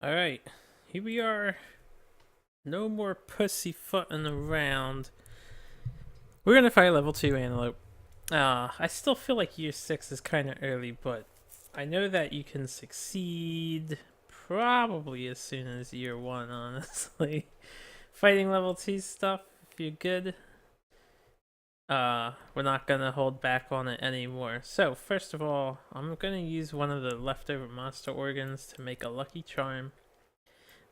Alright, here we are. No more pussyfooting around. We're gonna fight level 2 Antelope. I still feel like year 6 is kinda early, but I know that you can succeed probably as soon as year 1, honestly. Fighting level 2 stuff, if you're good. We're not gonna hold back on it anymore. So, first of all, I'm gonna use one of the leftover monster organs to make a lucky charm.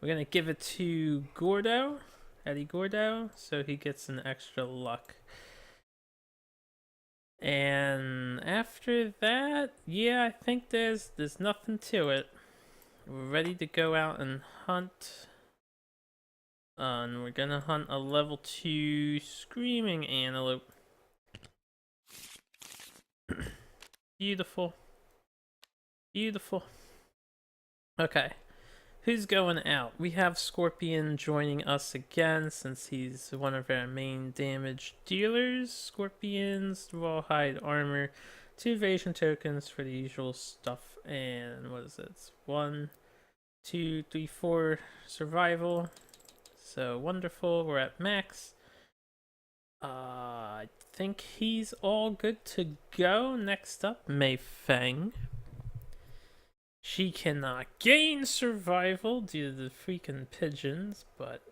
We're gonna give it to Gordo, Eddie Gordo, so he gets an extra luck. And after that, yeah, I think there's nothing to it. We're ready to go out and hunt. And we're gonna hunt a level 2 screaming antelope. Beautiful. Beautiful. Okay. Who's going out? We have Scorpion joining us again since he's one of our main damage dealers. Scorpions, rawhide armor, 2 evasion tokens for the usual stuff, and what is it? 1, 2, 3, 4 survival. So wonderful, we're at max. I think he's all good to go. Next up, Mei Feng. She cannot gain survival due to the freaking pigeons, but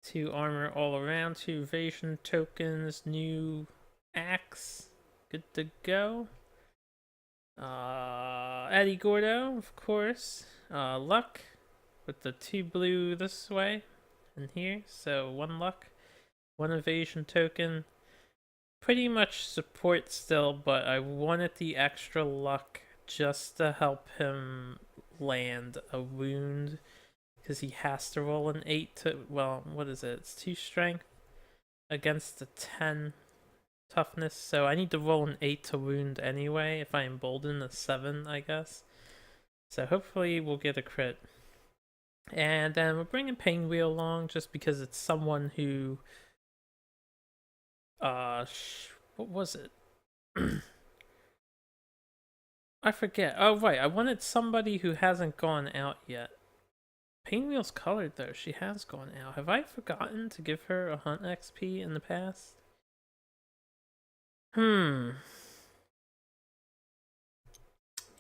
2 armor all around, 2 evasion tokens, new axe, good to go. Eddie Gordo, of course. Luck with the 2 blue this way and here, so 1 luck, 1 evasion token. Pretty much support still, but I wanted the extra luck just to help him land a wound, because he has to roll an 8 to, well, what is it? It's 2 strength against a 10 toughness, so I need to roll an 8 to wound anyway if I embolden a 7, I guess. So hopefully we'll get a crit. And then we're bringing Painwheel along just because it's someone who, what was it? I forget. Oh, right. I wanted somebody who hasn't gone out yet. Painwheel's colored, though. She has gone out. Have I forgotten to give her a hunt XP in the past? You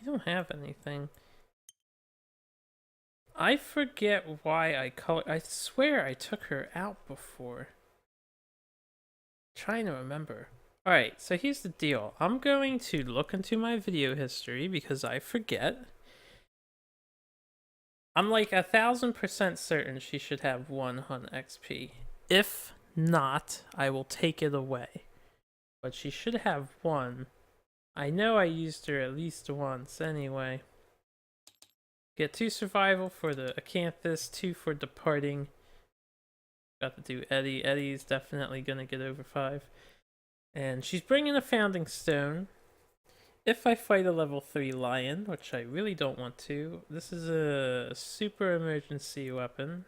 don't have anything. I forget why I color. I swear I took her out before. Trying to remember. Alright, so here's the deal. I'm going to look into my video history because I forget. I'm like 1000% certain she should have 1 hunt XP. If not, I will take it away. But she should have 1. I know I used her at least once anyway. Get 2 survival for the Acanthus, 2 for departing. Got to do Eddie. Eddie's definitely gonna get over 5. And she's bringing a founding stone. If I fight a level 3 lion, which I really don't want to, this is a super emergency weapon.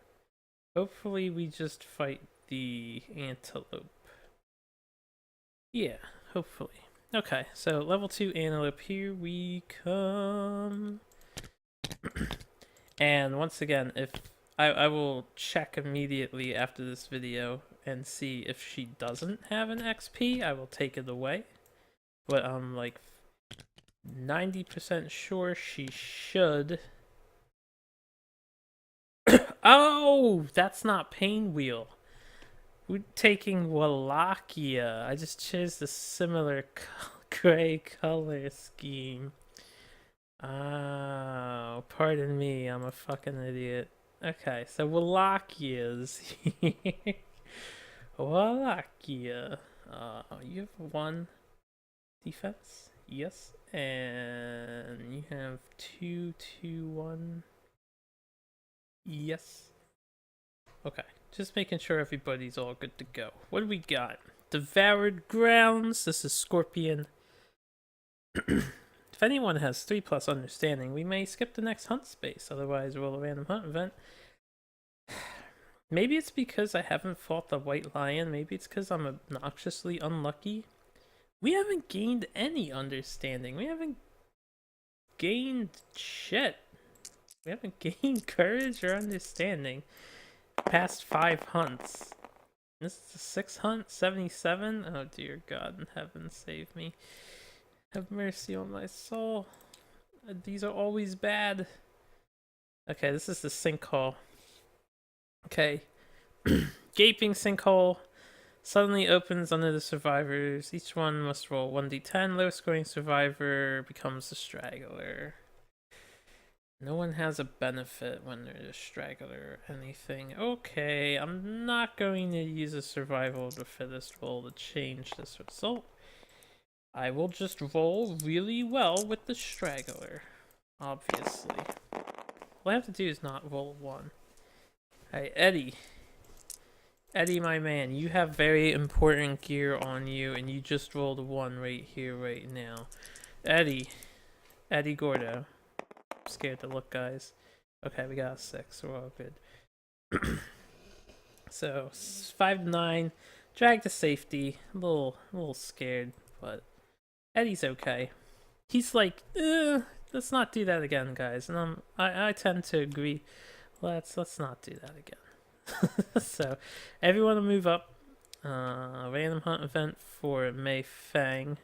Hopefully we just fight the antelope. Yeah, hopefully. Okay, so level 2 antelope, here we come. And once again, if I will check immediately after this video and see if she doesn't have an XP, I will take it away. But I'm like 90% sure she should. Oh, that's not Painwheel. We're taking Wallachia. I just chose the similar gray color scheme. Oh, pardon me, I'm a fucking idiot. Okay, so Wallachia here. Wallachia. You have 1 defense? Yes. And you have 2, 2, 1. Yes. Okay, just making sure everybody's all good to go. What do we got? Devoured Grounds. This is Scorpion. If anyone has 3+ understanding, we may skip the next hunt space, otherwise roll a random hunt event. Maybe it's because I haven't fought the white lion, maybe it's because I'm obnoxiously unlucky. We haven't gained any understanding, we haven't gained shit. We haven't gained courage or understanding. Past 5 hunts. This is the 6th hunt, 77. Oh dear God in heaven, save me. Have mercy on my soul. These are always bad. Okay, this is the sinkhole. Okay. Gaping sinkhole suddenly opens under the survivors. Each one must roll 1d10. Lowest scoring survivor becomes the straggler. No one has a benefit when they're a straggler or anything. Okay, I'm not going to use a survival of the fittest roll to change this result. I will just roll really well with the straggler, obviously. All I have to do is not roll 1. Alright, Eddie. Eddie, my man, you have very important gear on you, and you just rolled a 1 right here, right now. Eddie. Eddie Gordo. I'm scared to look, guys. Okay, we got a 6, so we're all good. So, 5 to 9. Drag to safety. A little scared, but Eddie's okay. He's like, let's not do that again, guys. And I tend to agree. Let's not do that again. So, everyone will move up. Random hunt event for Mei Fang.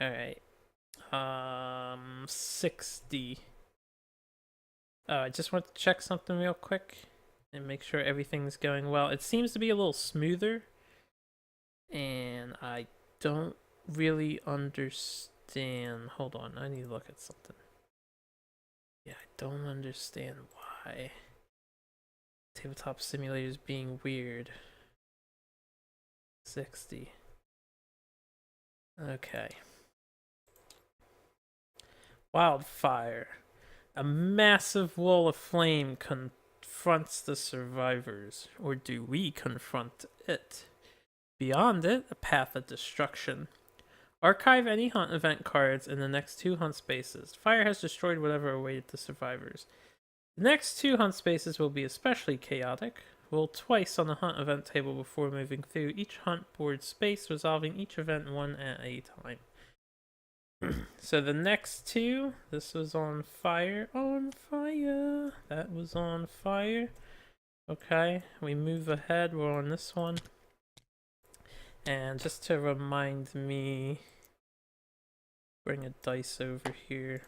Alright. 60. I just want to check something real quick and make sure everything's going well. It seems to be a little smoother, and I don't really understand. Hold on, I need to look at something. Yeah, I don't understand why Tabletop Simulator is being weird. 60. Okay. Wildfire. A massive wall of flame confronts the survivors. Or do we confront it? Beyond it, a path of destruction. Archive any hunt event cards in the next 2 hunt spaces. Fire has destroyed whatever awaited the survivors. The next 2 hunt spaces will be especially chaotic. Roll twice on the hunt event table before moving through each hunt board space, resolving each event 1 at a time. So the next 2, this was on fire. On fire! That was on fire. Okay, we move ahead. We're on this one. And just to remind me, bring a dice over here.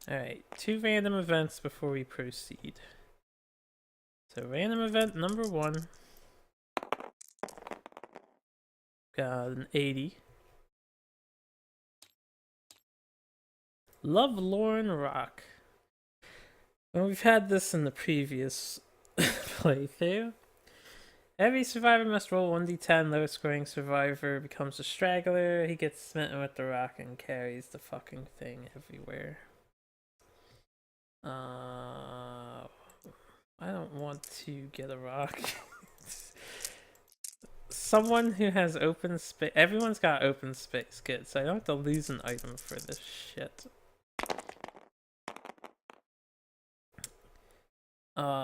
Alright, 2 random events before we proceed. So random event number 1. Got an 80. Lovelorn Rock. Well, we've had this in the previous playthrough. Every survivor must roll 1d10. Lowest scoring survivor becomes a straggler. He gets smitten with the rock and carries the fucking thing everywhere. I don't want to get a rock. Someone who has open space. Everyone's got open space. Good. So I don't have to lose an item for this shit.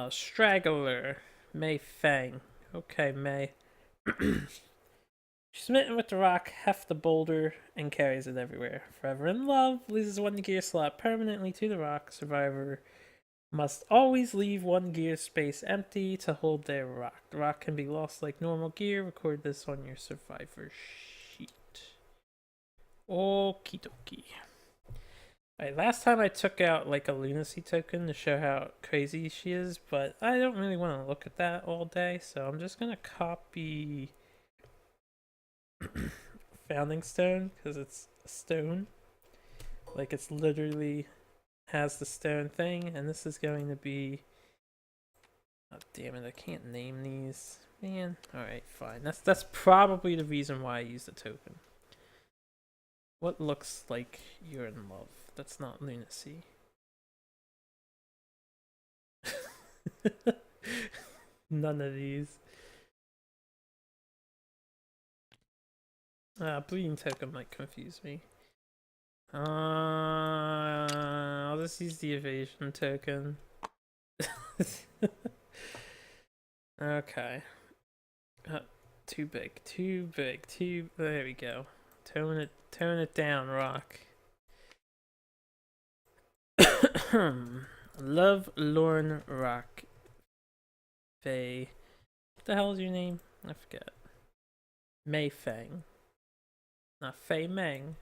Straggler. Mei Fang. Okay, Mei. She's smitten with the rock, heft the boulder, and carries it everywhere. Forever in love, loses 1 gear slot permanently to the rock. Survivor must always leave 1 gear space empty to hold their rock. The rock can be lost like normal gear. Record this on your survivor sheet. Okie dokie. Alright, last time I took out like a lunacy token to show how crazy she is, but I don't really want to look at that all day, so I'm just gonna copy Founding Stone because it's a stone. Like it's literally has the stone thing, and this is going to be. Oh damn it! I can't name these, man. All right, fine. That's probably the reason why I used the token. What looks like you're in love? That's not lunacy. None of these. Bleeding token might confuse me. I'll just use the evasion token. Okay. Too big, too big, too... There we go. Tone it down, Rock. Love Lorne Rock. Faye. What the hell is your name? I forget. Mei Fang. Not Fei Meng.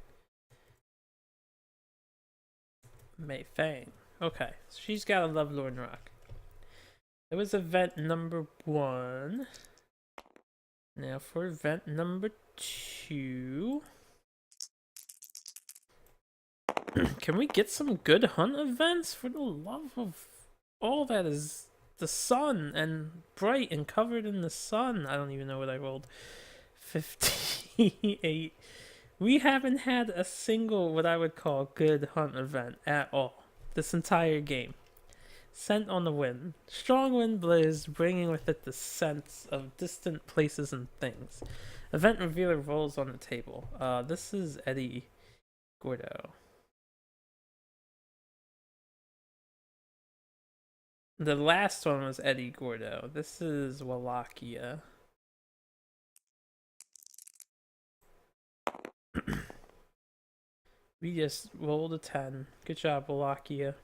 Mei Fang. Okay, so she's got a Love Lorne Rock. That was event number 1. Now for event number 2. Can we get some good hunt events? For the love of all that is the sun and bright and covered in the sun. I don't even know what I rolled. 58. We haven't had a single what I would call good hunt event at all this entire game. Scent on the wind. Strong wind blows, bringing with it the scents of distant places and things. Event revealer rolls on the table. This is Eddie Gordo. The last one was Eddie Gordo. This is Wallachia. We just rolled a 10. Good job, Wallachia.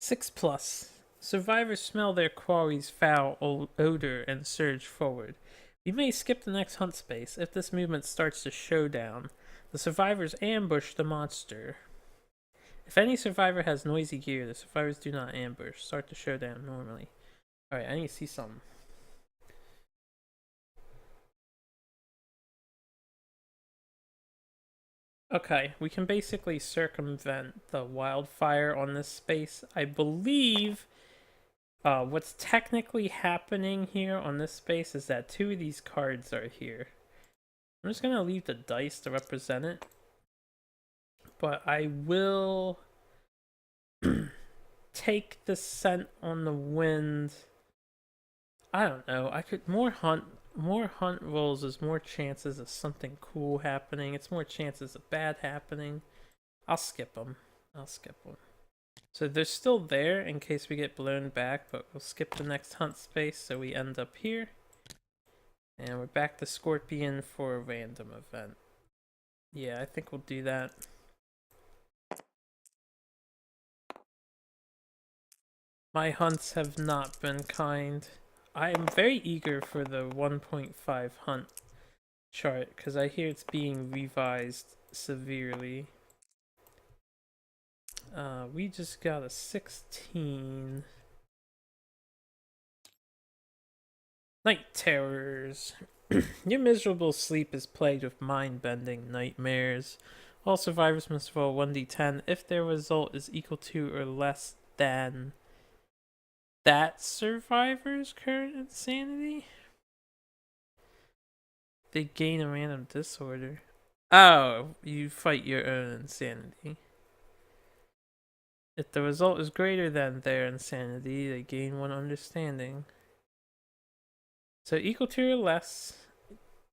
6+. Survivors smell their quarry's foul odor and surge forward. We may skip the next hunt space if this movement starts the showdown. The survivors ambush the monster. If any survivor has noisy gear, the survivors do not ambush. Start the showdown normally. Alright, I need to see something. Okay, we can basically circumvent the wildfire on this space. I believe what's technically happening here on this space is that 2 of these cards are here. I'm just going to leave the dice to represent it. But I will take the scent on the wind. I don't know. I could more hunt rolls is more chances of something cool happening. It's more chances of bad happening. I'll skip them. So they're still there in case we get blown back, but we'll skip the next hunt space so we end up here. And we're back to Scorpion for a random event. Yeah, I think we'll do that. My hunts have not been kind. I am very eager for the 1.5 hunt chart because I hear it's being revised severely. We just got a 16. Night terrors. Your miserable sleep is plagued with mind-bending nightmares. All survivors must roll 1d10 if their result is equal to or less than that survivor's current insanity. They gain a random disorder. Oh, you fight your own insanity. If the result is greater than their insanity, they gain 1 understanding. So equal to or less,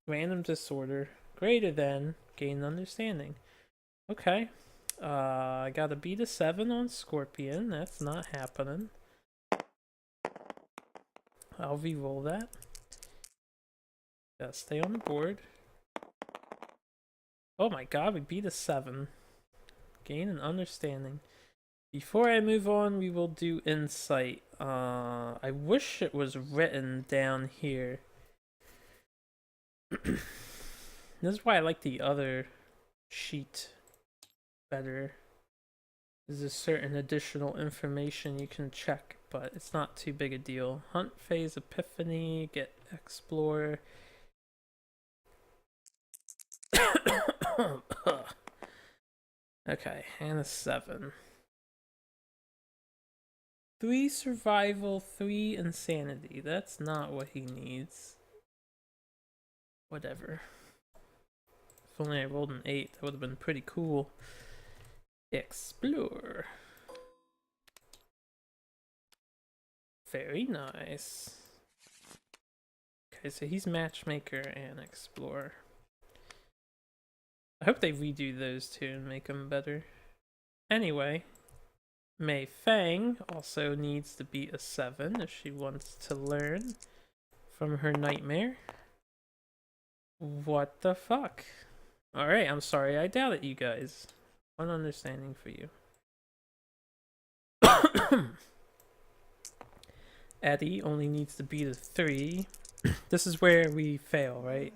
random disorder, greater than, gain understanding. Okay. I got a beat a 7 on Scorpion. That's not happening. I'll re-roll that. Gotta stay on the board. Oh my god, we beat a 7. Gain an understanding. Before I move on, we will do insight. I wish it was written down here. This is why I like the other sheet better. There's a certain additional information you can check, but it's not too big a deal. Hunt phase epiphany, get explore. Okay, and a 7. 3 survival, 3 insanity. That's not what he needs. Whatever. If only I rolled an 8, that would have been pretty cool. Explore. Very nice. Okay, so he's matchmaker and explore. I hope they redo those two and make them better. Anyway, Mei Fang also needs to beat a 7 if she wants to learn from her nightmare. What the fuck? Alright, I'm sorry I doubted you guys. One understanding for you. Eddie only needs to beat a 3. This is where we fail, right?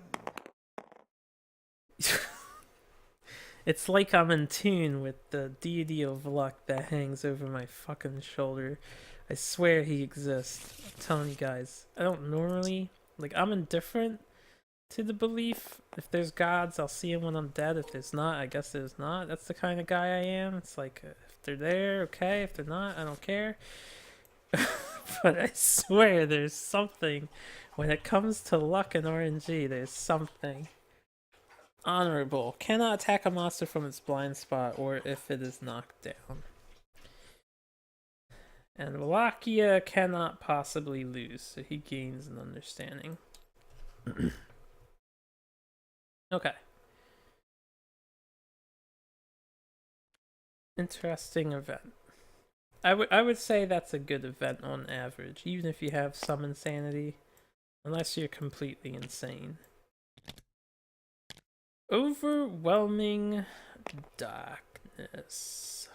It's like I'm in tune with the deity of luck that hangs over my fucking shoulder. I swear he exists. I'm telling you guys. I don't normally... Like, I'm indifferent to the belief. If there's gods, I'll see them when I'm dead. If there's not, I guess there's not. That's the kind of guy I am. It's like, if they're there, okay. If they're not, I don't care. But I swear there's something. When it comes to luck and RNG, there's something. Honorable. Cannot attack a monster from its blind spot or if it is knocked down. And Wallachia cannot possibly lose, so he gains an understanding. Okay. Interesting event. I would say that's a good event on average, even if you have some insanity. Unless you're completely insane. Overwhelming darkness.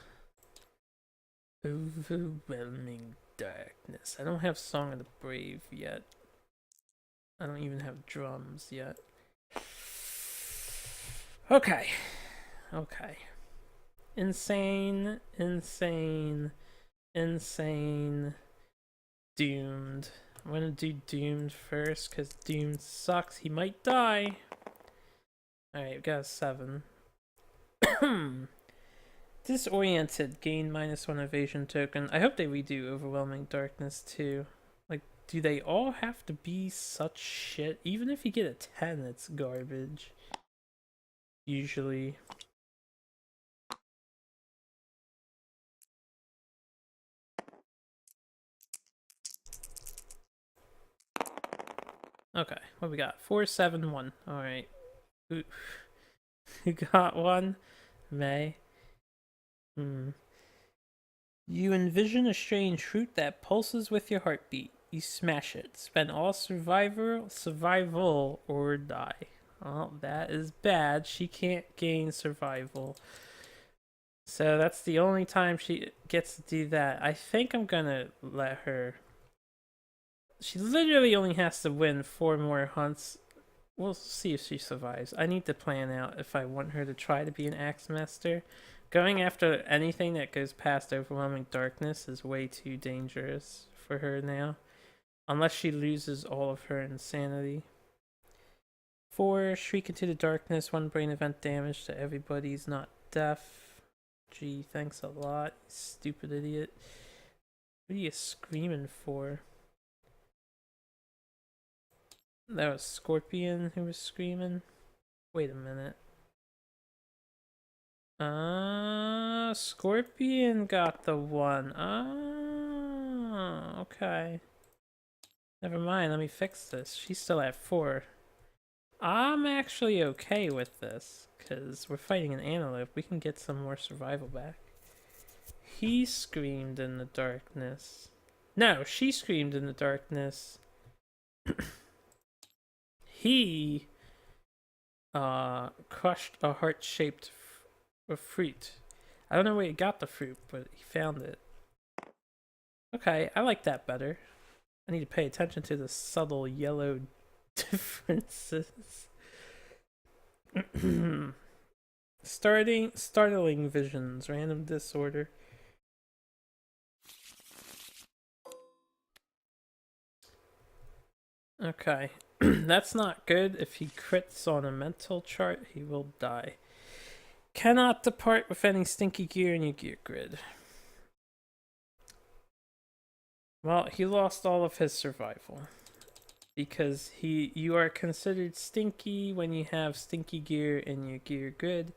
Overwhelming darkness. I don't have Song of the Brave yet. I don't even have drums yet. Okay. Okay. Insane, insane, insane. Doomed. I'm gonna do Doomed first, because Doomed sucks. He might die. Alright, we got a 7. Disoriented. Gain -1 evasion token. I hope they redo Overwhelming Darkness too. Like, do they all have to be such shit? Even if you get a 10, it's garbage. Usually. Okay, what we got? 4, 7, 1. Alright. Who got one? May. You envision a strange fruit that pulses with your heartbeat. You smash it. Spend all survival or die. Oh, that is bad. She can't gain survival. So that's the only time she gets to do that. I think I'm gonna let her... She literally only has to win 4 more hunts. We'll see if she survives. I need to plan out if I want her to try to be an Axe Master. Going after anything that goes past Overwhelming Darkness is way too dangerous for her now. Unless she loses all of her insanity. 4, Shriek into the Darkness, 1 brain event damage to everybody's not deaf. Gee, thanks a lot, you stupid idiot. What are you screaming for? That was Scorpion who was screaming? Wait a minute. Scorpion got the 1. Okay. Never mind, let me fix this. She's still at 4. I'm actually okay with this, because we're fighting an Antelope. We can get some more survival back. He screamed in the darkness. No, she screamed in the darkness. He crushed a heart-shaped fruit. I don't know where he got the fruit, but he found it. Okay, I like that better. I need to pay attention to the subtle yellow differences. Startling visions, random disorder. Okay, that's not good. If he crits on a mental chart, he will die. Cannot depart with any stinky gear in your gear grid. Well, he lost all of his survival. Because you are considered stinky when you have stinky gear in your gear grid.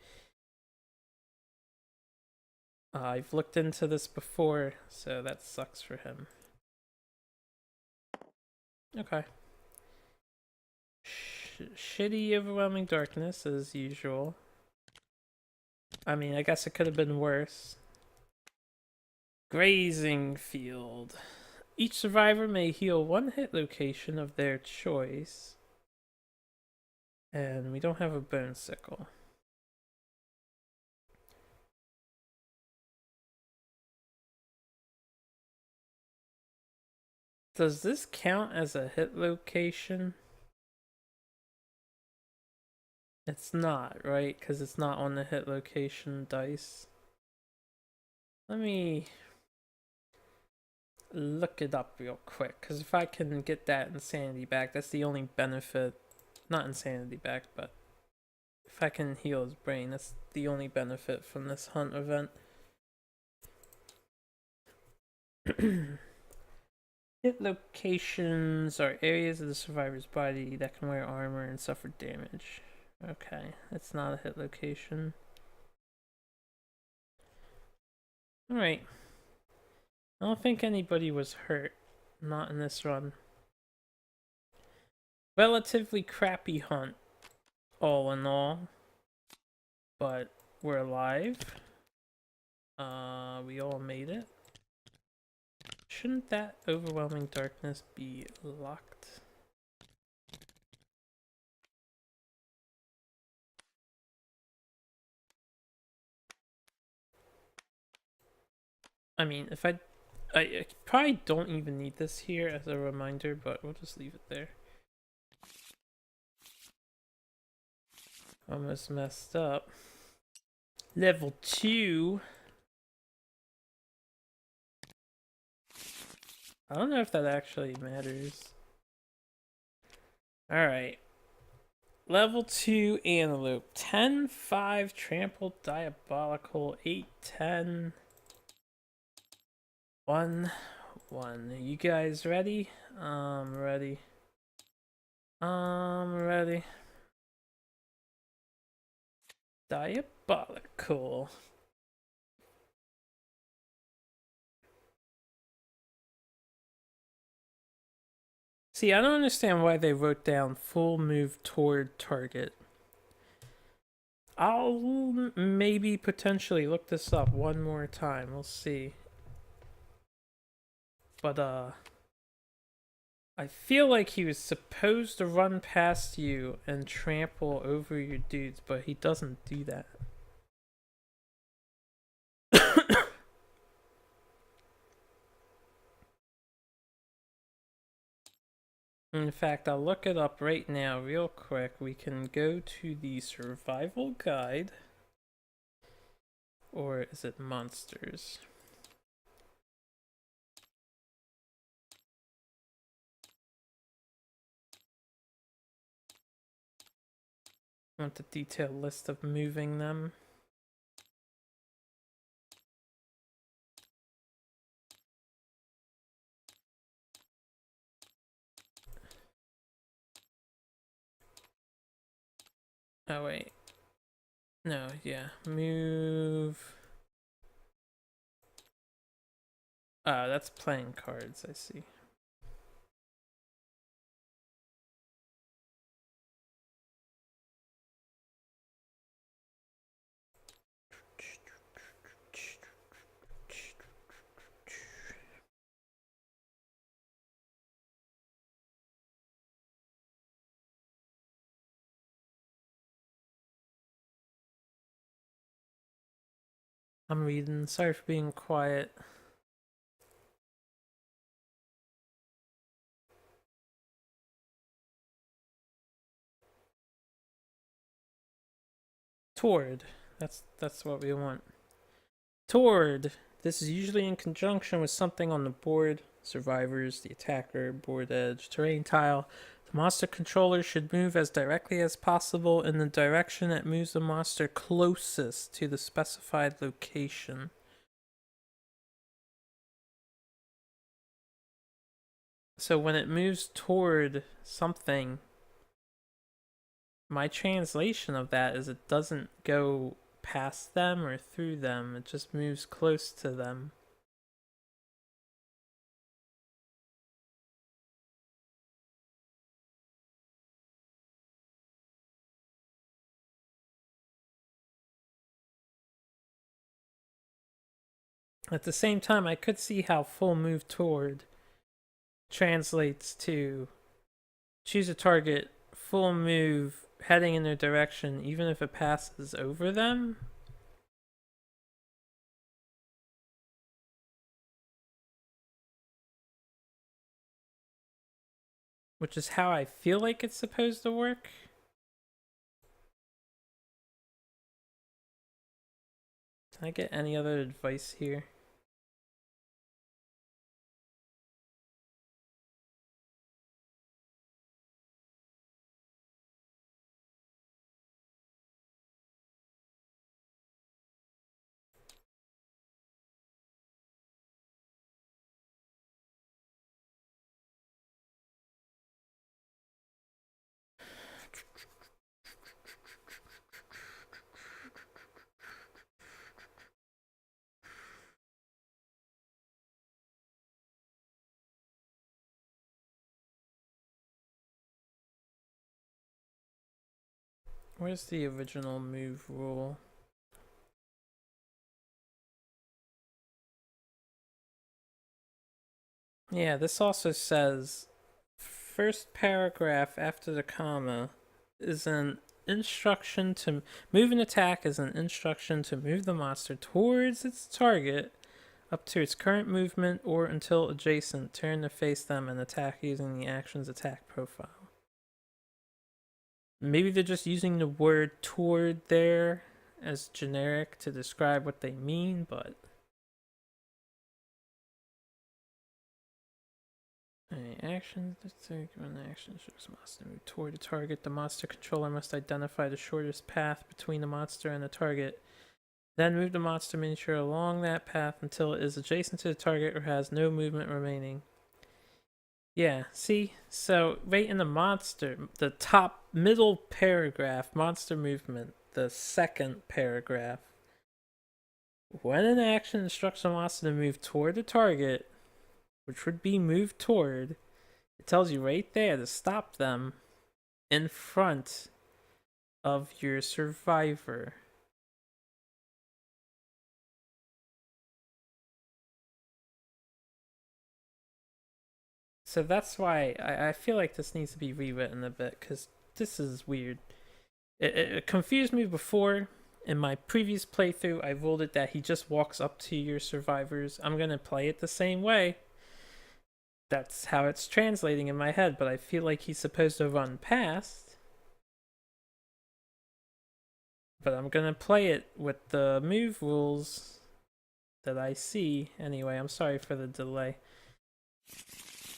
I've looked into this before, so that sucks for him. Okay. Shitty Overwhelming Darkness as usual. I mean, I guess it could have been worse. Grazing Field. Each survivor may heal one hit location of their choice. And we don't have a bone sickle. Does this count as a hit location? It's not, right? Because it's not on the hit location dice. Let me look it up real quick, because if I can get that insanity back, that's the only benefit. Not insanity back, but if I can heal his brain, that's the only benefit from this hunt event. Hit locations are areas of the survivor's body that can wear armor and suffer damage. Okay, that's not a hit location. Alright. I don't think anybody was hurt. Not in this run. Relatively crappy hunt, all in all. But we're alive. We all made it. Shouldn't that overwhelming darkness be locked? I mean, if I probably don't even need this here as a reminder, but we'll just leave it there. Almost messed up. Level 2. I don't know if that actually matters. Alright. Level 2 Antelope. 10-5 trample diabolical. 8-10. 1-1. You guys ready? Ready. Ready. Diabolical. See, I don't understand why they wrote down full move toward target. I'll maybe potentially look this up one more time. We'll see. But, I feel like he was supposed to run past you and trample over your dudes, but he doesn't do that. In fact, I'll look it up right now real quick. We can go to the survival guide. Or is it monsters? I want the detailed list of moving them. Oh wait. No, yeah. Move. That's playing cards, I see. I'm reading. Sorry for being quiet. Toward. That's what we want. Toward. This is usually in conjunction with something on the board. Survivors, the attacker, board edge, terrain tile. The monster controller should move as directly as possible in the direction that moves the monster closest to the specified location. So when it moves toward something, my translation of that is it doesn't go past them or through them, it just moves close to them. At the same time, I could see how full move toward translates to choose a target, full move, heading in their direction, even if it passes over them. Which is how I feel like it's supposed to work. Can I get any other advice here? Where's the original move rule? Yeah, this also says first paragraph after the comma is an instruction to move an attack is an instruction to move the monster towards its target up to its current movement or until adjacent. Turn to face them and attack using the action's attack profile. Maybe they're just using the word toward there as generic to describe what they mean, but actions. When the action shows monster move toward the target, the monster controller must identify the shortest path between the monster and the target. Then move the monster miniature along that path until it is adjacent to the target or has no movement remaining. Yeah, see? So, right in the monster, the top middle paragraph, monster movement, the second paragraph. When an action instructs a monster to move toward the target, which would be move toward, it tells you right there to stop them in front of your survivor. So that's why I feel like this needs to be rewritten a bit, because this is weird. It confused me before. In my previous playthrough, I ruled it that he just walks up to your survivors. I'm going to play it the same way. That's how it's translating in my head, but I feel like he's supposed to run past. But I'm going to play it with the move rules that I see. Anyway, I'm sorry for the delay.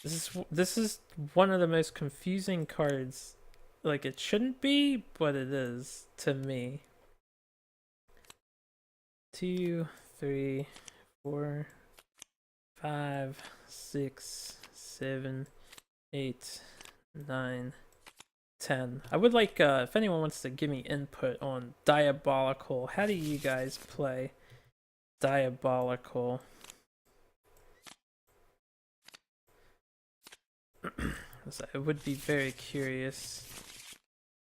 This is one of the most confusing cards. Like, it shouldn't be, but it is to me. 2, 3, 4, 5, 6, 7, 8, 9, 10. I would like, if anyone wants to give me input on Diabolical, how do you guys play Diabolical? I would be very curious.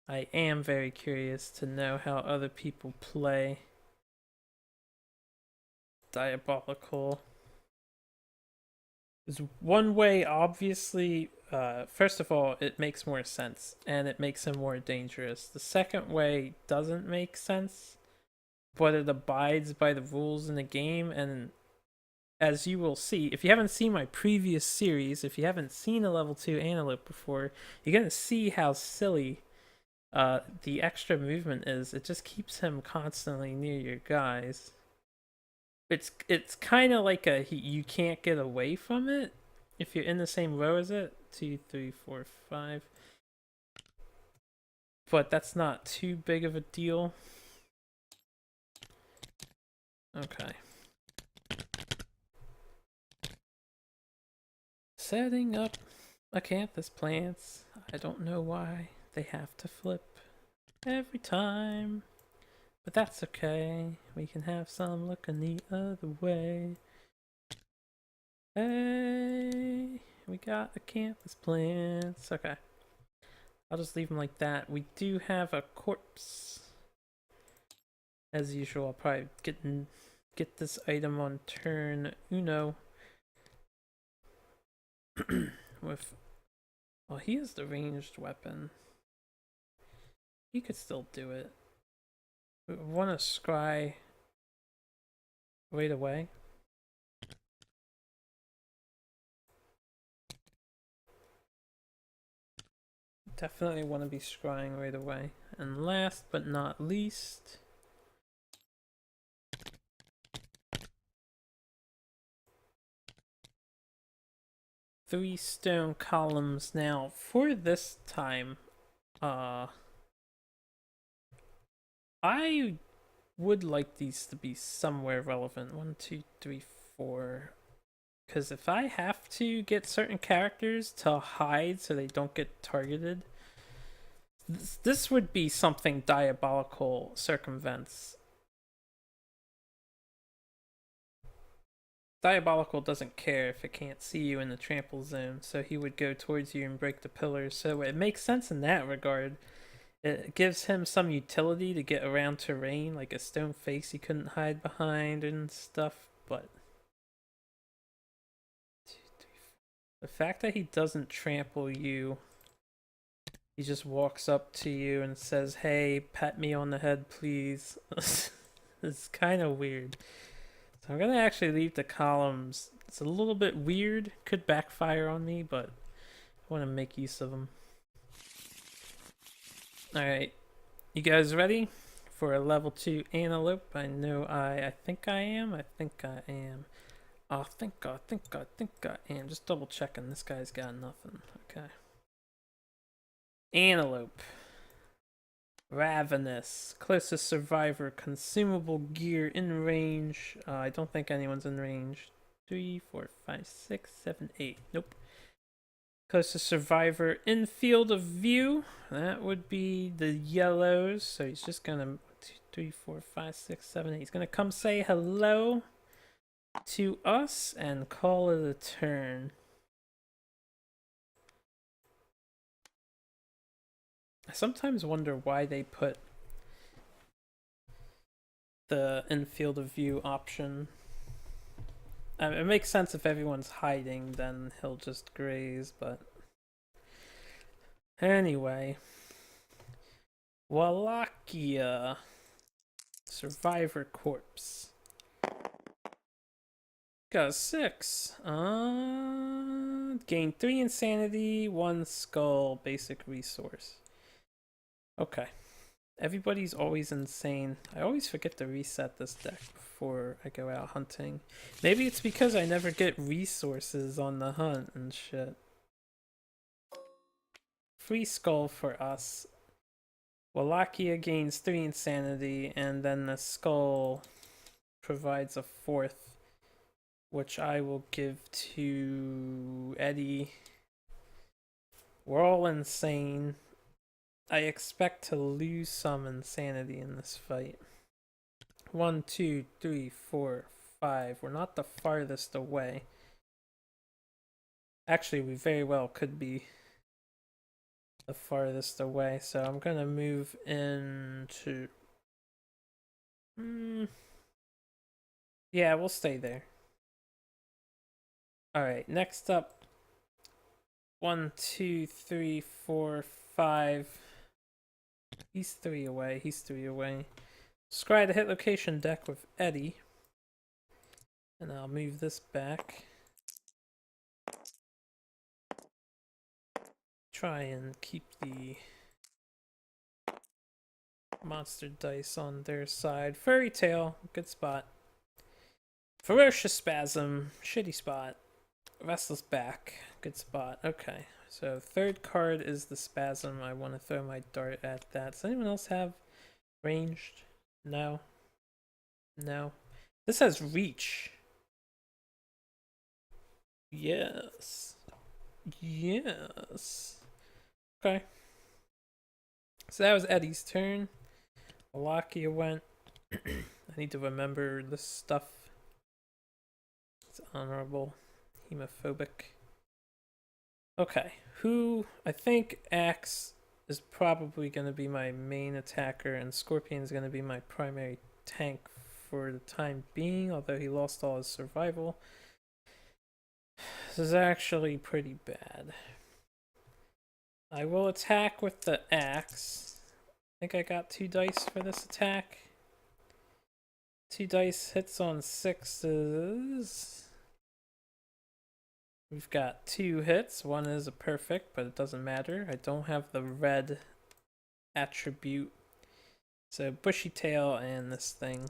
I am very curious to know how other people play Diabolical. There's one way, obviously, first of all, it makes more sense, and it makes him more dangerous. The second way doesn't make sense, but it abides by the rules in the game, and as you will see, if you haven't seen my previous series, if you haven't seen a level 2 Antelope before, you're going to see how silly the extra movement is. It just keeps him constantly near your guys. It's kind of like you can't get away from it if you're in the same row as it. 2, 3, 4, 5. But that's not too big of a deal. Okay. Setting up acanthus plants. I don't know why they have to flip every time. But that's okay. We can have some looking the other way. Hey, we got acanthus plants. Okay. I'll just leave them like that. We do have a corpse. As usual, I'll probably get this item on turn uno. with... Well, he has the ranged weapon. He could still do it. We want to scry right away. Definitely want to be scrying right away. And last but not least... Three stone columns. Now, for this time, I would like these to be somewhere relevant. 1, 2, 3, 4. Because if I have to get certain characters to hide so they don't get targeted, this would be something Diabolical circumvents. Diabolical doesn't care if it can't see you in the trample zone, so he would go towards you and break the pillars. So it makes sense in that regard. It gives him some utility to get around terrain, like a stone face he couldn't hide behind and stuff, but... The fact that he doesn't trample you, he just walks up to you and says, "Hey, pat me on the head, please." It's kind of weird. So I'm gonna actually leave the columns. It's a little bit weird, could backfire on me, but I want to make use of them. Alright, you guys ready for a level 2 Antelope? I know I think I am. I am. I think I am. Just double checking. This guy's got nothing. Okay. Antelope. Ravenous. Closest survivor. Consumable gear in range. I don't think anyone's in range. 3, 4, 5, 6, 7, 8. Nope. Closest survivor in field of view. That would be the yellows. So he's just gonna 2, 3, 4, 5, 6, 7, 8. He's gonna come say hello to us and call it a turn. I sometimes wonder why they put the in field of view option. It makes sense if everyone's hiding, then he'll just graze, but anyway. Wallachia. Survivor corpse. Got a 6. Gain 3 insanity, 1 skull, basic resource. Okay. Everybody's always insane. I always forget to reset this deck before I go out hunting. Maybe it's because I never get resources on the hunt and shit. Free skull for us. Wallachia gains 3 insanity, and then the skull provides a 4th, which I will give to Eddie. We're all insane. I expect to lose some insanity in this fight. 1, 2, 3, 4, 5. We're not the farthest away. Actually, we very well could be the farthest away, so I'm gonna move into... Yeah, we'll stay there. Alright, next up. 1, 2, 3, 4, 5. He's 3 away. He's 3 away. Scry the hit location deck with Eddie. And I'll move this back. Try and keep the monster dice on their side. Furry Tail, good spot. Ferocious Spasm, shitty spot. Restless Back, good spot. Okay, so third card is the Spasm. I want to throw my dart at that. Does anyone else have ranged? No. No. This has reach. Yes. Yes. Okay. So that was Eddie's turn. Wallachia went. I need to remember this stuff. It's honorable. Hemophobic. Okay. Who I think Axe is probably going to be my main attacker, and Scorpion is going to be my primary tank for the time being, although he lost all his survival. This is actually pretty bad. I will attack with the axe. I think I got 2 dice for this attack. 2 dice hits on 6s. We've got 2 hits. 1 is a perfect, but it doesn't matter. I don't have the red attribute. So bushy tail and this thing.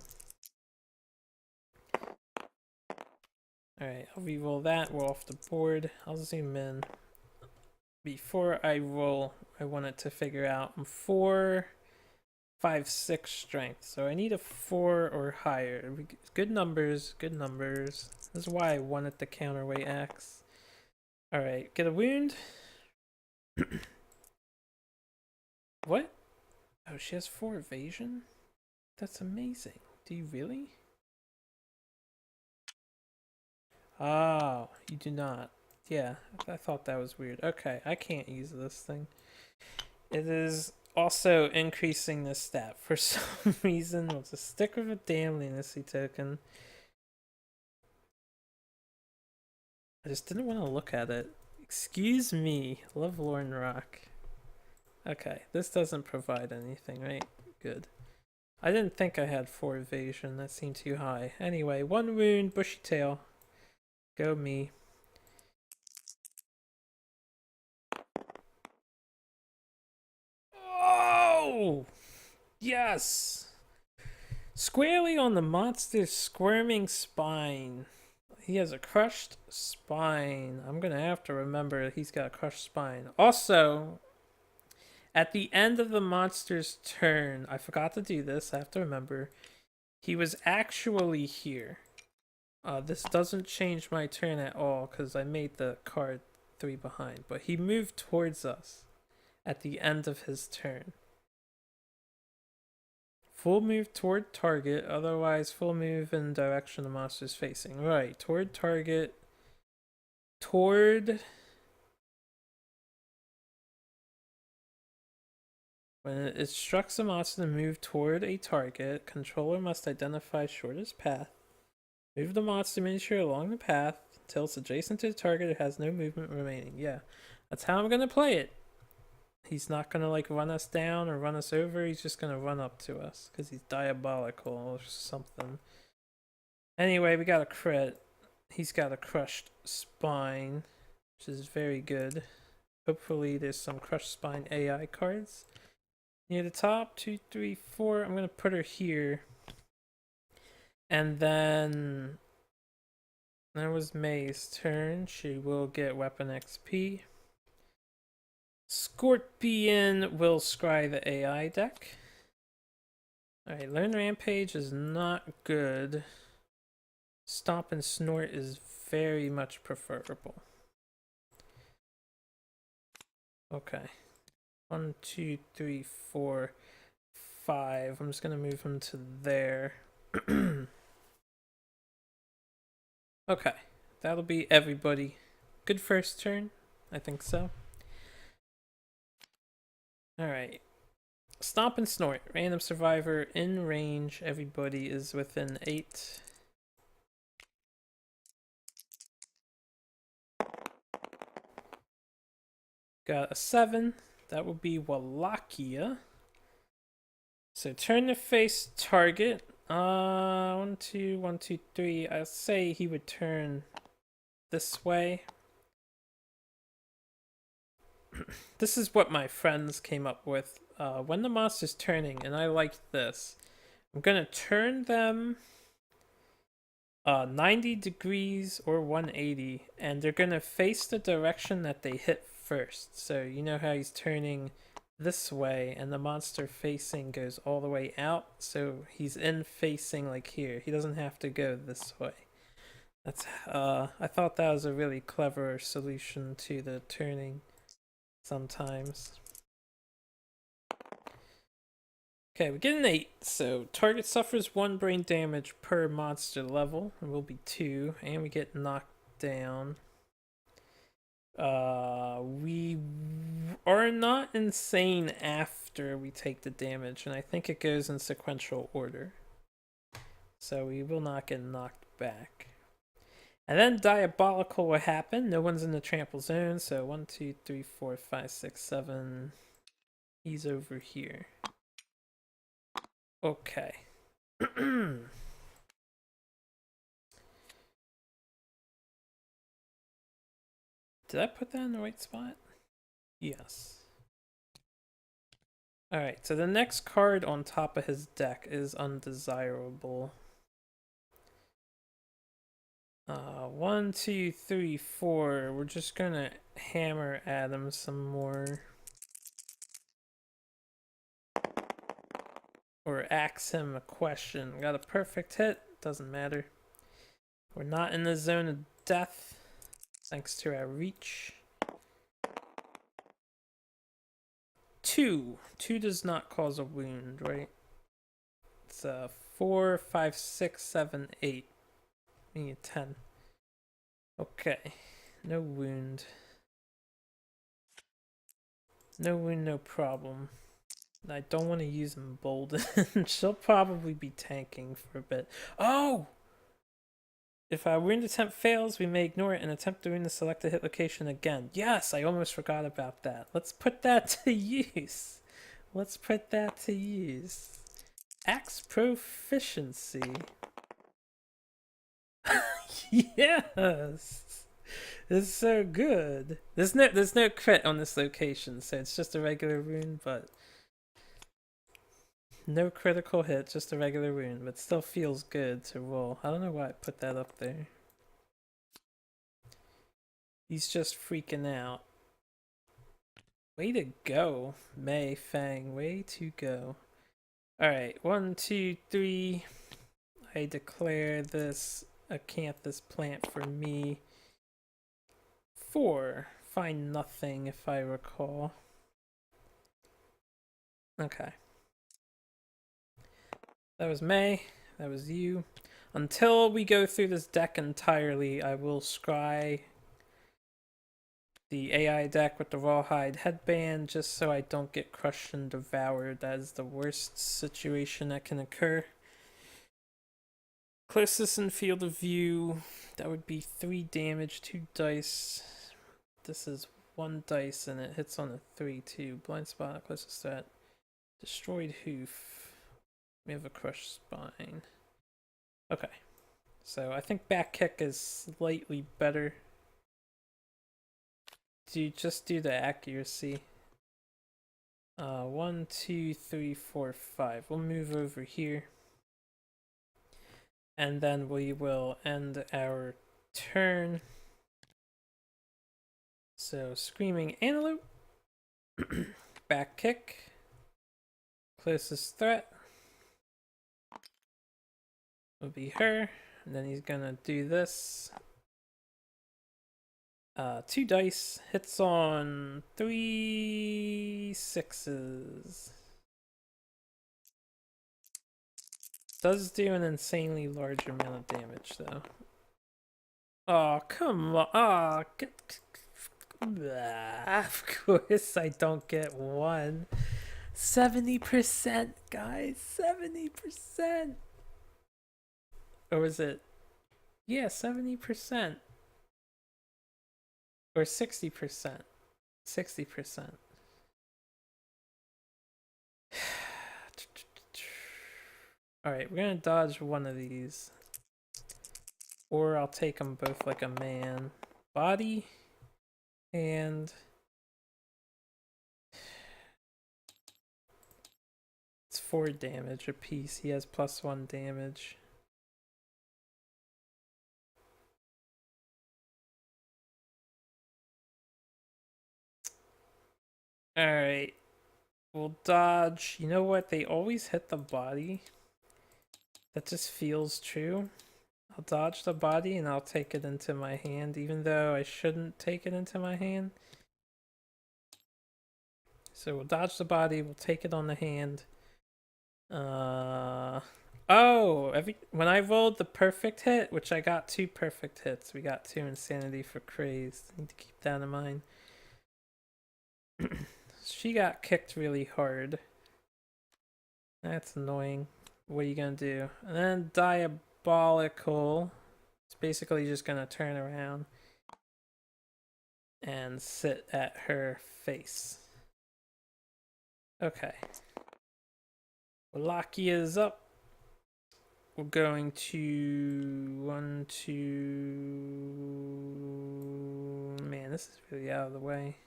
Alright, I'll re-roll that. We're off the board. I'll zoom in. Before I roll, I wanted to figure out I'm 4, 5, 6 strength. So I need a 4 or higher. Good numbers, good numbers. This is why I wanted the counterweight axe. Alright, get a wound. What? Oh, she has 4 evasion? That's amazing. Do you really? Oh, you do not. Yeah, I thought that was weird. Okay, I can't use this thing. It is also increasing the stat for some reason. Let's just stick with a damn leniency token. I just didn't want to look at it. Excuse me, Lovelorn Rock. Okay, this doesn't provide anything, right? Good. I didn't think I had 4 evasion. That seemed too high. Anyway, 1 wound, bushy tail. Go me. Oh! Yes! Squarely on the monster's squirming spine. He has a crushed spine. I'm gonna have to remember he's got a crushed spine. Also, at the end of the monster's turn, I forgot to do this, I have to remember, he was actually here. This doesn't change my turn at all because I made the card 3 behind, but he moved towards us at the end of his turn. Full move toward target, otherwise full move in direction the monster is facing. Right, toward target, toward... When it instructs the monster to move toward a target, controller must identify shortest path. Move the monster miniature along the path until it's adjacent to the target. It has no movement remaining. Yeah, that's how I'm gonna play it. He's not gonna like run us down or run us over. He's just gonna run up to us because he's diabolical or something. Anyway, we got a crit. He's got a crushed spine, which is very good. Hopefully, there's some crushed spine AI cards near the top. 2, 3, 4. I'm gonna put her here. And then that was May's turn. She will get weapon XP. Scorpion will scry the AI deck. Alright, Learn Rampage is not good. Stomp and Snort is very much preferable. Okay. 1, 2, 3, 4, 5. I'm just gonna move him to there. Okay, that'll be everybody. Good first turn, I think so. Alright. Stomp and Snort. Random survivor in range. Everybody is within 8. Got a 7. That will be Wallachia. So turn to face target. 1, 2, 1, 2, 3. I'll say he would turn this way. This is what my friends came up with. When the monster's turning, and I like this, I'm gonna turn them 90 degrees or 180, and they're gonna face the direction that they hit first. So you know how he's turning this way and the monster facing goes all the way out, so he's in facing like here. He doesn't have to go this way. That's I thought that was a really clever solution to the turning sometimes. Okay, we get an 8, so target suffers 1 brain damage per monster level. It will be 2, and we get knocked down. We are not insane after we take the damage, and I think it goes in sequential order. So we will not get knocked back. And then Diabolical will happen. No one's in the trample zone, so 1, 2, 3, 4, 5, 6, 7. He's over here. Okay. Did I put that in the right spot? Yes. Alright, so the next card on top of his deck is undesirable. 1, 2, 3, 4. We're just gonna hammer at him some more. Or ask him a question. Got a perfect hit, doesn't matter. We're not in the zone of death, thanks to our reach. 2. 2 does not cause a wound, right? It's 4, 5, 6, 7, 8. We need 10. Okay. No wound. No wound, no problem. I don't want to use Embolden. She'll probably be tanking for a bit. Oh! If our wound attempt fails, we may ignore it and attempt to wound the selected hit location again. Yes, I almost forgot about that. Let's put that to use. Let's put that to use. Axe proficiency. Yes! This is so good. There's no crit on this location, so it's just a regular wound, but no critical hit, just a regular wound, but still feels good to roll. I don't know why I put that up there. He's just freaking out. Way to go, Mei Fang. Way to go. Alright, 1, 2, 3. I declare this acanthus plant for me. 4. Find nothing if I recall. Okay. That was May. That was you. Until we go through this deck entirely, I will scry the AI deck with the Rawhide headband just so I don't get crushed and devoured. That is the worst situation that can occur. Closest in field of view, that would be 3 damage, 2 dice. This is 1 dice and it hits on a 3 too. Blind spot, closest threat. Destroyed hoof. We have a crushed spine. Okay. So I think back kick is slightly better. Do you just do the accuracy? 1, 2, 3, 4, 5. We'll move over here. And then we will end our turn. So, Screaming Antelope. Back kick. Closest threat will be her. And then he's gonna do this. 2 dice. Hits on 3 6s. Does do an insanely large amount of damage, though. Oh, come on. Oh, of course I don't get 1. 70%, guys. 70%. Or is it? Yeah, 70%. Or 60%. 60%. Alright, we're gonna dodge one of these. Or I'll take them both like a man. Body. And... it's 4 damage apiece. He has +1 damage. Alright. We'll dodge. You know what? They always hit the body. That just feels true. I'll dodge the body and I'll take it into my hand, even though I shouldn't take it into my hand. So we'll dodge the body, we'll take it on the hand. When I rolled the perfect hit, which I got 2 perfect hits, we got 2 insanity for crazed. Need to keep that in mind. She got kicked really hard. That's annoying. What are you gonna do? And then Diabolical. It's basically just gonna turn around and sit at her face. Okay. Wallachia is up. We're going to 1, 2. Man, this is really out of the way.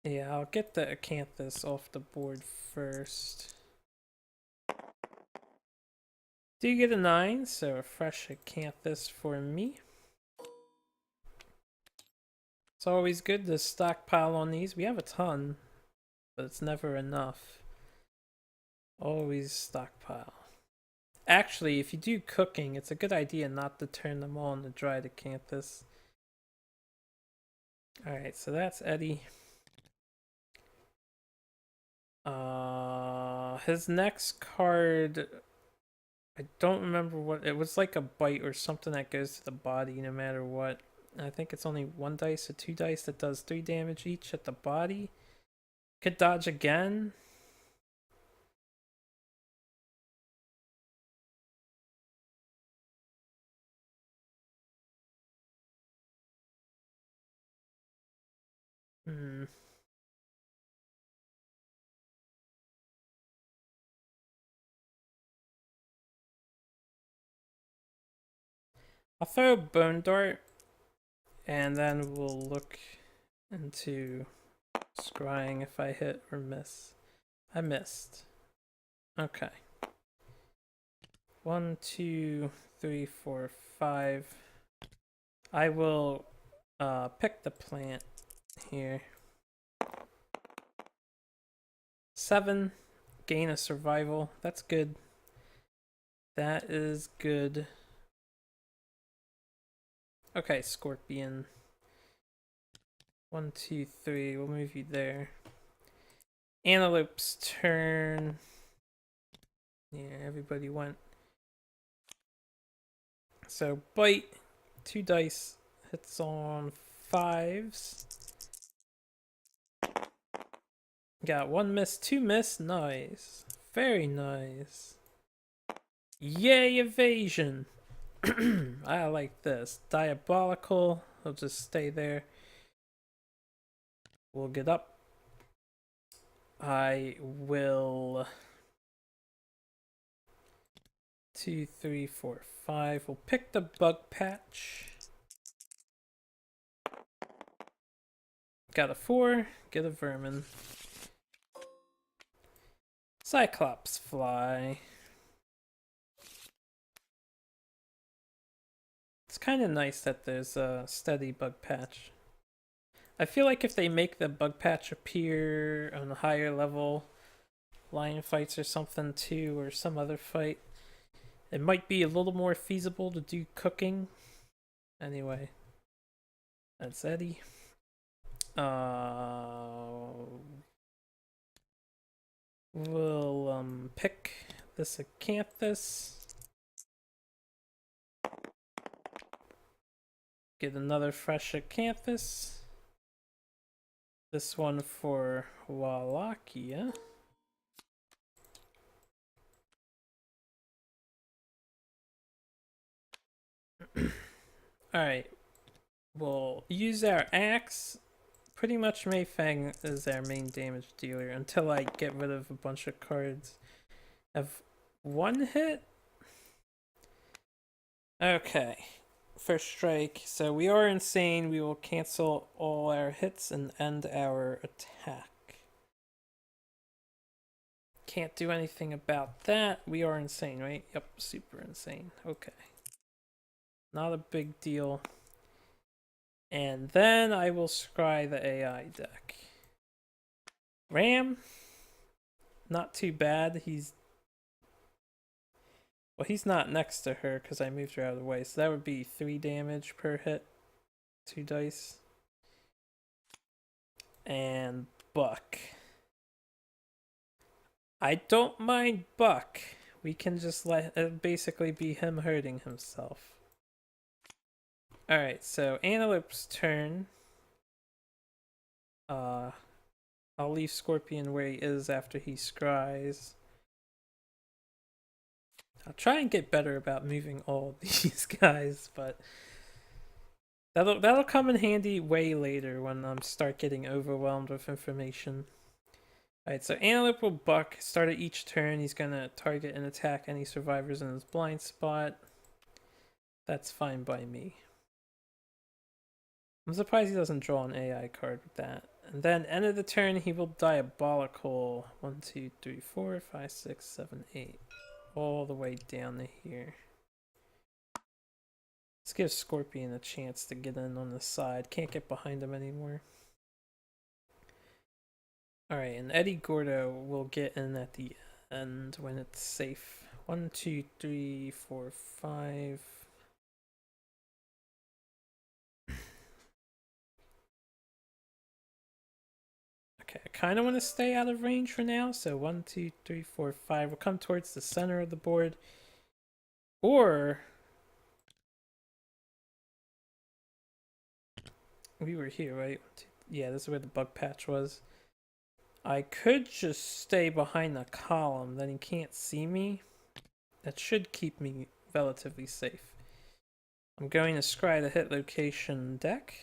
Yeah, I'll get the acanthus off the board first. Do get a 9, so a fresh acanthus for me. It's always good to stockpile on these. We have a ton, but it's never enough. Always stockpile. Actually, if you do cooking, it's a good idea not to turn them on to dried acanthus. Alright, so that's Eddie. His next card, I don't remember what it was, like a bite or something that goes to the body no matter what. I think it's only 1 dice or 2 dice that does 3 damage each at the body. Could dodge again. I'll throw a bone dart, and then we'll look into scrying if I hit or miss. I missed. Okay. 1, 2, 3, 4, 5. I will pick the plant here. 7. Gain a survival. That's good. That is good. Okay, Scorpion. 1, 2, 3. We'll move you there. Antelope's turn. Yeah, everybody went. So bite. 2 dice. Hits on 5s. Got 1 miss, 2 miss. Nice. Very nice. Yay, evasion. I like this. Diabolical. He'll just stay there. We'll get up. I will 2, 3, 4, 5. We'll pick the bug patch. Got a 4. Get a vermin. Cyclops fly. It's kind of nice that there's a steady bug patch. I feel like if they make the bug patch appear on a higher level lion fights or something too, or some other fight, it might be a little more feasible to do cooking. Anyway, that's Eddie. We'll pick this acanthus. Get another fresh acanthus. This one for Wallachia. Alright. We'll use our axe. Pretty much Mei Fang is our main damage dealer until I get rid of a bunch of cards. Have 1 hit? Okay. First strike. So we are insane. We will cancel all our hits and end our attack. Can't do anything about that. We are insane, right? Yep, super insane. Okay. Not a big deal. And then I will scry the AI deck. Ram, not too bad. He's not next to her because I moved her out of the way. So that would be 3 damage per hit. 2 dice. And Buck. I don't mind Buck. We can just let it basically be him hurting himself. Alright, so Antelope's turn. I'll leave Scorpion where he is after he scries. I'll try and get better about moving all these guys, but that'll come in handy way later when I start getting overwhelmed with information. Alright, so Antelope will buck. Start at each turn. He's gonna target and attack any survivors in his blind spot. That's fine by me. I'm surprised he doesn't draw an AI card with that. And then end of the turn, he will Diabolical. 1, 2, 3, 4, 5, 6, 7, 8. All the way down to here. Let's give Scorpion a chance to get in on the side. Can't get behind him anymore. Alright, and Eddie Gordo will get in at the end when it's safe. 1, 2, 3, 4, 5. Okay, I kind of want to stay out of range for now. So 1, 2, 3, 4, 5. We'll come towards the center of the board. Or we were here, right? Yeah, this is where the bug patch was. I could just stay behind the column, then he can't see me. That should keep me relatively safe. I'm going to scry the hit location deck.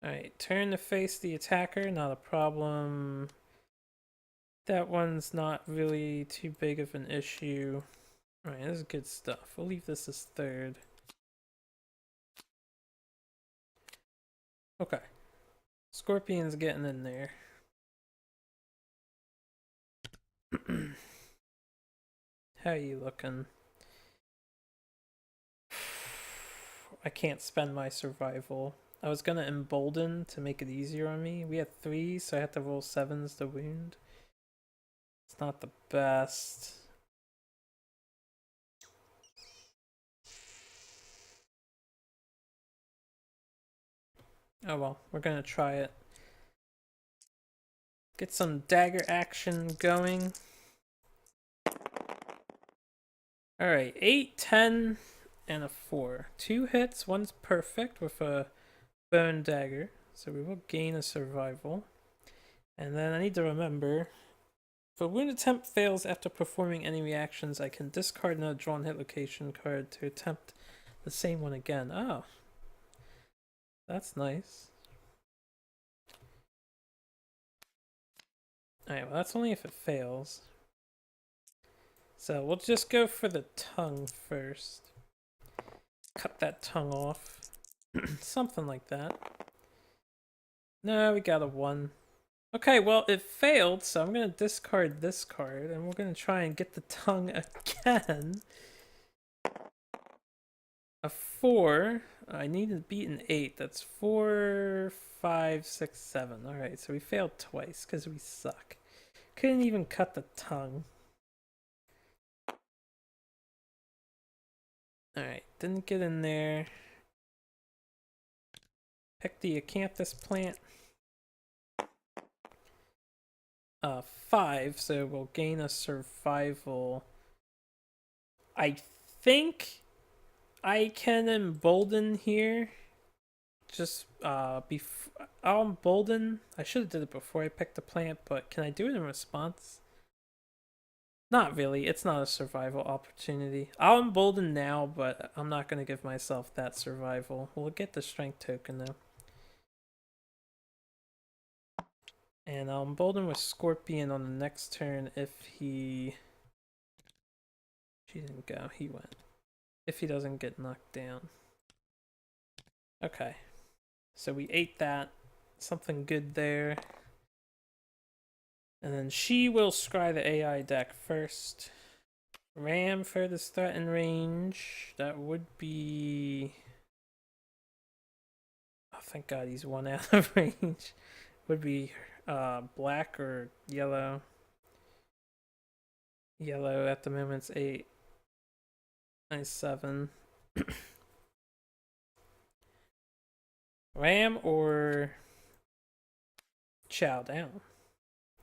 Alright, turn to face the attacker, not a problem. That one's not really too big of an issue. Alright, this is good stuff. We'll leave this as third. Okay. Scorpion's getting in there. How are you looking? I can't spend my survival. I was gonna embolden to make it easier on me. We had 3, so I had to roll 7s to wound. It's not the best. Oh well, we're gonna try it. Get some dagger action going. Alright, 8, 10, and a 4. 2 hits, one's perfect with a bone dagger. So we will gain a survival. And then I need to remember, if a wound attempt fails after performing any reactions, I can discard another drawn hit location card to attempt the same one again. Oh. That's nice. Alright, well that's only if it fails. So we'll just go for the tongue first. Cut that tongue off. Something like that. No, we got a 1. Okay, well it failed, so I'm gonna discard this card, and we're gonna try and get the tongue again. A 4. I need to beat an 8. That's 4, 5, 6, 7. Alright, so we failed twice because we suck. Couldn't even cut the tongue. Alright, didn't get in there. Pick the acanthus plant. 5, so we'll gain a survival. I think I can embolden here. Just I'll embolden. I should have did it before I picked the plant, but can I do it in response? Not really. It's not a survival opportunity. I'll embolden now, but I'm not going to give myself that survival. We'll get the strength token though. And I'll embolden with Scorpion on the next turn if he... She didn't go, he went. If he doesn't get knocked down. Okay. So we ate that. Something good there. And then she will scry the AI deck first. Ram furthest threat in range. That would be... Oh, thank God he's 1 out of range. Would be black or yellow. Yellow at the moment's 8. Nice 7. Ram or chow down.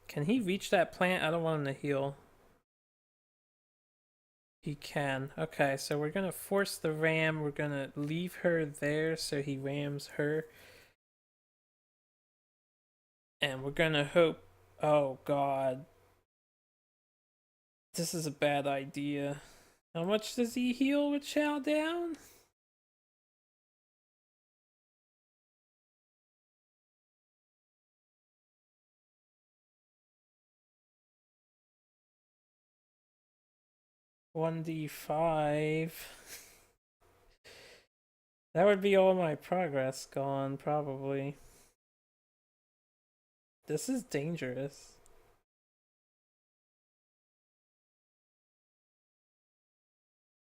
Can he reach that plant? I don't want him to heal. He can. Okay, so we're gonna force the ram. We're gonna leave her there so he rams her. And we're gonna hope... Oh, God. This is a bad idea. How much does he heal with Chow Down? $1d5. That would be all my progress gone, probably. This is dangerous.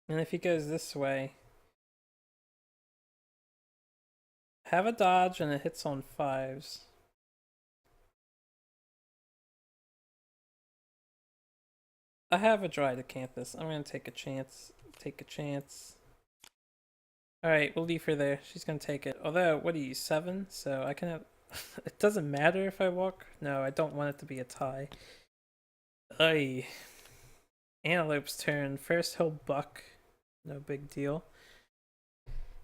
And if he goes this way, have a dodge and it hits on 5s. I have a dry Acanthus. I'm gonna take a chance. Take a chance. Alright, we'll leave her there. She's gonna take it. Although, what are you, 7? So I can have... It doesn't matter if I walk. No, I don't want it to be a tie. Ay. Antelope's turn. First he'll buck. No big deal.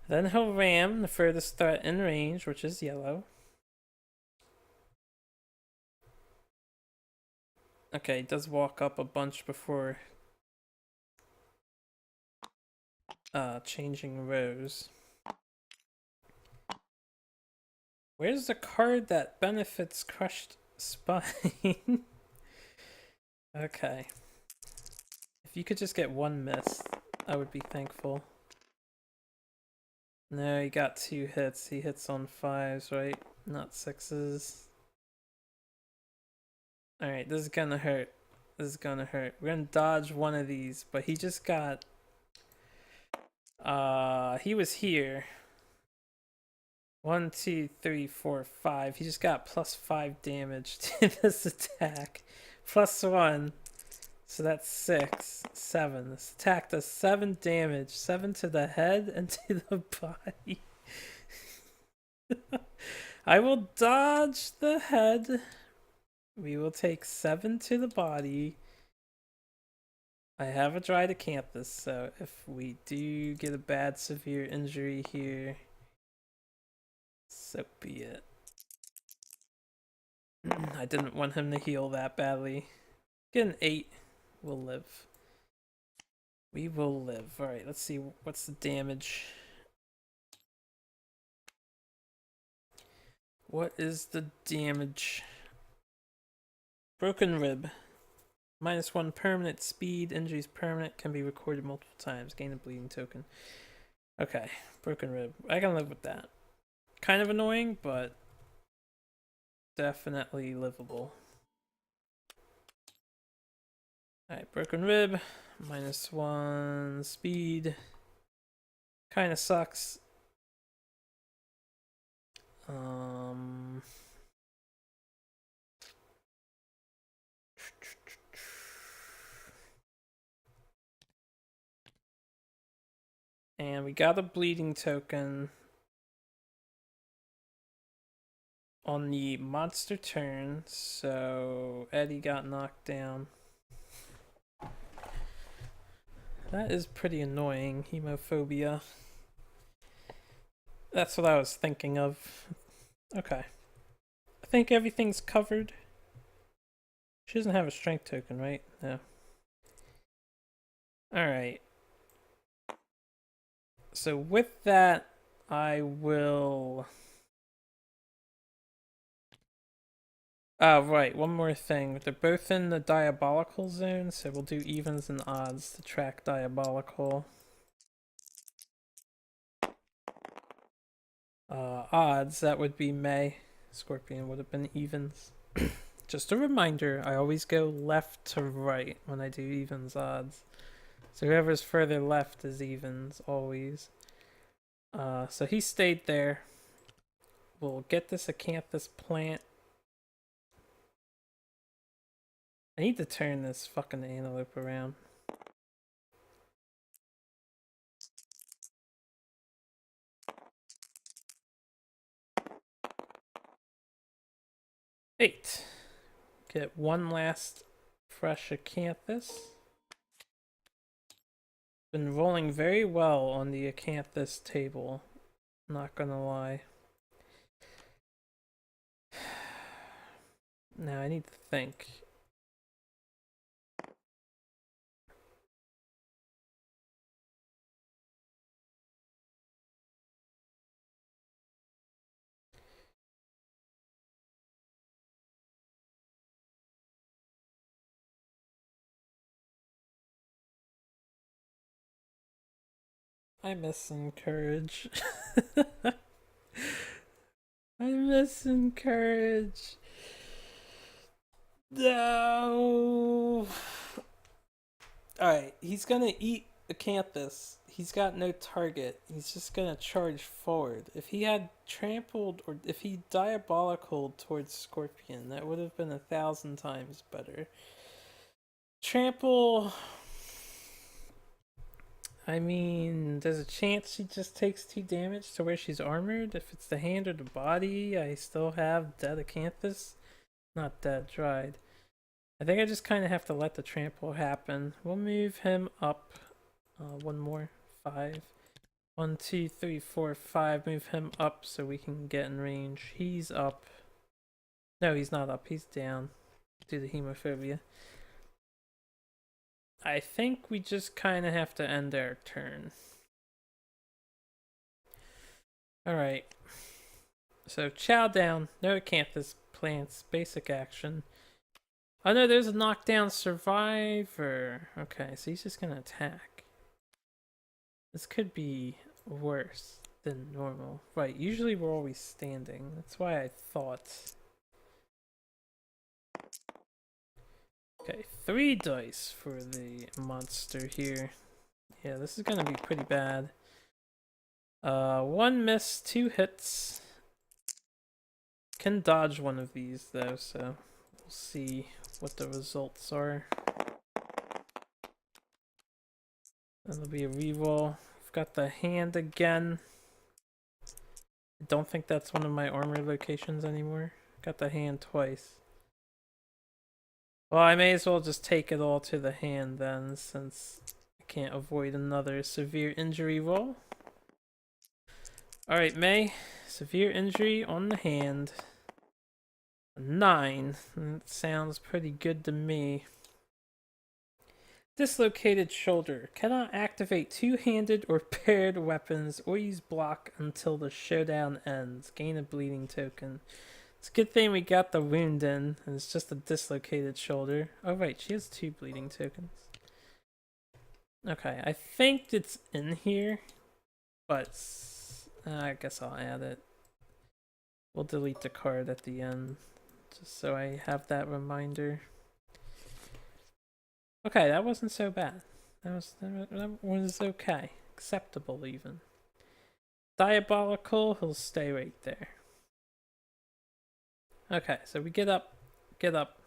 Then he'll ram the furthest threat in range, which is yellow. Okay, he does walk up a bunch before changing rows. Where's the card that benefits crushed spine? Okay. If you could just get 1 miss, I would be thankful. No, he got 2 hits. He hits on 5s, right? Not 6s. Alright, this is gonna hurt. This is gonna hurt. We're gonna dodge one of these, but he just got... he was here. 1, 2, 3, 4, 5. He just got +5 damage to this attack. +1. So that's 6, 7. This attack does 7 damage. 7 to the head and to the body. I will dodge the head. We will take 7 to the body. I have a dry Acanthus, so if we do get a bad severe injury here, so be it. I didn't want him to heal that badly. Get an 8. We'll live. We will live. Alright, let's see what's the damage. What is the damage? Broken rib. -1 permanent speed. Injuries permanent. Can be recorded multiple times. Gain a bleeding token. Okay, broken rib. I can live with that. Kind of annoying, but definitely livable. Alright, broken rib. -1 speed. Kind of sucks. And we got a bleeding token on the monster turn, so Eddie got knocked down. That is pretty annoying, hemophobia. That's what I was thinking of. Okay. I think everything's covered. She doesn't have a strength token, right? No. Alright. So with that, I will... right, one more thing. They're both in the Diabolical zone, so we'll do evens and odds to track Diabolical. Odds, that would be May. Scorpion would have been evens. Just a reminder, I always go left to right when I do evens odds. So whoever's further left is evens, always. So he stayed there. We'll get this Acanthus plant. I need to turn this fucking Antelope around. Eight. Get one last fresh Acanthus. Been rolling very well on the Acanthus table. Not gonna lie. Now I need to think. I miss encourage. I miss encourage. No. Alright, he's gonna eat Acanthus. He's got no target. He's just gonna charge forward. If he had trampled or if he diabolical towards Scorpion, that would have been 1,000 times better. Trample. I mean, there's a chance she just takes 2 damage to where she's armored. If it's the hand or the body, I still have dead Acanthus. Not dead, dried. I think I just kind of have to let the trample happen. We'll move him up. One more. 5. 1, 2, 3, 4, 5. Move him up so we can get in range. He's up. No, he's not up. He's down due to hemophobia. I think we just kind of have to end our turn. Alright. So, chow down. No Acanthus plants. Basic action. Oh no, there's a knockdown survivor. Okay, so he's just gonna attack. This could be worse than normal. Right, usually we're always standing. That's why I thought. Okay, 3 dice for the monster here. Yeah, this is gonna be pretty bad. 1 miss, 2 hits. Can dodge one of these though, so we'll see what the results are. That'll be a reroll. I've got the hand again. I don't think that's one of my armor locations anymore. Got the hand twice. Well, I may as well just take it all to the hand then, since I can't avoid another severe injury roll. Alright, May. Severe injury on the hand. 9. That sounds pretty good to me. Dislocated shoulder. Cannot activate two-handed or paired weapons or use block until the showdown ends. Gain a bleeding token. It's a good thing we got the wound in, and it's just a dislocated shoulder. Oh right, she has 2 bleeding tokens. Okay, I think it's in here, but I guess I'll add it. We'll delete the card at the end, just so I have that reminder. Okay, that wasn't so bad. That was okay. Acceptable, even. Diabolical, he'll stay right there. Okay, so we get up. Get up.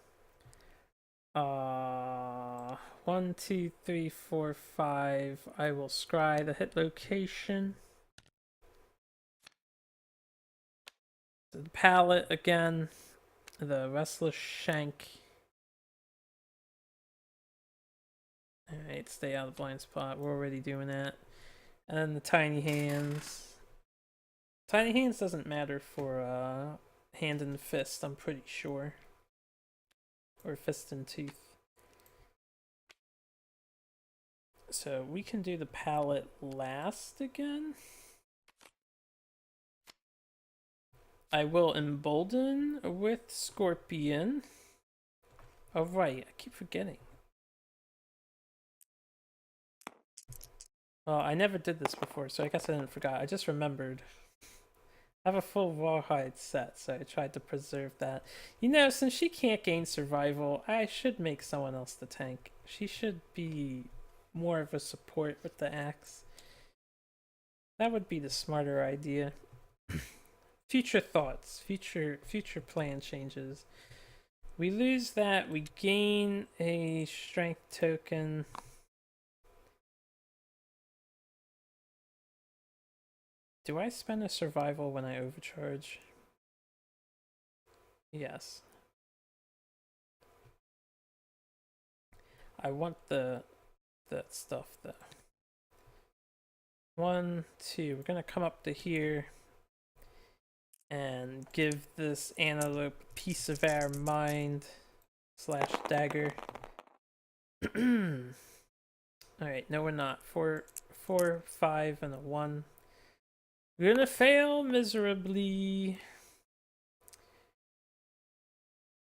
1, 2, 3, 4, 5. I will scry the hit location. The pallet again. The restless shank. Alright, stay out of the blind spot. We're already doing that. And then the tiny hands. Tiny hands doesn't matter for hand and fist, I'm pretty sure. Or fist and tooth. So we can do the palette last again. I will embolden with Scorpion. Oh right, I keep forgetting. Well, I never did this before, so I guess I didn't forget. I just remembered. I have a full rawhide set, so I tried to preserve that. You know, since she can't gain survival, I should make someone else the tank. She should be more of a support with the axe. That would be the smarter idea. Future thoughts, future plan changes. We lose that, we gain a strength token. Do I spend a survival when I overcharge? Yes. I want that stuff though. 1, 2. We're gonna come up to here and give this antelope a piece of our mind / dagger. Alright, no we're not. 4, 5, and a 1. We're gonna fail miserably.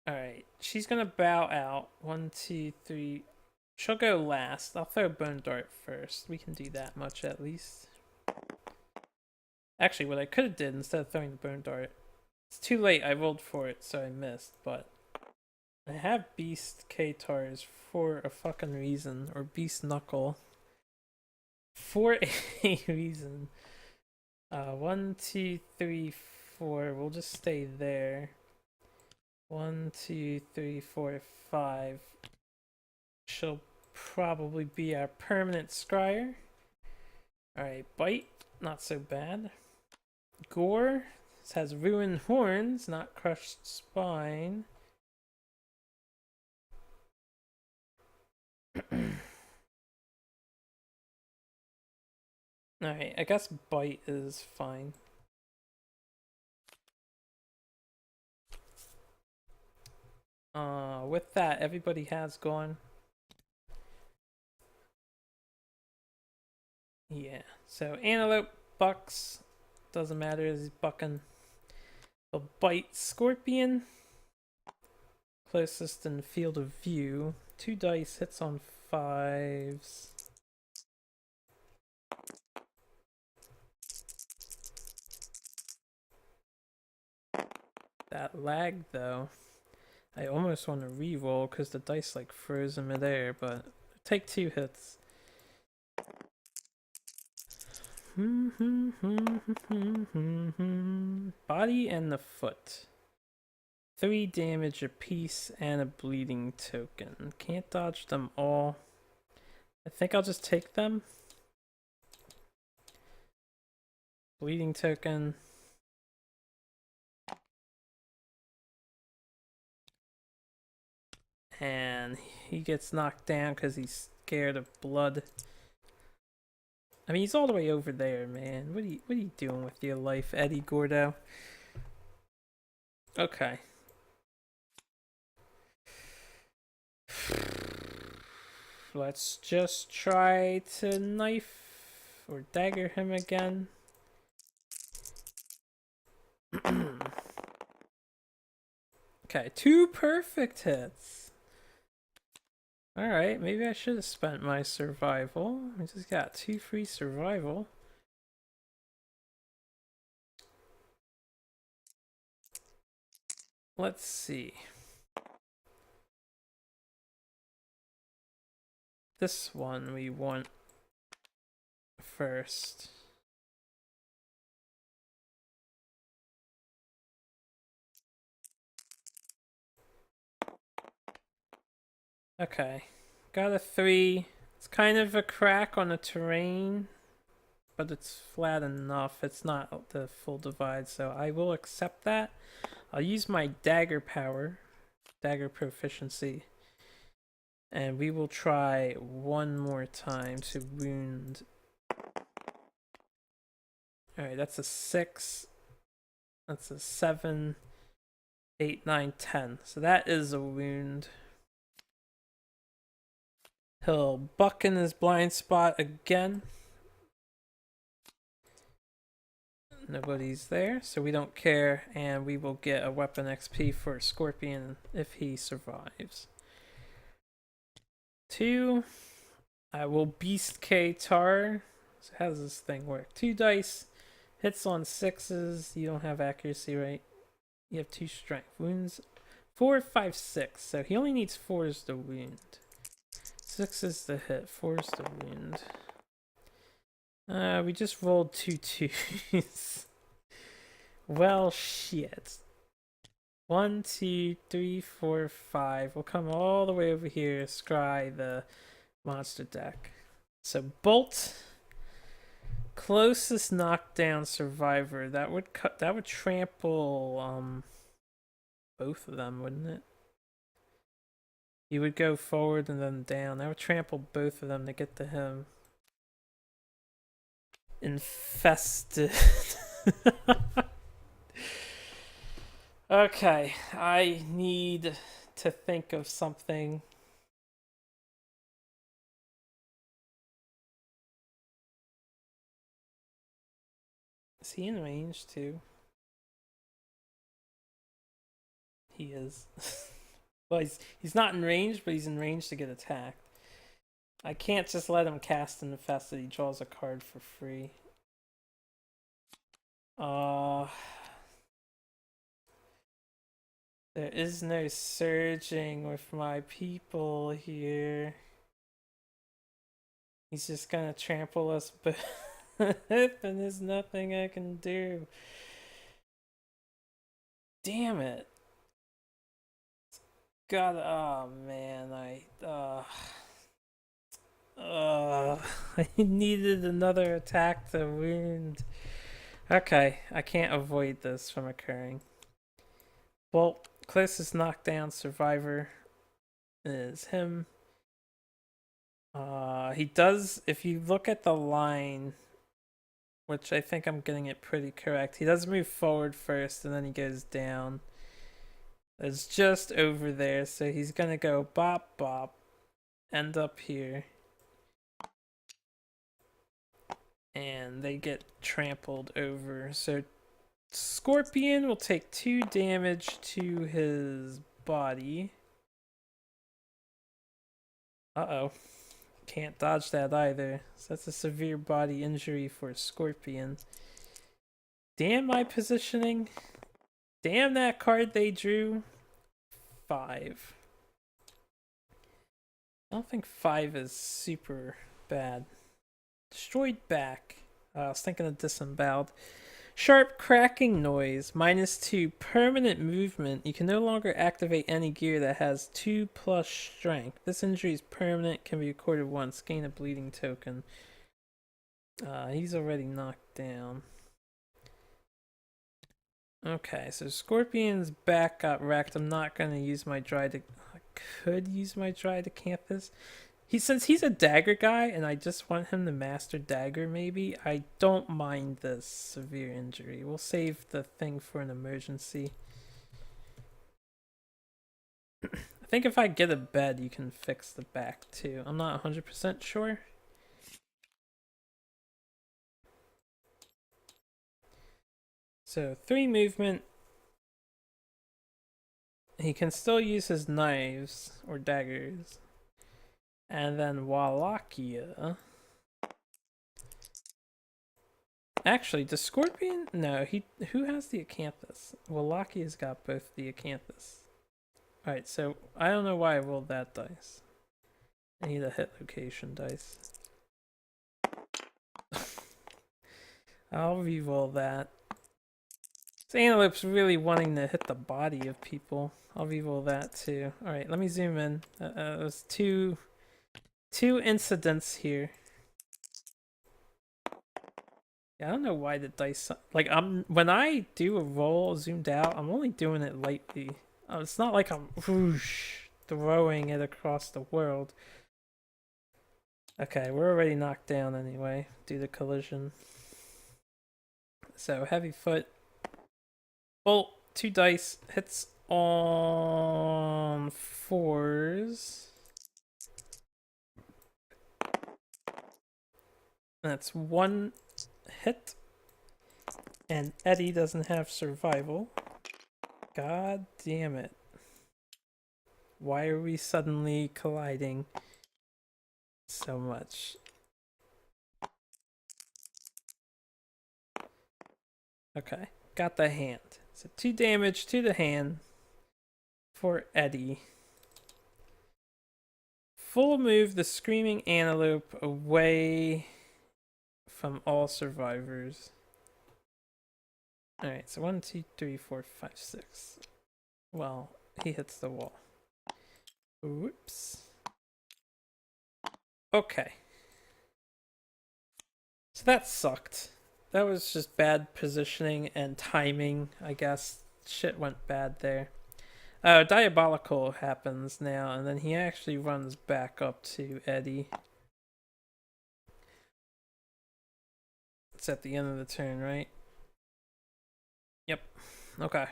Alright, she's gonna bow out. 1, 2, 3. She'll go last. I'll throw Bone Dart first. We can do that much at least. Actually, what I could have did instead of throwing the Bone Dart, it's too late. I rolled for it, so I missed. But I have Beast K-Tars for a fucking reason, or Beast Knuckle for a reason. 1, 2, 3, 4. We'll just stay there. 1, 2, 3, 4, 5. She'll probably be our permanent scryer. Alright, Bite. Not so bad. Gore. This has ruined horns, not crushed spine. Alright, I guess Bite is fine. With that, everybody has gone. Yeah, so Antelope bucks. Doesn't matter, he's bucking. A Bite Scorpion. Closest in field of view. 2 dice, hits on 5s. That lag though. I almost want to re-roll because the dice like froze in midair, but take 2 hits. Body and the foot. 3 damage apiece and a bleeding token. Can't dodge them all. I think I'll just take them. Bleeding token. And he gets knocked down because he's scared of blood. I mean, he's all the way over there, man. What are you doing with your life, Eddie Gordo? Okay. Let's just try to knife or dagger him again. Okay, 2 perfect hits. Alright, maybe I should have spent my survival. I just got 2 free survival. Let's see. This one we want first. Okay, got a 3. It's kind of a crack on the terrain, but it's flat enough. It's not the full divide, so I will accept that. I'll use my dagger power, dagger proficiency, and we will try one more time to wound. Alright, that's a 6. That's a 7, 8, 9, 10. So that is a wound. He'll buck in his blind spot again. Nobody's there, so we don't care, and we will get a weapon XP for Scorpion if he survives. 2. I will Beast K Tar. So how does this thing work? 2 dice, hits on 6s. You don't have accuracy, right? You have 2 strength. Wounds 4, 5, 6. So he only needs 4s to wound. 6 is the hit, 4 is the wound. We just rolled 2 2s. Well, shit. 1, 2, 3, 4, 5. We'll come all the way over here, scry the monster deck. So Bolt, closest knockdown survivor. That would trample both of them, wouldn't it? He would go forward and then down. That would trample both of them to get to him. Infested. Okay, I need to think of something. Is he in range too? He is. Well, he's not in range, but he's in range to get attacked. I can't just let him cast Infest that he draws a card for free. There is no surging with my people here. He's just gonna trample us both, and there's nothing I can do. Damn it. God, oh man, I needed another attack to wound. Okay, I can't avoid this from occurring. Well, closest knockdown survivor is him. He does, if you look at the line, which I think I'm getting it pretty correct, he does move forward first and then he goes down. It's just over there, so he's gonna go bop bop, end up here. And they get trampled over. So Scorpion will take 2 damage to his body. Uh-oh. Can't dodge that either. So that's a severe body injury for Scorpion. Damn my positioning. Damn that card they drew. 5. I don't think 5 is super bad. Destroyed back. I was thinking of disemboweled. Sharp cracking noise. -2. Permanent movement. You can no longer activate any gear that has 2+ strength. This injury is permanent. Can be recorded once. Gain a bleeding token. He's already knocked down. Okay, so Scorpion's back got wrecked. I'm not going to use my dry to... I could use my dry to campus. Since he's a dagger guy and I just want him to master dagger maybe, I don't mind this severe injury. We'll save the thing for an emergency. I think if I get a bed you can fix the back too. I'm not 100% sure. So 3 movement. He can still use his knives or daggers. And then Wallachia. Actually, does Scorpion? No, who has the Acanthus? Wallachia's got both the Acanthus. Alright, so I don't know why I rolled that dice. I need a hit location dice. I'll re-roll that. This Antelope's really wanting to hit the body of people. I'll re-roll that too. Alright, let me zoom in. There's two incidents here. Yeah, I don't know why the dice... Like, when I do a roll zoomed out, I'm only doing it lightly. It's not like I'm whoosh, throwing it across the world. Okay, we're already knocked down anyway, due to collision. So, heavy foot. Bolt, 2 dice, hits on 4s. That's 1 hit. And Eddie doesn't have survival. God damn it. Why are we suddenly colliding so much? Okay, got the hand. So 2 damage to the hand for Eddie. Full move the Screaming Antelope away from all survivors. Alright, so 1, 2, 3, 4, 5, 6. Well, he hits the wall. Whoops. Okay. So that sucked. That was just bad positioning and timing, I guess. Shit went bad there. Diabolical happens now, and then he actually runs back up to Eddie. It's at the end of the turn, right? Yep. Okay.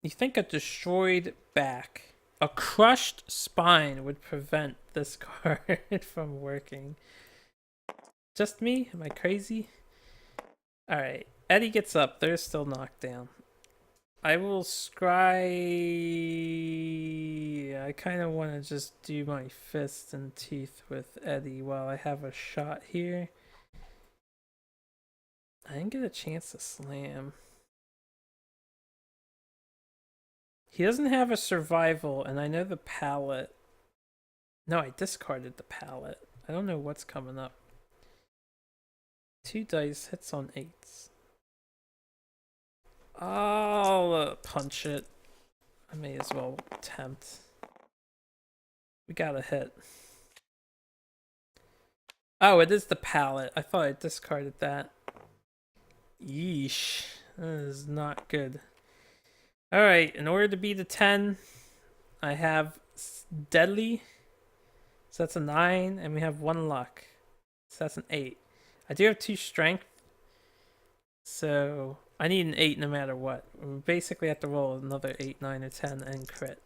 You think a destroyed back, a crushed spine would prevent this card from working? Just me? Am I crazy? Alright. Eddie gets up. They're still knocked down. I will scry. I kind of want to just do my fists and teeth with Eddie while I have a shot here. I didn't get a chance to slam. He doesn't have a survival, and I know the pallet. No, I discarded the pallet. I don't know what's coming up. 2 dice, hits on 8s. I'll punch it. I may as well attempt. We got a hit. Oh, it is the pallet. I thought I discarded that. Yeesh. That is not good. Alright, in order to beat a 10, I have deadly. So that's a 9, and we have 1 luck. So that's an 8. I do have 2 strength. So I need an 8 no matter what. We basically have to roll another 8, 9, or 10 and crit.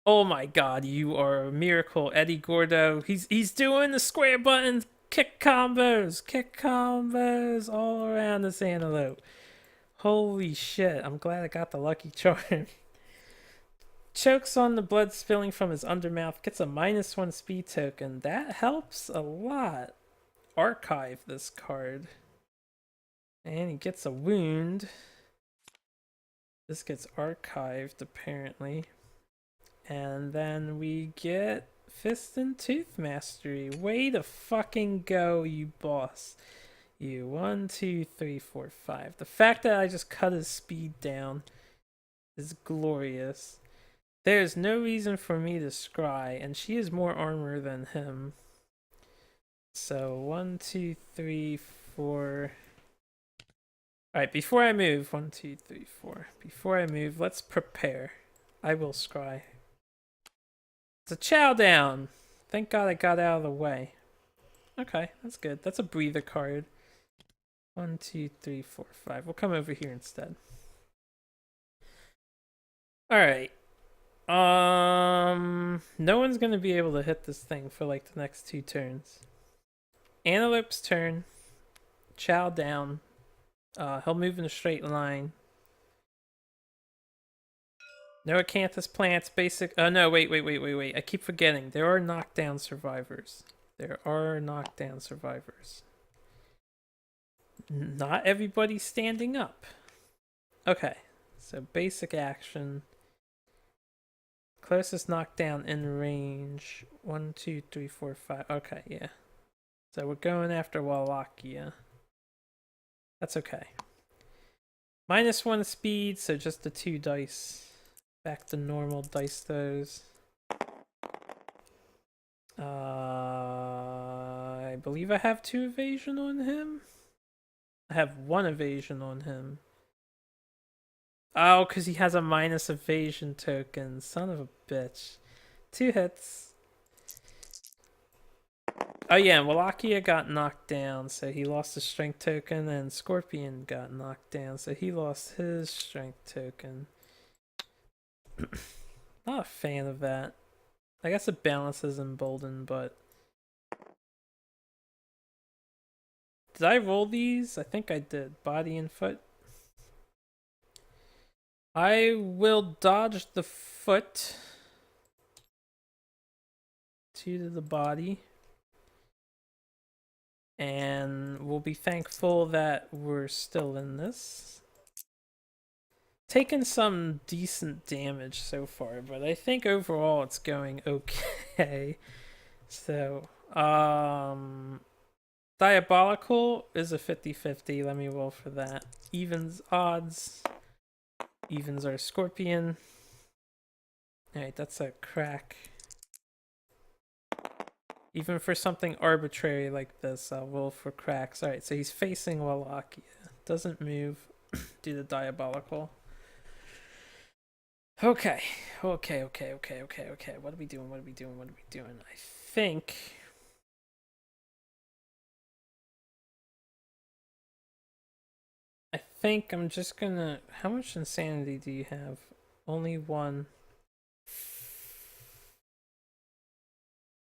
Oh my god, you are a miracle, Eddie Gordo. He's doing the square buttons, kick combos all around this Antelope. Holy shit, I'm glad I got the lucky charm. Chokes on the blood spilling from his undermouth, gets a -1 speed token. That helps a lot. Archive this card. And he gets a wound. This gets archived, apparently. And then we get Fist and Tooth Mastery. Way to fucking go, you boss. You. 1, 2, 3, 4, 5. The fact that I just cut his speed down is glorious. There's no reason for me to scry, and she has more armor than him. So 1, 2, 3, 4. Alright, before I move, 1, 2, 3, 4. Before I move, let's prepare. I will scry. It's a chow down. Thank God I got out of the way. Okay, that's good. That's a breather card. 1, 2, 3, 4, 5. We'll come over here instead. Alright. No one's gonna be able to hit this thing for like the next 2 turns. Antelope's turn. Chow down. He'll move in a straight line. No acanthus plants, basic. Oh no, wait. I keep forgetting. There are knockdown survivors. Not everybody's standing up. Okay, so basic action. Closest knockdown in range. 1, 2, 3, 4, 5. Okay, yeah. So we're going after Wallachia. That's okay. -1 speed, so just the 2 dice. Back to normal dice those. I believe I have 2 evasion on him. I have 1 evasion on him. Oh, because he has a minus evasion token. Son of a bitch. 2 hits. Oh yeah, Wallachia got knocked down, so he lost his strength token, and Scorpion got knocked down, so he lost his strength token. Not a fan of that. I guess it balances Embolden, but... Did I roll these? I think I did. Body and foot. I will dodge the foot. 2 to the body. And we'll be thankful that we're still in this. Taken some decent damage so far, but I think overall it's going okay. So, Diabolical is a 50-50. Let me roll for that. Evens odds. Evens are Scorpion. Alright, that's a crack. Even for something arbitrary like this, I'll roll for cracks. Alright, so he's facing Wallachia. Doesn't move. Do the Diabolical. Okay. What are we doing? I think I'm just gonna... How much insanity do you have? Only 1.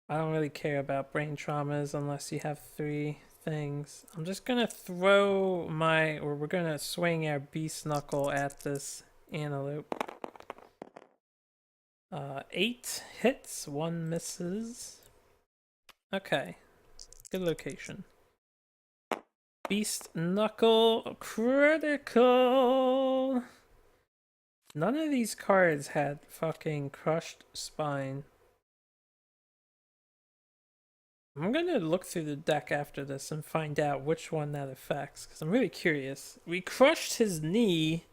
I don't really care about brain traumas unless you have 3. things. I'm just gonna throw we're gonna swing our beast knuckle at this antelope. 8 hits, 1 misses. Okay, good location. Beast knuckle critical. None of these cards had fucking crushed spine. I'm gonna look through the deck after this and find out which one that affects, because I'm really curious. We crushed his knee.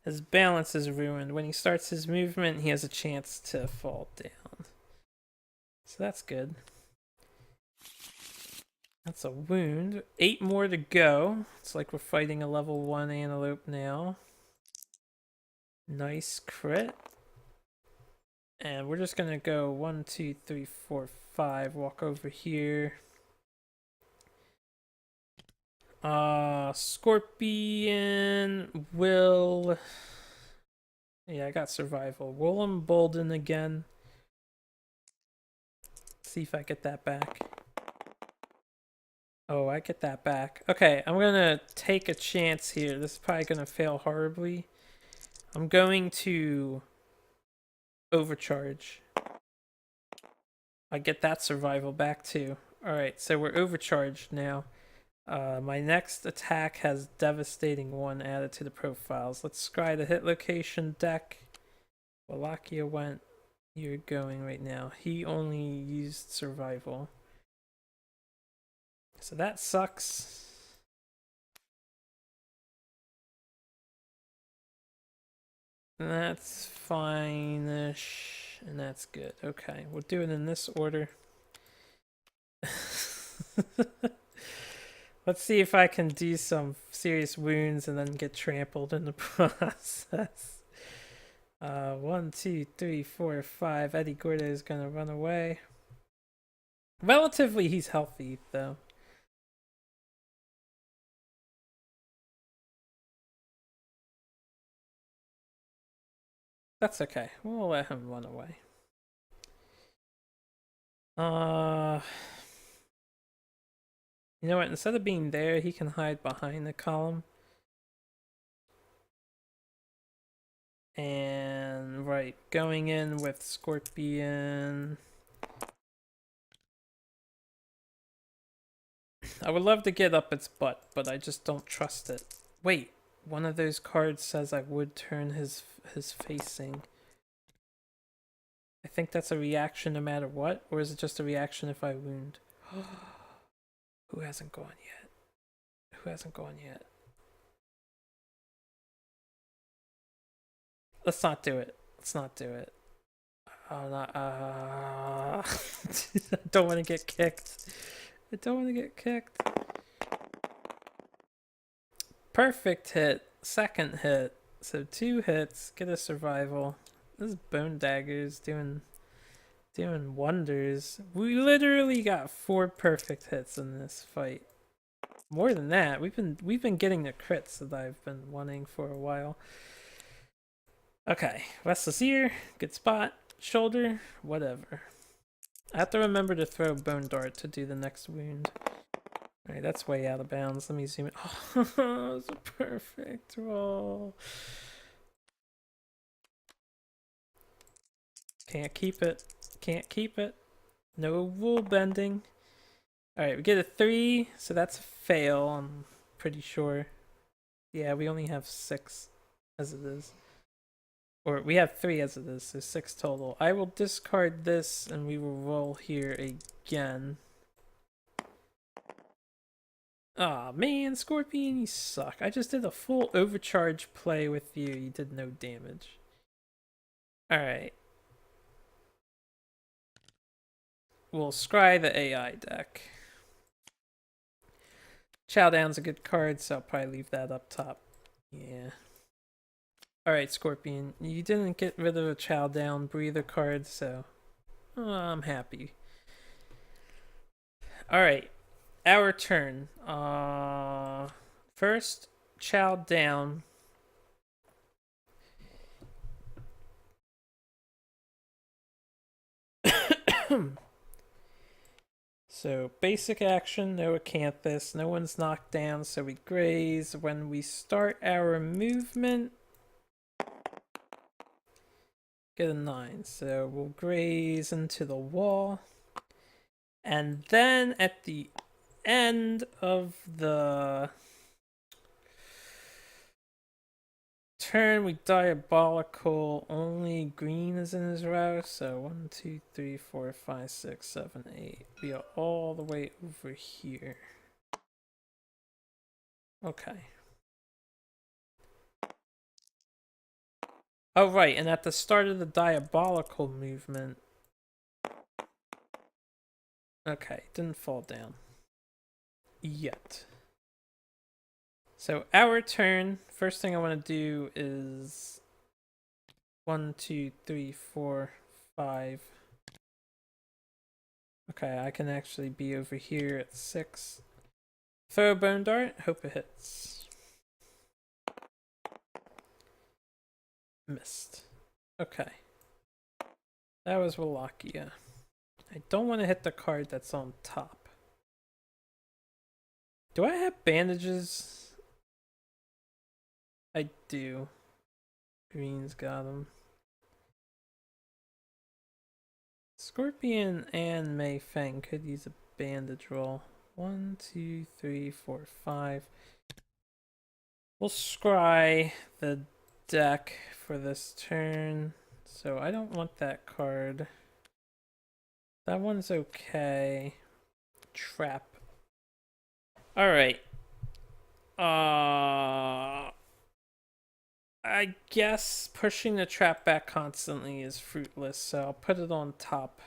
His balance is ruined. When he starts his movement, he has a chance to fall down. So that's good. That's a wound. 8 more to go. It's like we're fighting a level 1 antelope now. Nice crit. And we're just gonna go 1, 2, 3, 4, 5. Walk over here. Scorpion will... Yeah, I got survival. Will embolden again. See if I get that back. Oh, I get that back. Okay, I'm gonna take a chance here. This is probably gonna fail horribly. I'm going to overcharge. I get that survival back too. Alright, so we're overcharged now. My next attack has Devastating 1 added to the profiles. Let's scry the hit location deck. Wallachia went. You're going right now. He only used survival. So that sucks. That's fine-ish. And that's good. Okay, we'll do it in this order. Let's see if I can do some serious wounds and then get trampled in the process. 1, 2, 3, 4, 5. Eddie Gordo is gonna run away. Relatively, he's healthy though. That's okay. We'll let him run away. You know what? Instead of being there, he can hide behind the column. And right, going in with Scorpion. I would love to get up its butt, but I just don't trust it. Wait, one of those cards says I would turn his facing. I think that's a reaction no matter what, or is it just a reaction if I wound? Who hasn't gone yet? Who hasn't gone yet? Let's not do it. Let's not do it. I don't want to get kicked. I don't want to get kicked. Perfect hit. Second hit. So 2 hits. Get a survival. This Bone Dagger's doing wonders. We literally got 4 perfect hits in this fight. More than that. We've been getting the crits that I've been wanting for a while. Okay, Restless Ear, good spot, shoulder, whatever. I have to remember to throw Bone Dart to do the next wound. Alright, that's way out of bounds. Let me zoom in. Oh, it's a perfect roll. Can't keep it. Can't keep it. No rule bending. Alright, we get a 3, so that's a fail, I'm pretty sure. Yeah, we only have 6 as it is. Or we have 3 as it is, so 6 total. I will discard this and we will roll here again. Aw, man, Scorpion, you suck. I just did a full overcharge play with you. You did no damage. Alright. We'll scry the AI deck. Chowdown's a good card, so I'll probably leave that up top. Yeah. Alright, Scorpion. You didn't get rid of a Chowdown breather card, so I'm happy. Alright. Our turn. First, Chowdown. So basic action, no acanthus, no one's knocked down, so we graze. When we start our movement, get a 9. So we'll graze into the wall. And then at the end of the turn, we diabolical. Only green is in his row. So 1, 2, 3, 4, 5, 6, 7, 8. We are all the way over here. Okay. Oh, right. And at the start of the diabolical movement. Okay. Didn't fall down. Yet. So our turn. First thing I want to do is 1, 2, 3, 4, 5. Okay, I can actually be over here at 6. Throw a bone dart. Hope it hits. Missed. Okay. That was Wallachia. I don't want to hit the card that's on top. Do I have bandages? I do. Green's got them. Scorpion and Mei Feng could use a bandage roll. 1, 2, 3, 4, 5. We'll scry the deck for this turn. So I don't want that card. That one's okay. Trap. Alright. I guess pushing the trap back constantly is fruitless, so I'll put it on top.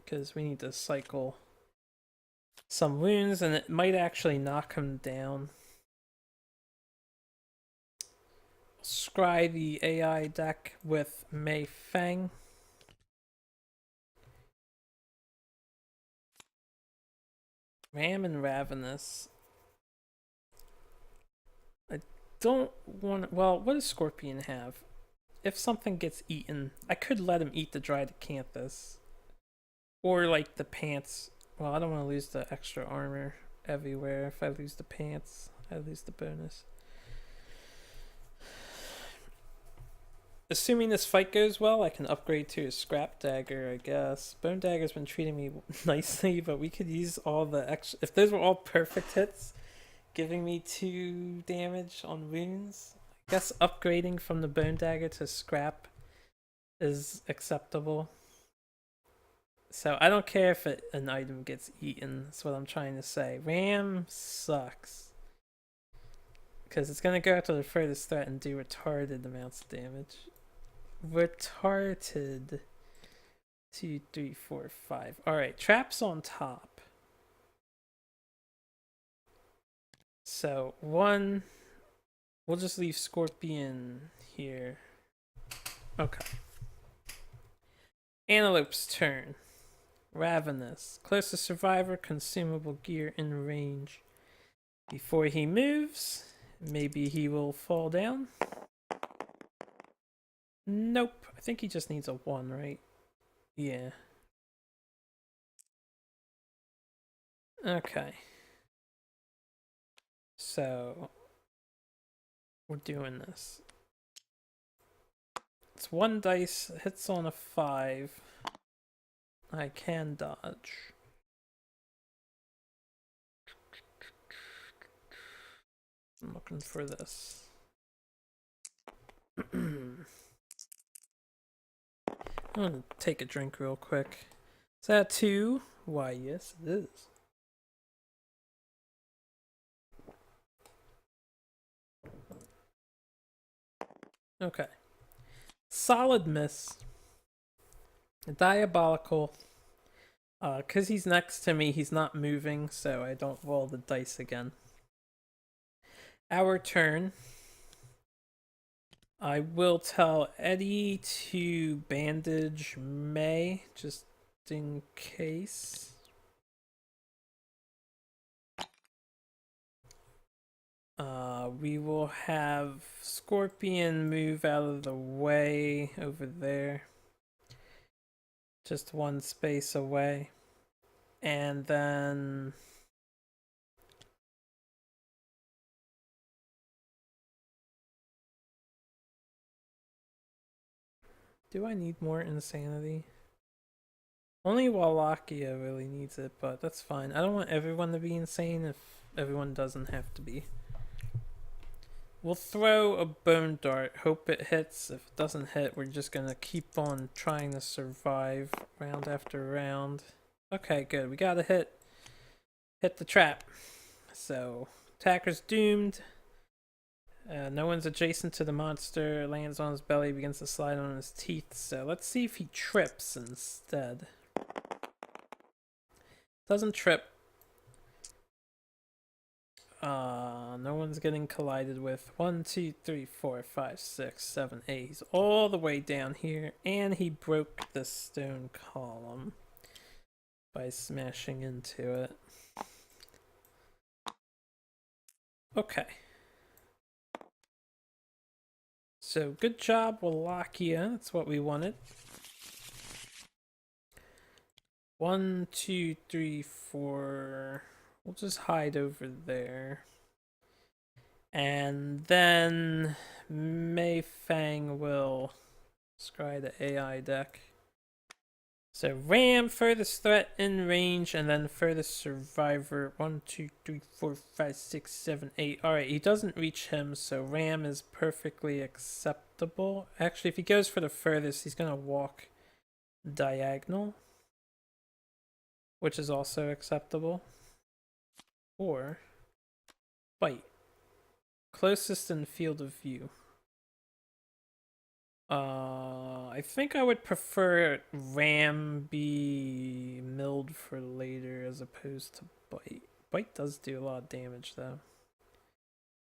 Because we need to cycle some wounds, and it might actually knock him down. Scry the AI deck with Mei Feng. Ram and Ravenous. I don't want. Well, what does Scorpion have? If something gets eaten, I could let him eat the dried acanthus. Or like the pants. Well, I don't want to lose the extra armor everywhere. If I lose the pants, I lose the bonus. Assuming this fight goes well, I can upgrade to a scrap dagger, I guess. Bone dagger's been treating me nicely, but we could use all the extra. If those were all perfect hits, giving me 2 damage on wounds, I guess upgrading from the bone dagger to scrap is acceptable. So I don't care if an item gets eaten. That's what I'm trying to say. Ram sucks. Because it's going to go after the furthest threat and do retarded amounts of damage. Retarded. 2, 3, 4, 5. Alright, traps on top. So, 1. We'll just leave Scorpion here. Okay. Antelope's turn. Ravenous. Closest survivor, consumable gear in range. Before he moves, maybe he will fall down. Nope. I think he just needs a 1, right? Yeah. Okay. So, we're doing this. It's 1 dice, hits on a 5. I can dodge. I'm looking for this. I'm gonna take a drink real quick. Is that 2? Why, yes, it is. Okay. Solid miss. Diabolical. Because he's next to me, he's not moving, so I don't roll the dice again. Our turn. I will tell Eddie to bandage May, just in case. We will have Scorpion move out of the way over there. Just 1 space away. And then do I need more insanity? Only Wallachia really needs it, but that's fine. I don't want everyone to be insane if everyone doesn't have to be. We'll throw a bone dart, hope it hits. If it doesn't hit, we're just gonna keep on trying to survive round after round. Okay, good. We gotta hit the trap. So, attacker's doomed. No one's adjacent to the monster. Lands on his belly, begins to slide on his teeth. So let's see if he trips instead. Doesn't trip. No one's getting collided with. 1, 2, 3, 4, 5, 6, 7, 8. He's all the way down here, and he broke the stone column by smashing into it. Okay. So good job, Wallachia. That's what we wanted. 1, 2, 3, 4. We'll just hide over there. And then Mei Fang will scry the AI deck. So Ram, furthest threat in range, and then furthest survivor. 1, 2, 3, 4, 5, 6, 7, 8. Alright, he doesn't reach him, so Ram is perfectly acceptable. Actually, if he goes for the furthest, he's gonna walk diagonal, which is also acceptable. Or bite. Closest in field of view. I think I would prefer Ram be milled for later as opposed to Bite. Bite does do a lot of damage though.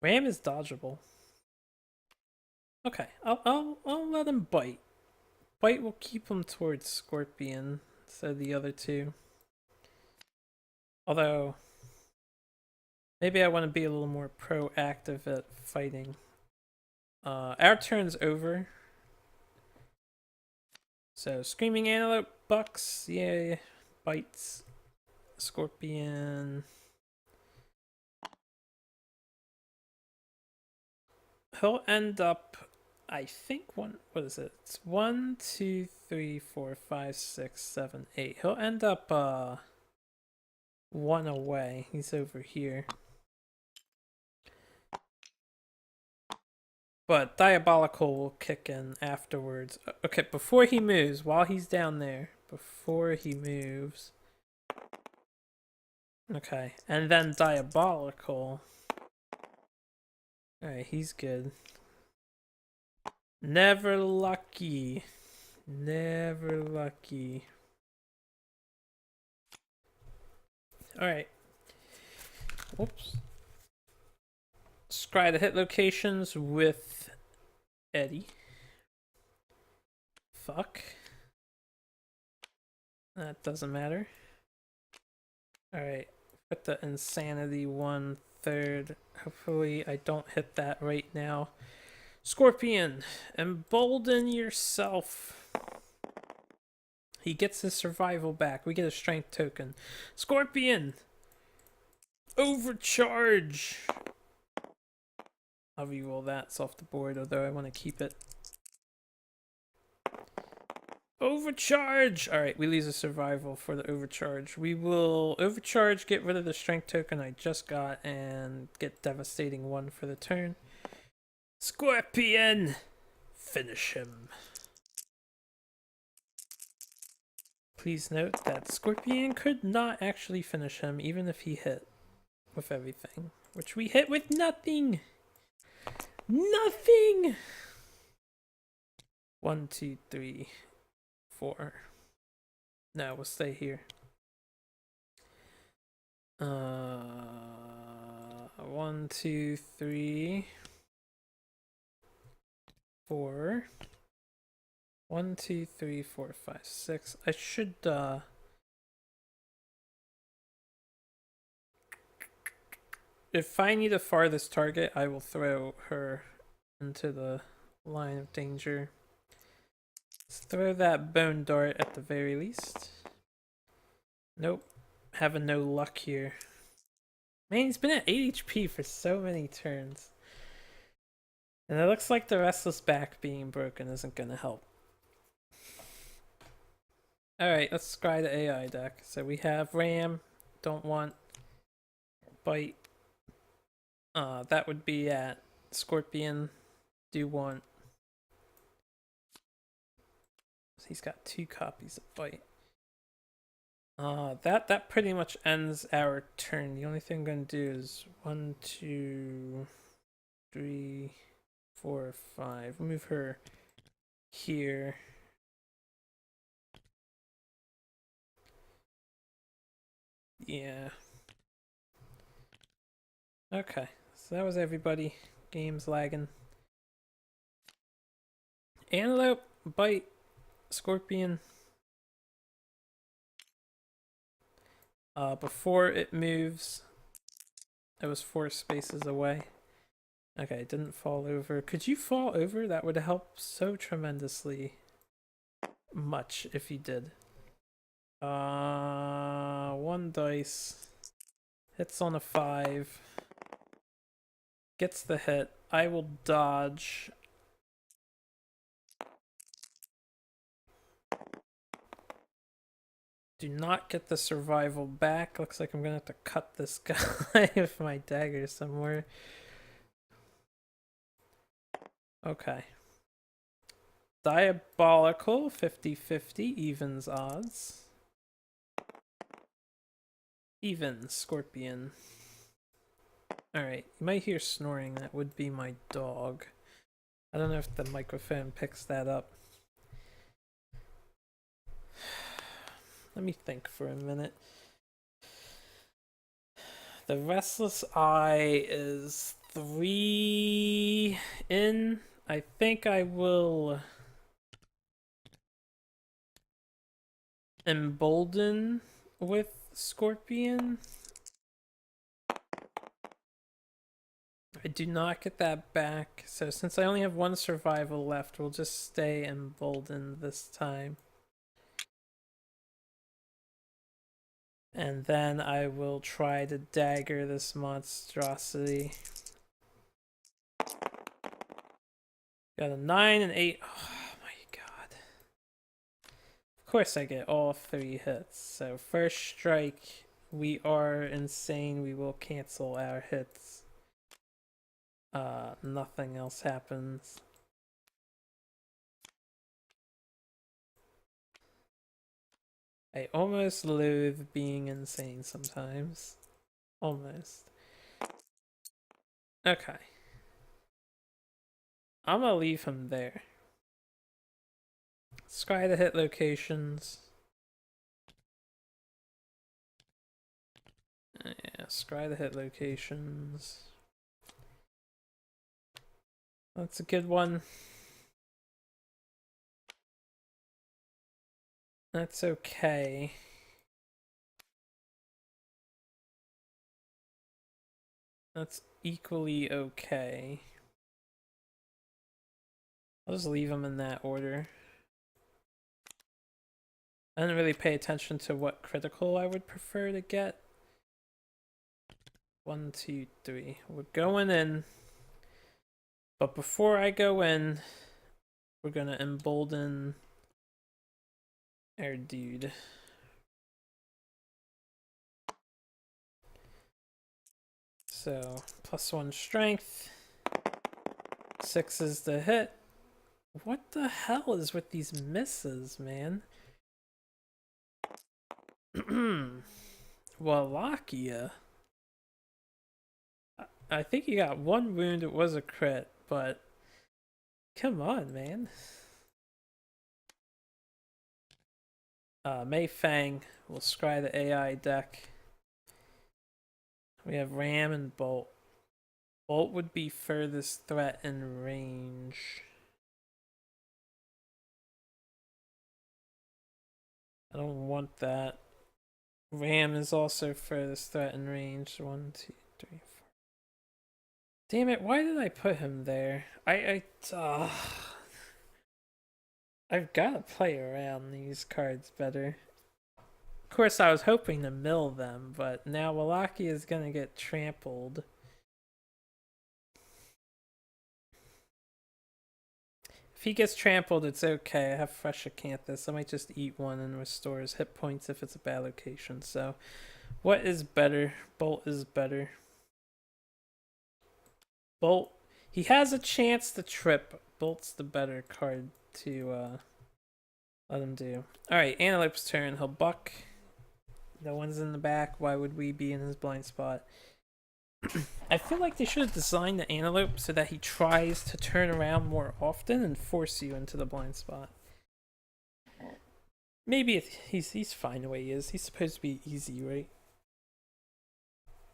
Ram is dodgeable. Okay, I'll let him bite. Bite will keep him towards Scorpion, so the other two. Although maybe I want to be a little more proactive at fighting. Our turn's over. So, Screaming Antelope, Bucks, yay, bites, Scorpion. He'll end up, I think, what is it? It's 1, 2, 3, 4, 5, 6, 7, 8. He'll end up, 1 away. He's over here. But Diabolical will kick in afterwards. Okay, before he moves, while he's down there, before he moves. Okay, and then Diabolical. Alright, he's good. Never lucky. Never lucky. Alright. Whoops. Scry the hit locations with Eddie. Fuck. That doesn't matter. Alright. Put the insanity 1/3. Hopefully I don't hit that right now. Scorpion, embolden yourself. He gets his survival back. We get a strength token. Scorpion, overcharge. I'll reroll that. It's off the board, although I want to keep it. Overcharge! Alright, we lose a survival for the overcharge. We will overcharge, get rid of the strength token I just got, and get devastating 1 for the turn. Scorpion! Finish him. Please note that Scorpion could not actually finish him, even if he hit with everything. Which we hit with nothing! Nothing! 1, 2, 3, 4. No, we'll stay here. 1, 2, 3, 4. 1, 2, 3, 4, 5, 6. I should if I need a farthest target, I will throw her into the line of danger. Let's throw that bone dart at the very least. Nope. having no luck here. Man, he's been at 8 HP for so many turns. And it looks like the Restless back being broken isn't gonna help. Alright, let's scry the AI deck. So we have Ram, don't want, Bite. That would be at Scorpion, do want. He's got 2 copies of Bite. That pretty much ends our turn. The only thing I'm gonna do is 1, 2, 3, 4, 5. Move her here. Yeah. Okay, so that was everybody. Game's lagging. Antelope, Bite, Scorpion. Before it moves, it was 4 spaces away. Okay, it didn't fall over. Could you fall over? That would help so tremendously much if you did. 1 dice. Hits on a 5. Gets the hit. I will dodge. Do not get the survival back. Looks like I'm gonna have to cut this guy with my dagger somewhere. Okay. Diabolical, 50-50, evens odds. Even, Scorpion. Alright, you might hear snoring. That would be my dog. I don't know if the microphone picks that up. Let me think for a minute. The Restless Eye is 3 in. I think I will embolden with Scorpion. I do not get that back, so since I only have 1 survival left, we'll just stay emboldened this time. And then I will try to dagger this monstrosity. Got a 9 and 8. Oh my god. Of course I get all 3 hits. So first strike, we are insane. We will cancel our hits. Nothing else happens. I almost loathe being insane sometimes. Almost. Okay. I'm gonna leave him there. Scry the hit locations. Yeah, scry the hit locations. That's a good one. That's okay. That's equally okay. I'll just leave them in that order. I didn't really pay attention to what critical I would prefer to get. 1, 2, 3. We're going in. But before I go in, we're gonna embolden our dude. So, +1 strength. 6 is the hit. What the hell is with these misses, man? Wallachia. I think he got 1 wound. It was a crit, but come on, man. Mei Fang will scry the AI deck. We have Ram and Bolt. Bolt would be furthest threat in range. I don't want that. Ram is also furthest threat in range. 1, 2, 3, 4. Damn it, why did I put him there? I've gotta play around these cards better. Of course, I was hoping to mill them, but now Wallachia is gonna get trampled. If he gets trampled, it's okay. I have fresh acanthus. I might just eat one and restore his hit points if it's a bad location. So, what is better? Bolt is better. Bolt. He has a chance to trip. Bolt's the better card to let him do. Alright, Antelope's turn. He'll buck. No one's in the back. Why would we be in his blind spot? I feel like they should have designed the Antelope so that he tries to turn around more often and force you into the blind spot. Maybe he's fine the way he is. He's supposed to be easy, right?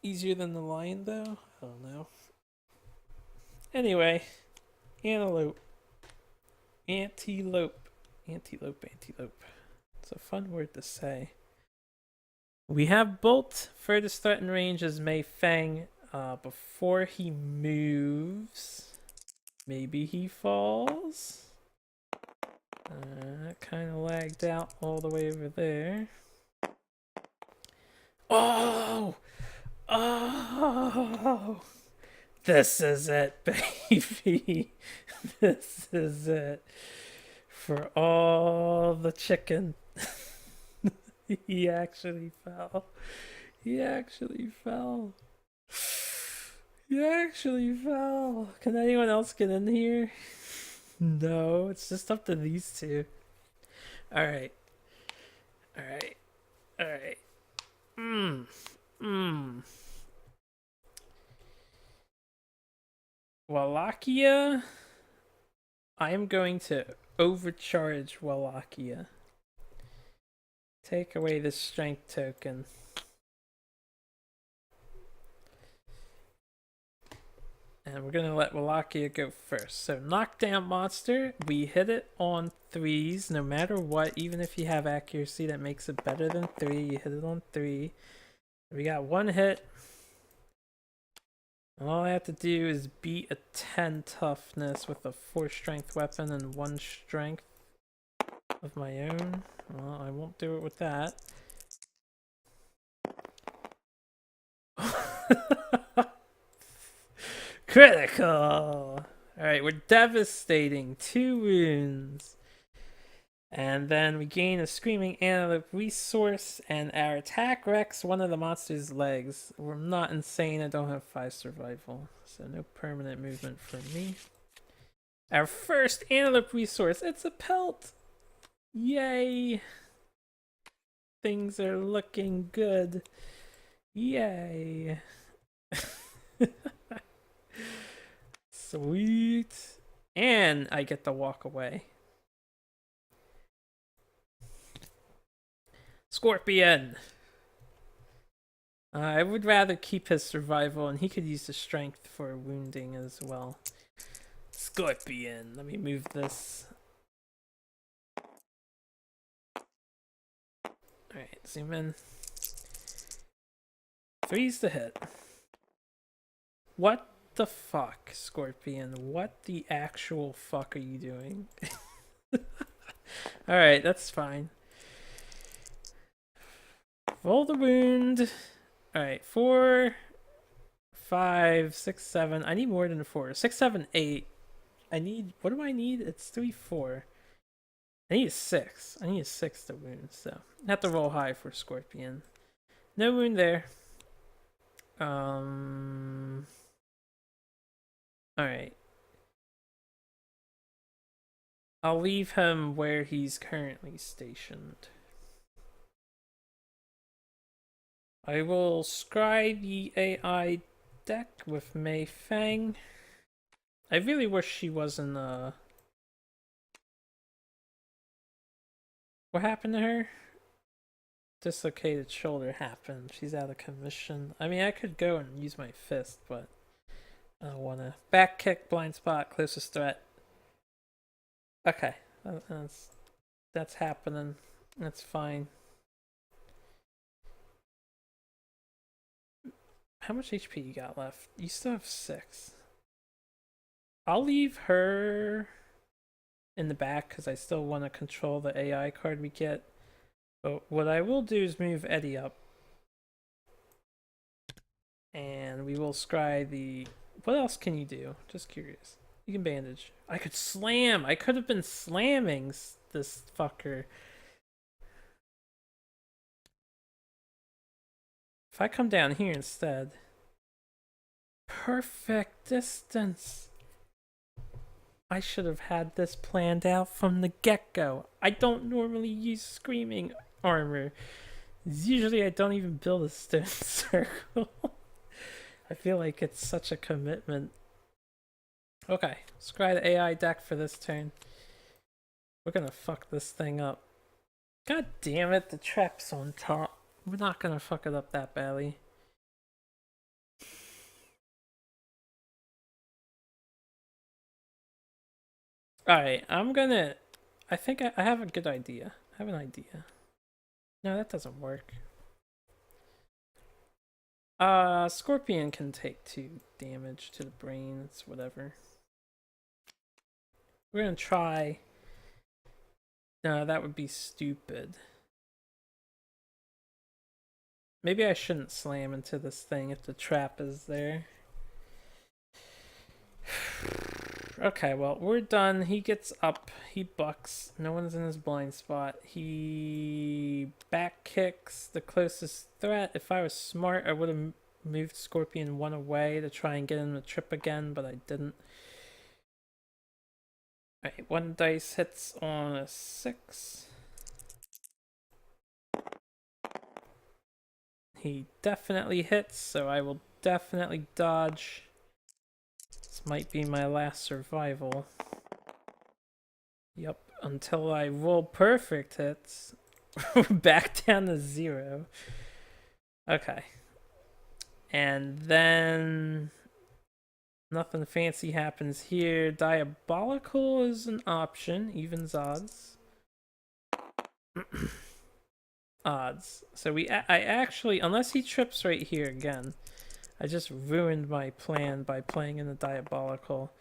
Easier than the lion, though? I don't know. Anyway, Antelope. Antelope. Antelope. It's a fun word to say. We have Bolt. Furthest threat in range is Mei Fang. Before he moves, maybe he falls. Kind of lagged out all the way over there. Oh! Oh! This is it, baby. This is it. For all the chicken. He actually fell. He actually fell. Can anyone else get in here? No, it's just up to these two. Alright. Wallachia. I am going to overcharge Wallachia. Take away this strength token. And we're going to let Wallachia go first. So, knockdown monster. We hit it on 3s no matter what. Even if you have accuracy that makes it better than 3. You hit it on 3. We got 1 hit. All I have to do is beat a 10 toughness with a 4 strength weapon and 1 strength of my own. Well, I won't do it with that. Critical! Alright, we're devastating. 2 wounds. And then we gain a Screaming Antelope resource, and our attack wrecks one of the monster's legs. We're not insane, I don't have 5 survival, so no permanent movement for me. Our first Antelope resource, it's a pelt! Yay! Things are looking good. Yay! Sweet! And I get to walk away. Scorpion! I would rather keep his survival, and he could use the strength for wounding as well. Scorpion! Let me move this. Alright, zoom in. 3's the hit. What the fuck, Scorpion? What the actual fuck are you doing? Alright, that's fine. Roll the wound. Alright, 4, 5, 6, 7. I need more than 4. 6, 7, 8. I need. What do I need? It's 3, 4. I need a 6. I need a 6 to wound, so I have to roll high for Scorpion. No wound there. Alright. I'll leave him where he's currently stationed. I will scribe the AI deck with Mei Fang. I really wish she wasn't, What happened to her? Dislocated shoulder happened. She's out of commission. I mean, I could go and use my fist, but I don't want to. Back kick, blind spot, closest threat. Okay, that's happening. That's fine. How much HP you got left? You still have 6. I'll leave her in the back because I still want to control the AI card we get. But what I will do is move Eddie up. And we will scry the... What else can you do? Just curious. You can bandage. I could slam! I could have been slamming this fucker. If I come down here instead... Perfect distance! I should have had this planned out from the get-go. I don't normally use screaming armor. Usually I don't even build a stone circle. I feel like it's such a commitment. Okay, scry the AI deck for this turn. We're gonna fuck this thing up. God damn it, the trap's on top. We're not gonna fuck it up that badly. Alright, I think I have a good idea. I have an idea. No, that doesn't work. Scorpion can take 2 damage to the brain. It's whatever. We're gonna try... No, that would be stupid. Maybe I shouldn't slam into this thing if the trap is there. Okay, well, we're done. He gets up. He bucks. No one's in his blind spot. He back kicks the closest threat. If I was smart, I would have moved Scorpion 1 away to try and get him to trip again, but I didn't. Alright, 1 dice hits on a 6. He definitely hits, so I will definitely dodge. This might be my last survival. Yup, until I roll perfect hits. Back down to 0. Okay. And then... Nothing fancy happens here. Diabolical is an option. Evens odds. Odds. So I actually, unless he trips right here again, I just ruined my plan by playing in the Diabolical.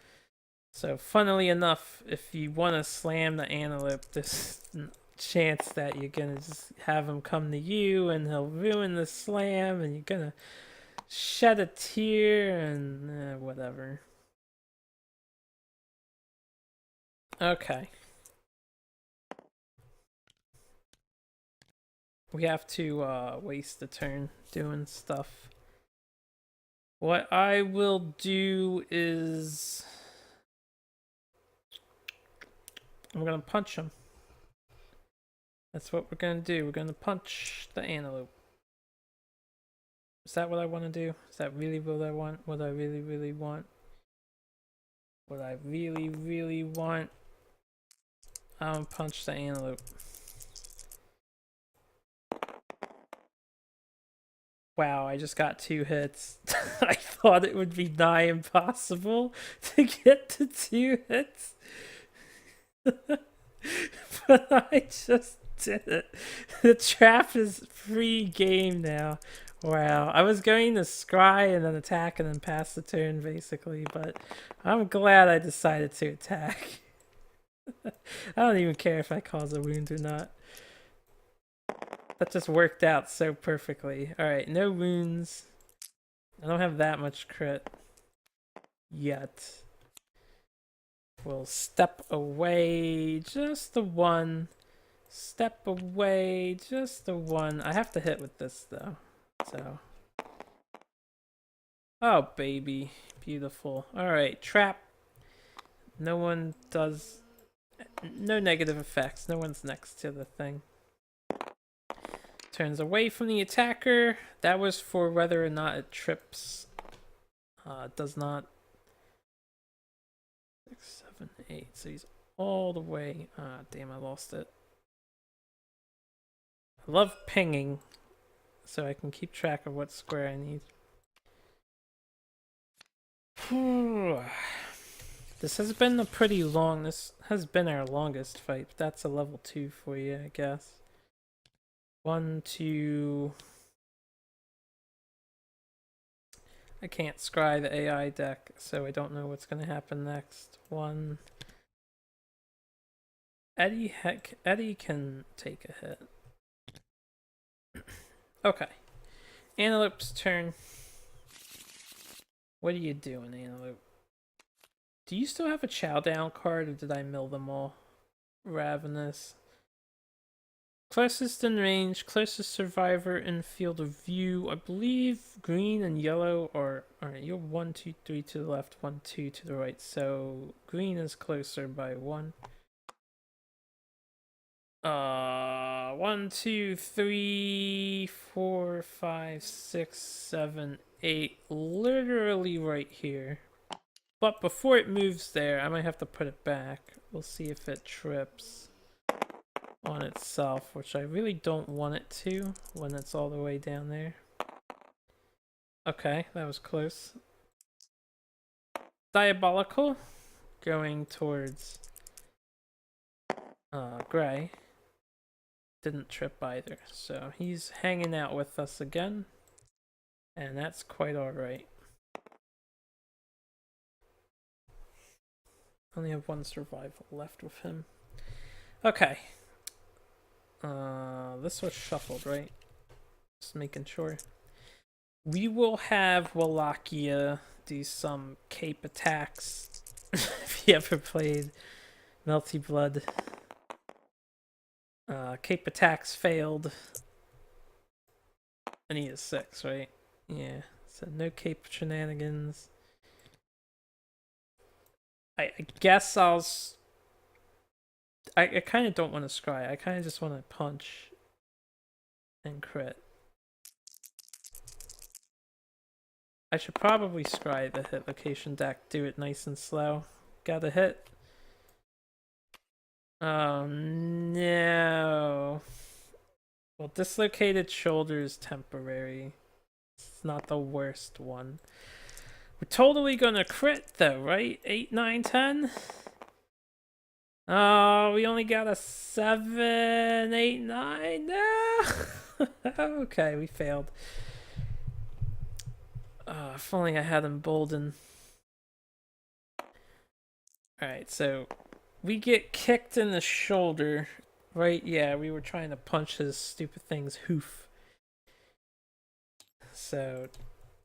So funnily enough, if you want to slam the Antelope, there's a chance that you're gonna just have him come to you and he'll ruin the slam and you're gonna shed a tear and whatever. Okay. We have to waste a turn doing stuff. What I will do is... I'm gonna punch him. That's what we're gonna do. We're gonna punch the Antelope. Is that what I want to do? Is that really what I want? What I really, really want? What I really, really want? I'm gonna punch the Antelope. Wow, I just got 2 hits. I thought it would be nigh impossible to get to 2 hits. But I just did it. The trap is free game now. Wow, I was going to scry and then attack and then pass the turn basically, but I'm glad I decided to attack. I don't even care if I cause a wound or not. That just worked out so perfectly. Alright, no wounds. I don't have that much crit yet. We'll step away just the 1. Step away just the 1. I have to hit with this though. So. Oh, baby. Beautiful. Alright, trap. No one does... No negative effects. No one's next to the thing. Turns away from the attacker. That was for whether or not it trips. It does not. 6, 7, 8. So he's all the way. Ah, damn, I lost it. I love pinging, so I can keep track of what square I need. This has been a pretty long. This has been our longest fight. But that's a level 2 for you, I guess. 1, 2. I can't scry the AI deck, so I don't know what's gonna happen next. 1. Eddie can take a hit. Okay. Antelope's turn. What are you doing, Antelope? Do you still have a chow down card, or did I mill them all? Ravenous. Closest in range, closest survivor in field of view. I believe green and yellow are. Alright, you're 1, 2, 3 to the left, 1, 2 to the right. So green is closer by 1. 1, 2, 3, 4, 5, 6, 7, 8. Literally right here. But before it moves there, I might have to put it back. We'll see if it trips on itself, which I really don't want it to when it's all the way down there. Okay, that was close. Diabolical, going towards gray. Didn't trip either, so he's hanging out with us again, and that's quite alright. Only have 1 survival left with him. Okay. This was shuffled, right? Just making sure. We will have Wallachia do some cape attacks. If you ever played Melty Blood. Cape attacks failed. And he is 6, right? Yeah. So no cape shenanigans. I guess I kind of don't want to scry. I kind of just want to punch and crit. I should probably scry the hit location deck. Do it nice and slow. Got a hit. Oh no. Well, dislocated shoulder is temporary. It's not the worst one. We're totally gonna crit though, right? 8, 9, 10? Oh, we only got a 7, 8, 9. No! Okay, we failed. If only I had emboldened. Alright, so we get kicked in the shoulder, right? Yeah, we were trying to punch his stupid thing's hoof. So,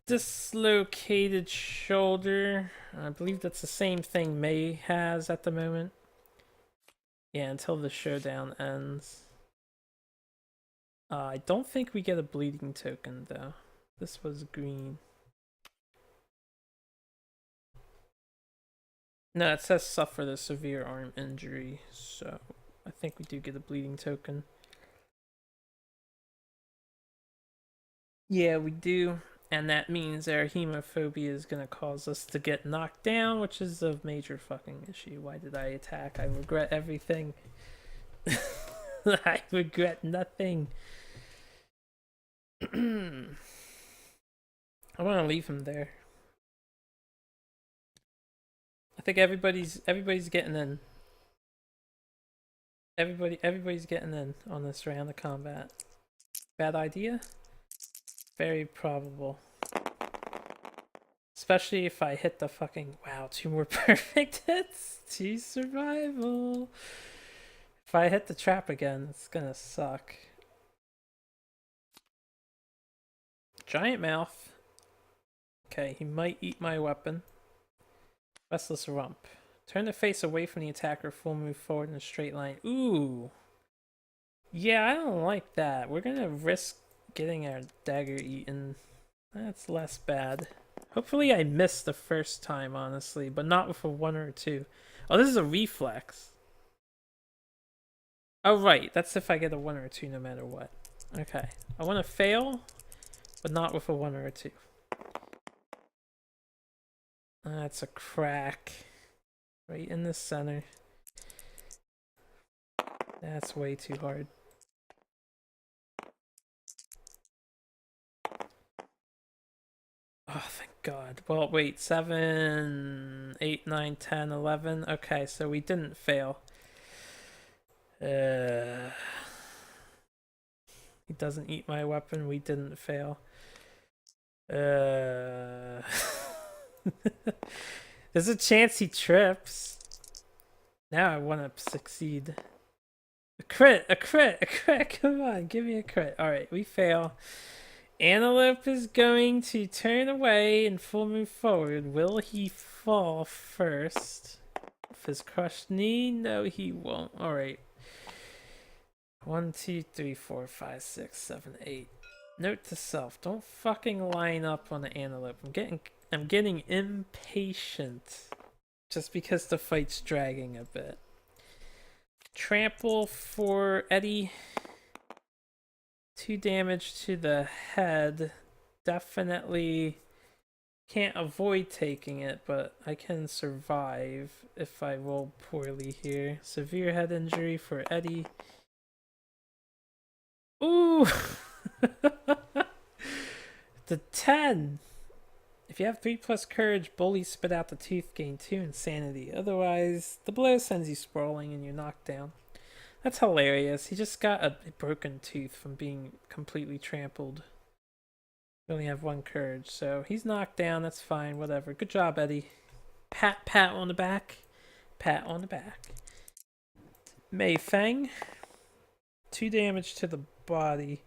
dislocated shoulder. I believe that's the same thing May has at the moment. Yeah, until the showdown ends. I don't think we get a bleeding token, though. This was green. No, it says suffer the severe arm injury, so I think we do get a bleeding token. Yeah, we do. And that means our hemophobia is going to cause us to get knocked down, which is a major fucking issue. Why did I attack? I regret everything. I regret nothing. I want to leave him there. I think everybody's getting in. Everybody's getting in on this round of combat. Bad idea? Very probable. Especially if I hit the fucking... Wow, 2 more perfect hits. 2 survival. If I hit the trap again, it's gonna suck. Giant mouth. Okay, he might eat my weapon. Restless rump. Turn the face away from the attacker, full move forward in a straight line. Ooh. Yeah, I don't like that. We're gonna risk getting our dagger eaten. That's less bad. Hopefully I missed the first time, honestly, but not with a 1 or a 2. Oh, this is a reflex. Oh, right. That's if I get a 1 or a 2 no matter what. Okay. I want to fail, but not with a 1 or a 2. That's a crack. Right in the center. That's way too hard. Oh, thank God. Well, wait. 7, 8, 9, 10, 11. Okay, so we didn't fail. He doesn't eat my weapon. We didn't fail. There's a chance he trips. Now I want to succeed. A crit, a crit, a crit. Come on, give me a crit. Alright, we fail. Antelope is going to turn away and full move forward. Will he fall first? With his crushed knee? No, he won't. Alright. 1, 2, 3, 4, 5, 6, 7, 8. Note to self: don't fucking line up on the antelope. I'm getting impatient just because the fight's dragging a bit. Trample for Eddie. 2 damage to the head. Definitely can't avoid taking it, but I can survive if I roll poorly here. Severe head injury for Eddie. Ooh! The 10! If you have 3+ courage, bully spit out the tooth, gain 2 insanity. Otherwise, the blow sends you sprawling and you're knocked down. That's hilarious. He just got a broken tooth from being completely trampled. You only have 1 courage, so he's knocked down. That's fine, whatever. Good job, Eddie. Pat, pat on the back. Pat on the back. Mei Feng. 2 damage to the body.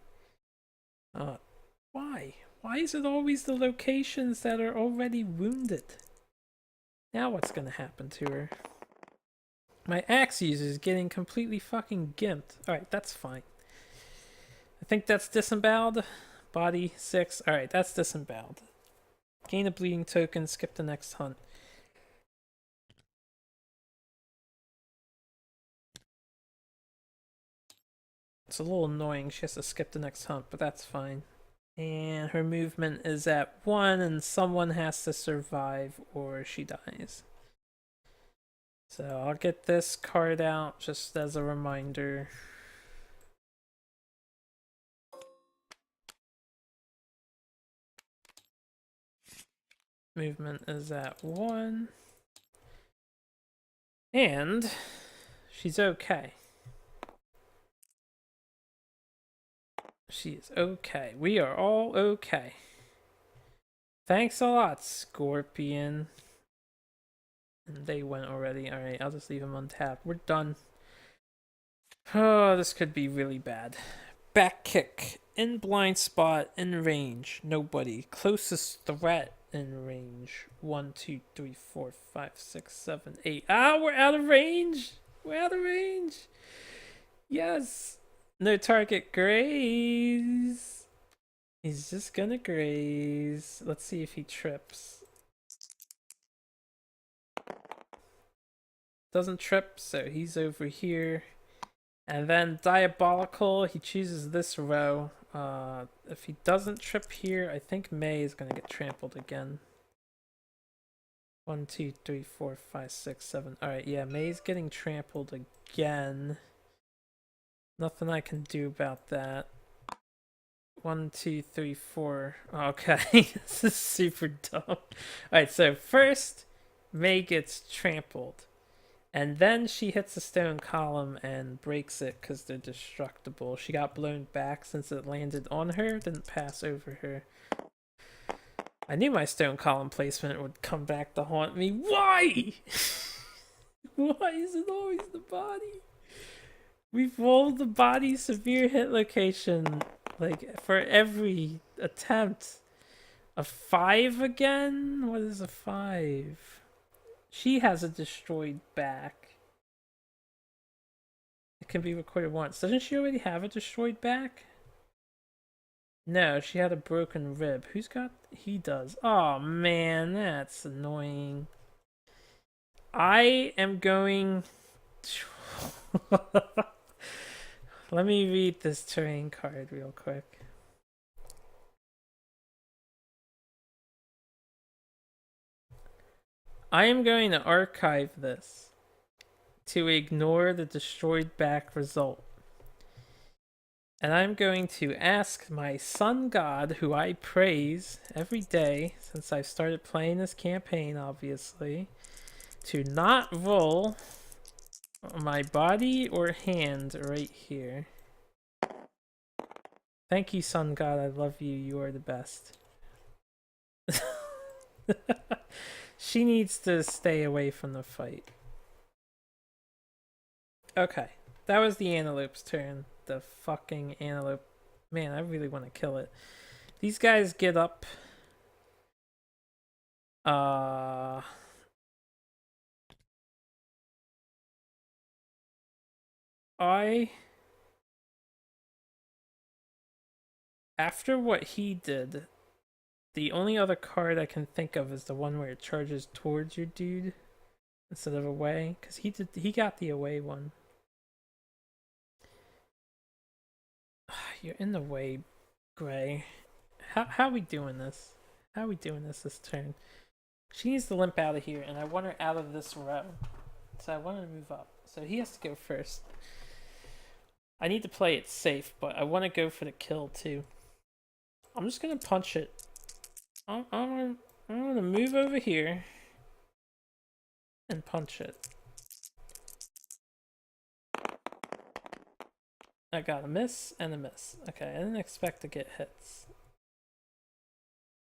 Why? Why is it always the locations that are already wounded? Now what's gonna happen to her? My axe user is getting completely fucking gimped. Alright, that's fine. I think that's disemboweled. Body 6. Alright, that's disemboweled. Gain a bleeding token, skip the next hunt. It's a little annoying, she has to skip the next hunt, but that's fine. And her movement is at 1, and someone has to survive or she dies. So I'll get this card out just as a reminder. Movement is at 1. And she's okay. She is okay. We are all okay. Thanks a lot, Scorpion. And they went already. Alright, I'll just leave them untapped. We're done. Oh, this could be really bad. Back kick. In blind spot. In range. Nobody. Closest threat in range. 1, 2, 3, 4, 5, 6, 7, 8. Ah, we're out of range. We're out of range. Yes. No target. Graze. He's just gonna graze. Let's see if he trips. Doesn't trip, so he's over here. And then Diabolical, he chooses this row. If he doesn't trip here, I think Mei is gonna get trampled again. 1, 2, 3, 4, 5, 6, 7. Alright, yeah, Mei's getting trampled again. Nothing I can do about that. 1, 2, 3, 4. Okay, this is super dumb. Alright, so first, Mei gets trampled. And then she hits a stone column and breaks it because they're destructible. She got blown back since it landed on her, didn't pass over her. I knew my stone column placement would come back to haunt me. Why? Why is it always the body? We've rolled the body severe hit location like for every attempt. A 5 again? What is a 5? She has a destroyed back. It can be recorded once. Doesn't she already have a destroyed back? No, she had a broken rib. Who's got... He does. Oh man, that's annoying. I am going... Let me read this terrain card real quick. I am going to archive this to ignore the destroyed back result. And I'm going to ask my sun god, who I praise every day since I've started playing this campaign, obviously, to not roll my body or hand right here. Thank you, sun god. I love you. You are the best. She needs to stay away from the fight. Okay. That was the Antelope's turn. The fucking Antelope. Man, I really want to kill it. These guys get up. After what he did, the only other card I can think of is the one where it charges towards your dude instead of away, because he got the away one. You're in the way, Gray. How are we doing this? How are we doing this turn? She needs to limp out of here, and I want her out of this row. So I want her to move up. So he has to go first. I need to play it safe, but I want to go for the kill too. I'm just gonna punch it. I'm gonna move over here and punch it. I got a miss and a miss. Okay, I didn't expect to get hits.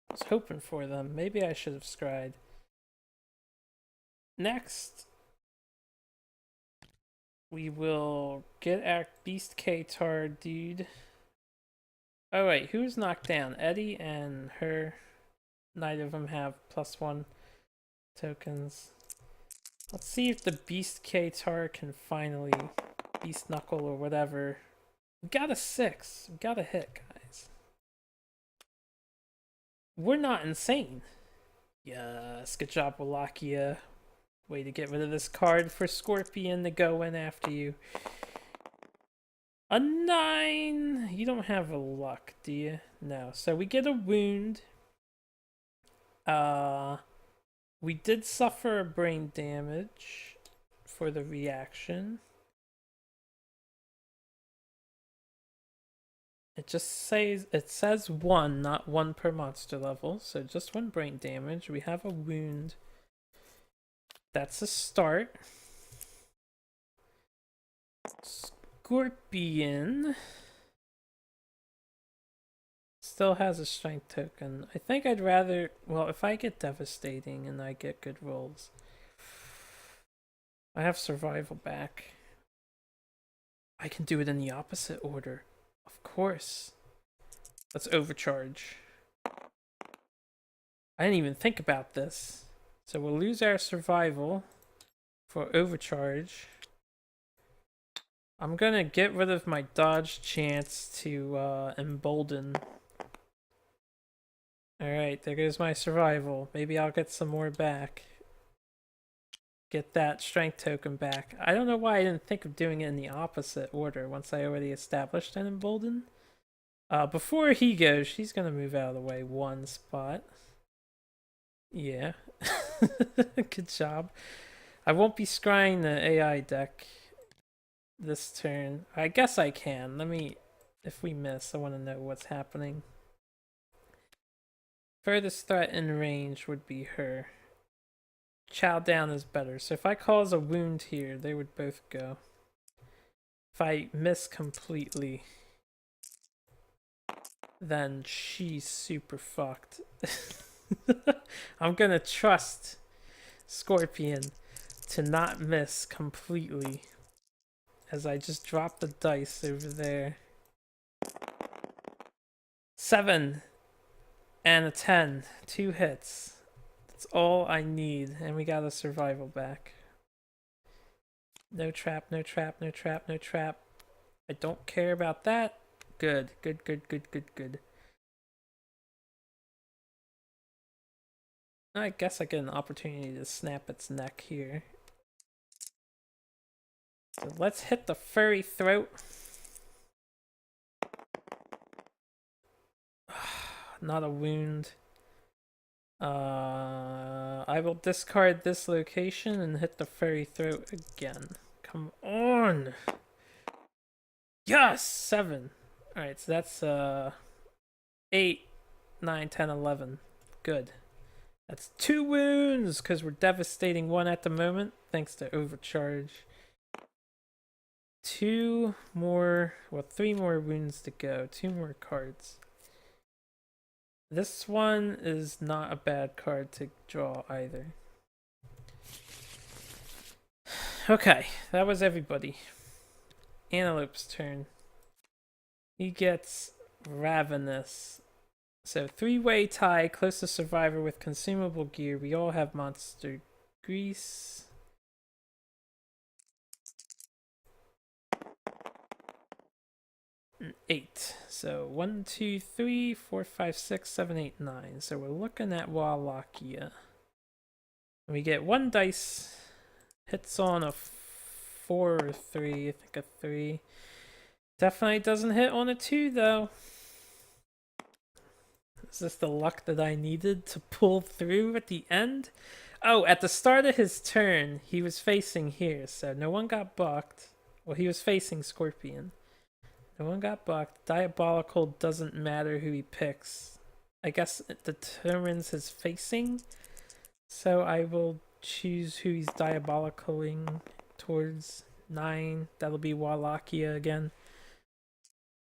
I was hoping for them. Maybe I should have scryed. Next, we will get our Beast K-Tar dude. Oh wait, who's knocked down? Eddie and her. Neither of them have +1 tokens. Let's see if the Beast K-Tar can finally Beast Knuckle or whatever. We got a 6. We got a hit, guys. We're not insane. Yes, good job, Wallachia. Way to get rid of this card for Scorpion to go in after you. A 9! You don't have a luck, do you? No. So we get a wound. We did suffer a brain damage for the reaction. It says 1, not 1 per monster level, so just 1 brain damage. We have a wound. That's a start. Scorpion still has a strength token. I think I'd rather, well, if I get devastating and I get good rolls, I have survival back. I can do it in the opposite order. Of course. Let's overcharge. I didn't even think about this. So we'll lose our survival for overcharge. I'm gonna get rid of my dodge chance to embolden. Alright, there goes my survival. Maybe I'll get some more back. Get that strength token back. I don't know why I didn't think of doing it in the opposite order once I already established an embolden. Before he goes, she's gonna move out of the way 1 spot. Yeah. Good job. I won't be scrying the AI deck this turn. I guess I can. Let me... If we miss, I want to know what's happening. Furthest threat in range would be her. Chow down is better. So if I cause a wound here, they would both go. If I miss completely, then she's super fucked. I'm gonna trust Scorpion to not miss completely as I just drop the dice over there. 7 and a 10. 2 hits. That's all I need, and we got a survival back. No trap, no trap, no trap, no trap. I don't care about that. Good, good, good, good, good, good. I guess I get an opportunity to snap its neck here. So let's hit the furry throat. Not a wound. I will discard this location and hit the furry throat again. Come on! Yes! 7. Alright, so that's 8, 9, 10, 11. Good. That's 2 wounds, because we're devastating 1 at the moment, thanks to overcharge. 2 more, well, 3 more wounds to go. 2 more cards. This one is not a bad card to draw either. Okay, that was everybody. Antelope's turn. He gets Ravenous. So, three-way tie, closest survivor with consumable gear. We all have monster grease. Eight. So 1, 2, 3, 4, 5, 6, 7, 8, 9. So we're looking at Wallachia. We get one dice. Hits on a 4 or 3. I think a 3. Definitely doesn't hit on a 2 though. Is this the luck that I needed to pull through at the end? Oh, at the start of his turn, he was facing here, so no one got bucked. Well, he was facing Scorpion. No one got bucked. Diabolical doesn't matter who he picks. I guess it determines his facing. So I will choose who he's diabolicaling towards. 9. That'll be Wallachia again.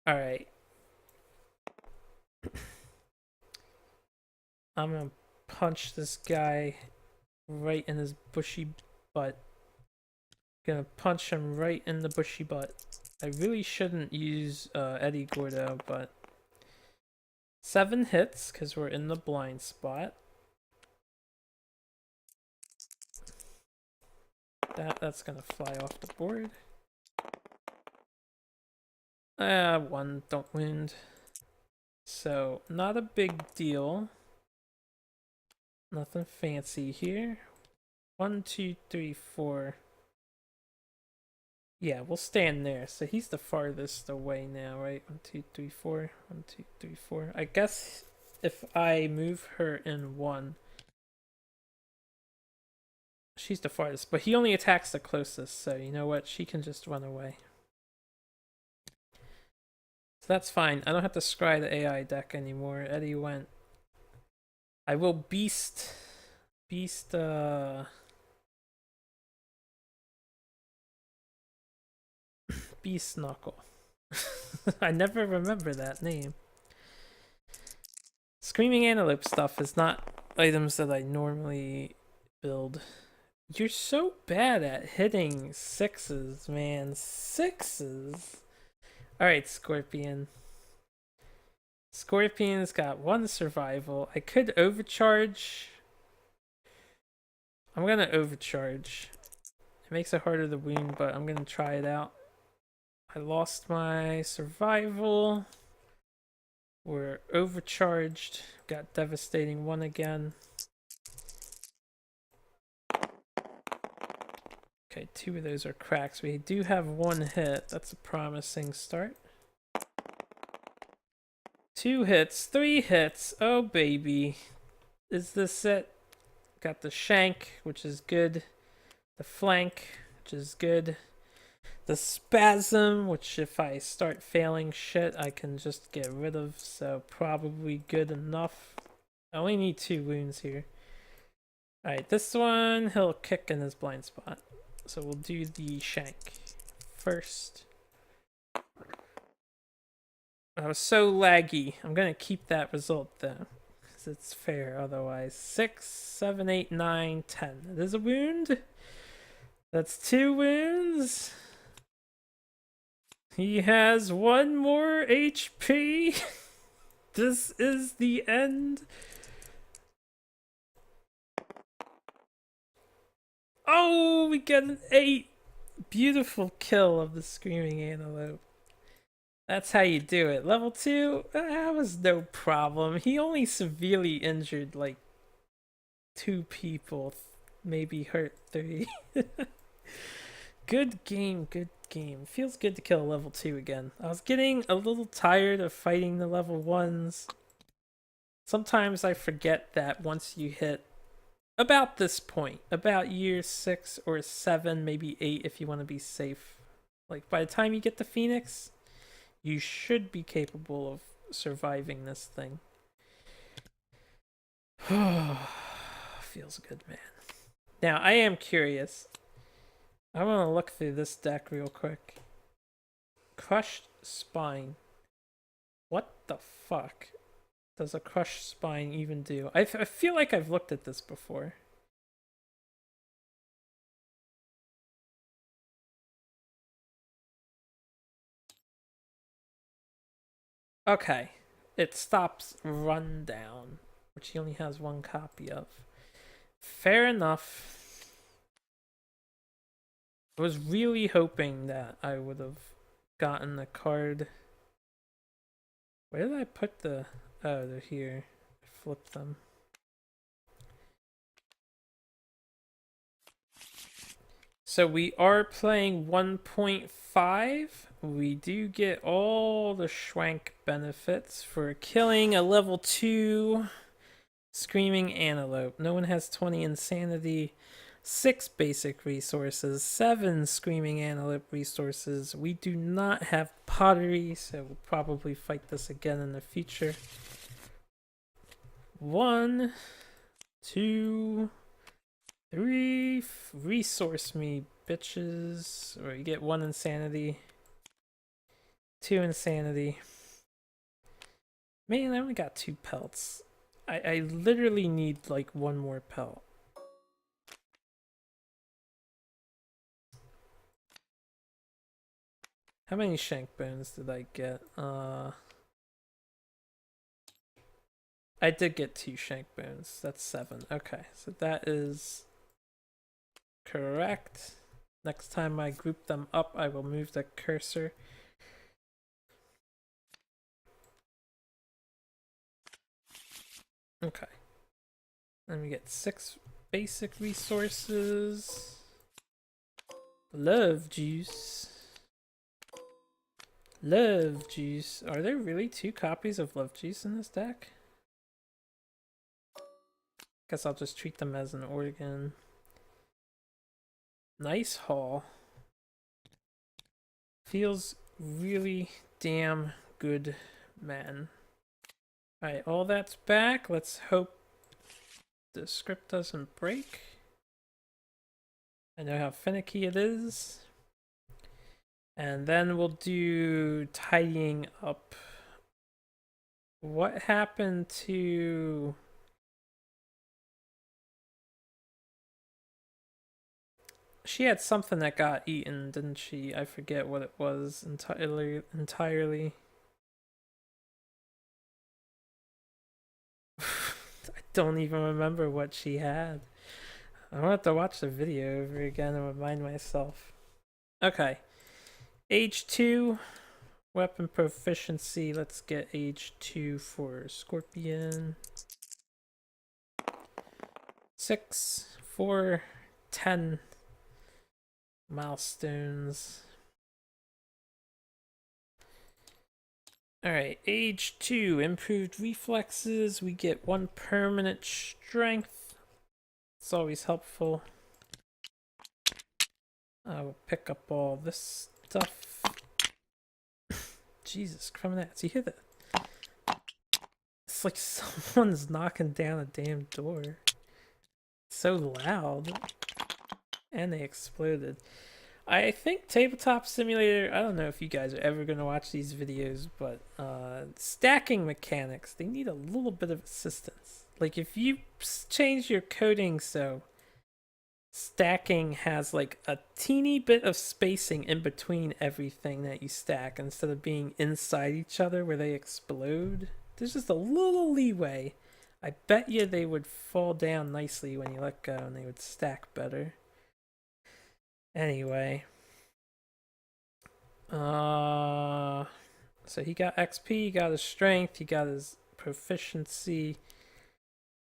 Alright. I'm gonna punch this guy right in his bushy butt. Gonna punch him right in the bushy butt. I really shouldn't use Eddie Gordo, but 7 hits because we're in the blind spot. That's gonna fly off the board. 1, don't wound. So not a big deal. Nothing fancy here. 1, 2, 3, 4. Yeah, we'll stand there. So he's the farthest away now, right? 1, 2, 3, 4. 1, 2, 3, 4. I guess if I move her in 1, she's the farthest. But he only attacks the closest, so you know what? She can just run away. So that's fine. I don't have to scry the AI deck anymore. Eddie went. I will beast Beast Knuckle. I never remember that name. Screaming Antelope stuff is not items that I normally build. You're so bad at hitting 6s, man. 6s. Alright, Scorpion. Scorpion's got 1 survival. I could overcharge. I'm gonna overcharge. It makes it harder to wound, but I'm gonna try it out. I lost my survival. We're overcharged. Got devastating 1 again. Okay, 2 of those are cracks. We do have 1 hit. That's a promising start. 2 hits, 3 hits. Oh, baby. Is this it? Got the shank, which is good. The flank, which is good. The spasm, which if I start failing shit, I can just get rid of. So probably good enough. I only need 2 wounds here. Alright, this one, he'll kick in his blind spot. So we'll do the shank first. I was so laggy. I'm gonna keep that result though, because it's fair otherwise. 6, 7, 8, 9, 10. It is a wound. That's 2 wounds. He has 1 more HP. This is the end. Oh, we get an 8. Beautiful kill of the Screaming Antelope. That's how you do it. Level 2, that was no problem. He only severely injured like 2 people, maybe hurt 3. Good game, good game. Feels good to kill level 2 again. I was getting a little tired of fighting the level 1s. Sometimes I forget that once you hit about this point, about year 6 or 7, maybe 8 if you want to be safe. Like by the time you get to Phoenix, you should be capable of surviving this thing. Feels good, man. Now, I am curious. I want to look through this deck real quick. Crushed Spine. What the fuck does a Crushed Spine even do? I feel like I've looked at this before. Okay. It stops Rundown, which he only has one copy of. Fair enough. I was really hoping that I would have gotten the card. Where did I put the... Oh, they're here. I flipped them. So we are playing 1.5. We do get all the Schwank benefits for killing a level 2 Screaming Antelope. No one has 20 Insanity. 6 basic resources. 7 Screaming Antelope resources. We do not have Pottery, so we'll probably fight this again in the future. 1, 2, 3. Resource me, bitches. Or you get 1 Insanity. 2 Insanity. Man, I only got 2 pelts. I literally need like 1 more pelt. How many shank bones did I get? I did get 2 shank bones. That's 7. Okay, so that is correct. Next time I group them up, I will move the cursor. Okay. Then we get 6 basic resources. Love juice. Love juice. Are there really 2 copies of love juice in this deck? Guess I'll just treat them as an organ. Nice haul. Feels really damn good, man. Alright, all that's back. Let's hope the script doesn't break. I know how finicky it is. And then we'll do tidying up. What happened to... She had something that got eaten, didn't she? I forget what it was entirely. I don't even remember what she had. I'm gonna have to watch the video over again and remind myself. Okay. Age 2. Weapon proficiency. Let's get age 2 for Scorpion. 6, 4, 10 milestones. Alright, age 2, improved reflexes. We get 1 permanent strength. It's always helpful. I will pick up all this stuff. Jesus, criminals. You hear that? It's like someone's knocking down a damn door. It's so loud. And they exploded. I think Tabletop Simulator, I don't know if you guys are ever going to watch these videos, but stacking mechanics, they need a little bit of assistance. Like if you change your coding so stacking has like a teeny bit of spacing in between everything that you stack instead of being inside each other where they explode, there's just a little leeway. I bet you they would fall down nicely when you let go and they would stack better. Anyway. So he got XP, he got his strength, he got his proficiency.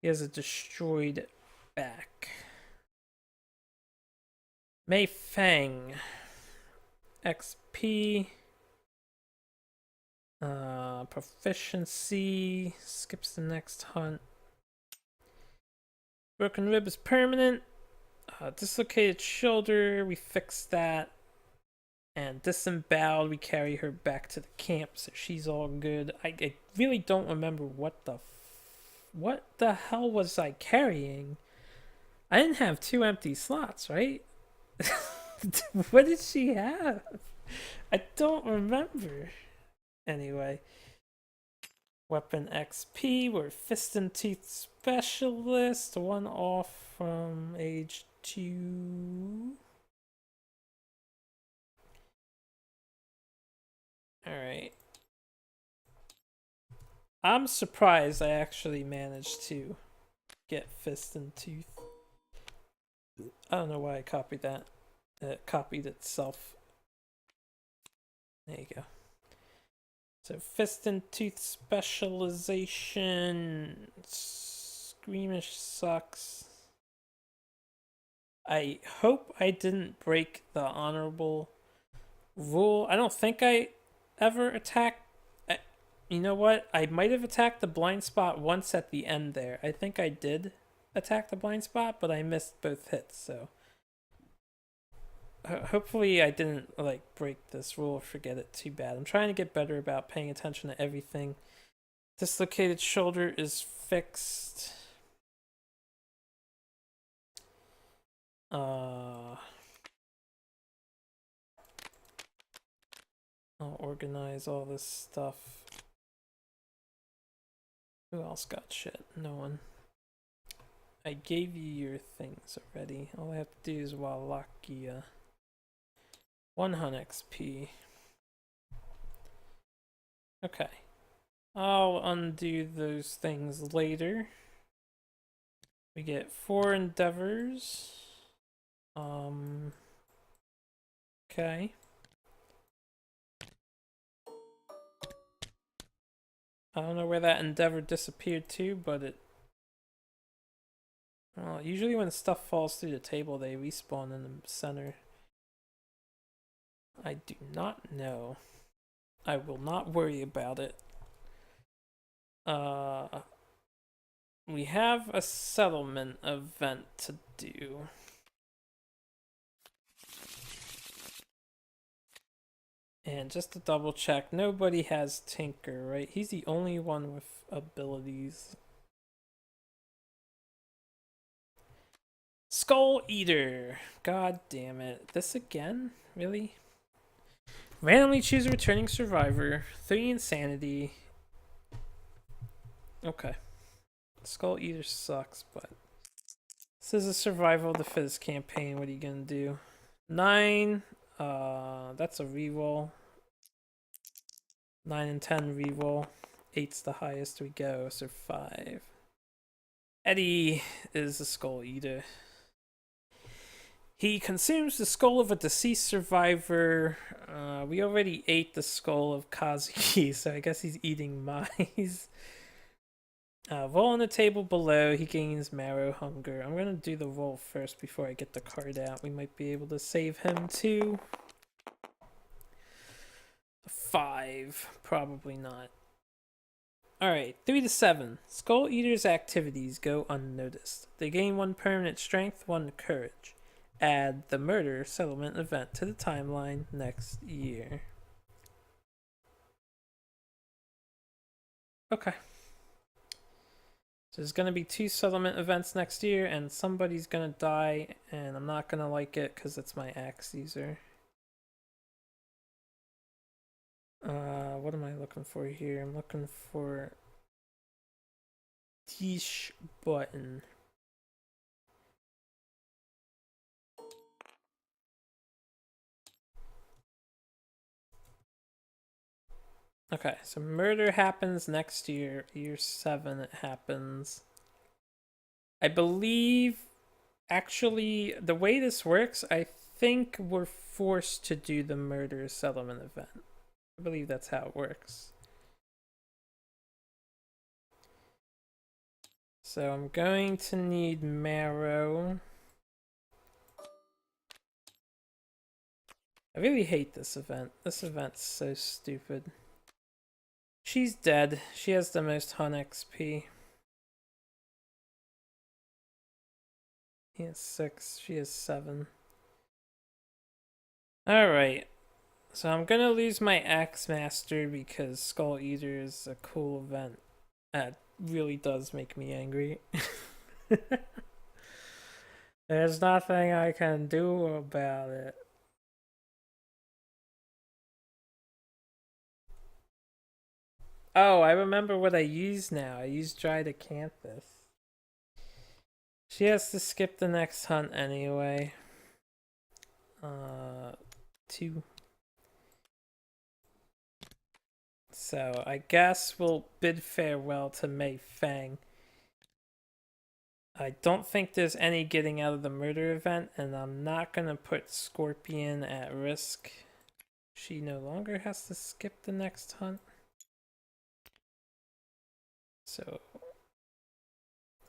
He has a destroyed back. Mei Fang. XP. Proficiency. Skips the next hunt. Broken rib is permanent. Dislocated shoulder, we fixed that. And disemboweled, we carry her back to the camp, so she's all good. I really don't remember what the hell was I carrying? I didn't have 2 empty slots, right? What did she have? I don't remember. Anyway. Weapon XP, we're Fist and Teeth Specialist. 1 off from age 2. Alright. I'm surprised I actually managed to get Fist and Tooth. I don't know why I copied that. It copied itself. There you go. So Fist and Tooth specialization. Squeamish sucks. I hope I didn't break the honorable rule. I don't think I ever attacked. You know what? I might have attacked the blind spot once at the end there. I think I did attack the blind spot, but I missed both hits, so hopefully I didn't like break this rule or forget it too bad. I'm trying to get better about paying attention to everything. Dislocated shoulder is fixed. I'll organize all this stuff. Who else got shit? No one. I gave you your things already. All I have to do is Wallachia. 100 XP. Okay. I'll undo those things later. We get 4 endeavors. Okay. I don't know where that endeavor disappeared to, but it... Well, usually when stuff falls through the table, they respawn in the center. I do not know. I will not worry about it. We have a settlement event to do. And just to double check, nobody has Tinker, right? He's the only one with abilities. Skull Eater. God damn it. This again? Really? Randomly choose a returning survivor. 3 insanity. Okay. Skull Eater sucks, but this is a survival of the fittest campaign. What are you gonna do? 9. That's a reroll. 9 and 10 reroll. 8's the highest we go, so 5. Eddie is a Skull Eater. He consumes the skull of a deceased survivor. We already ate the skull of Kazuki, so I guess he's eating mice. Roll on the table below. He gains marrow hunger. I'm gonna do the roll first before I get the card out. We might be able to save him too. 5. Probably not. Alright, 3 to 7. Skull Eater's activities go unnoticed. They gain 1 permanent strength, 1 courage. Add the murder settlement event to the timeline next year. Okay. So there's going to be 2 settlement events next year, and somebody's going to die, and I'm not going to like it because it's my axe user. What am I looking for here? I'm looking for Tish button. Okay, so murder happens next year. Year 7 it happens. I believe, actually, the way this works, I think we're forced to do the murder settlement event. I believe that's how it works. So I'm going to need marrow. I really hate this event. This event's so stupid. She's dead. She has the most Hun XP. He has 6. She has 7. Alright. So I'm gonna lose my Axe Master because Skull Eater is a cool event. That really does make me angry. There's nothing I can do about it. Oh, I remember what I use now. I use Dry Acanthus. She has to skip the next hunt anyway. 2. So I guess we'll bid farewell to Mei Fang. I don't think there's any getting out of the murder event, and I'm not gonna put Scorpion at risk. She no longer has to skip the next hunt. So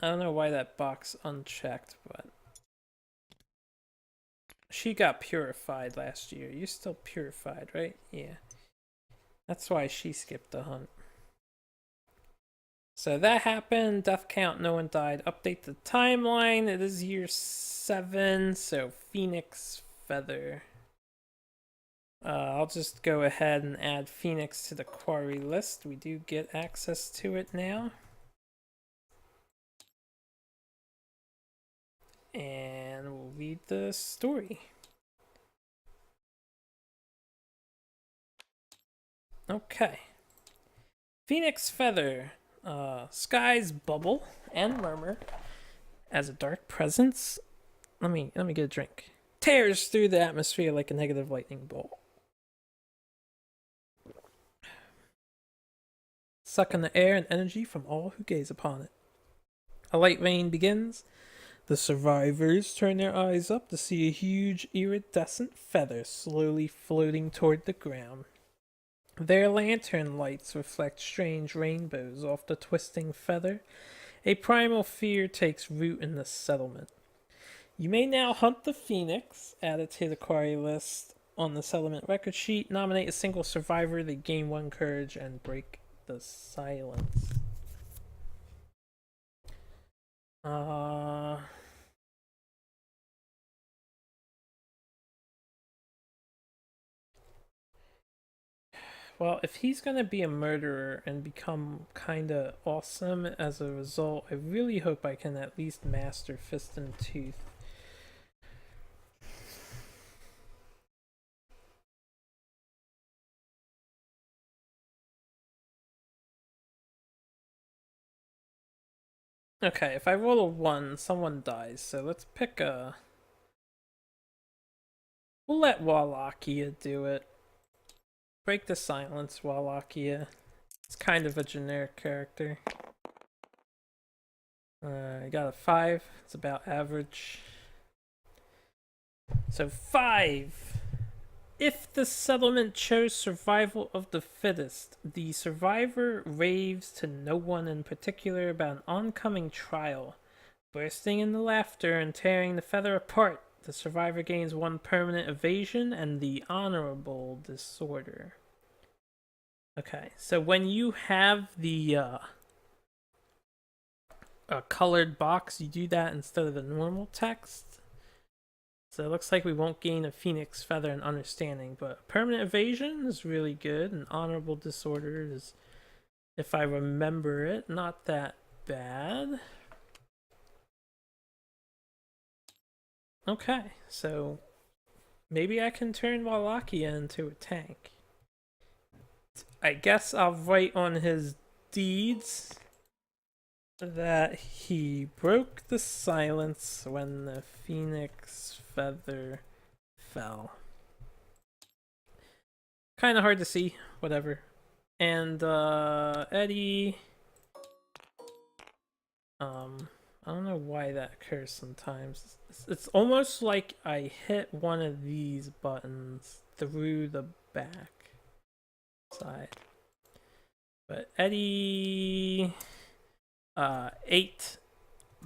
I don't know why that box unchecked, but she got purified last year. You're still purified, right? Yeah. That's why she skipped the hunt. So that happened. Death count, no one died. Update the timeline. It is year 7, so Phoenix Feather. I'll just go ahead and add Phoenix to the quarry list. We do get access to it now. And we'll read the story. Okay. Phoenix Feather. Skies bubble and murmur as a dark presence. Let me get a drink. Tears through the atmosphere like a negative lightning bolt. Sucking the air and energy from all who gaze upon it. A light rain begins. The survivors turn their eyes up to see a huge iridescent feather slowly floating toward the ground. Their lantern lights reflect strange rainbows off the twisting feather. A primal fear takes root in the settlement. You may now hunt the phoenix, add it to the quarry list on the settlement record sheet, nominate a single survivor, they gain 1 courage, and break the silence. Well, if he's gonna be a murderer and become kinda awesome as a result, I really hope I can at least master Fist and Tooth. Okay, if I roll a 1, someone dies, so let's pick a... We'll let Wallachia do it. Break the silence, Wallachia. It's kind of a generic character. I got a 5. It's about average. So 5. If the settlement chose survival of the fittest, the survivor raves to no one in particular about an oncoming trial. Bursting into laughter and tearing the feather apart, the survivor gains 1 permanent evasion and the honorable disorder. Okay, so when you have the colored box, you do that instead of the normal text. So it looks like we won't gain a phoenix feather and understanding, but permanent evasion is really good, and honorable disorder is, if I remember it, not that bad. Okay, so maybe I can turn Wallachia into a tank. I guess I'll write on his deeds that he broke the silence when the phoenix feather fell. Kind of hard to see, whatever. And Eddie, I don't know why that occurs sometimes. It's almost like I hit one of these buttons through the back side. But Eddie ate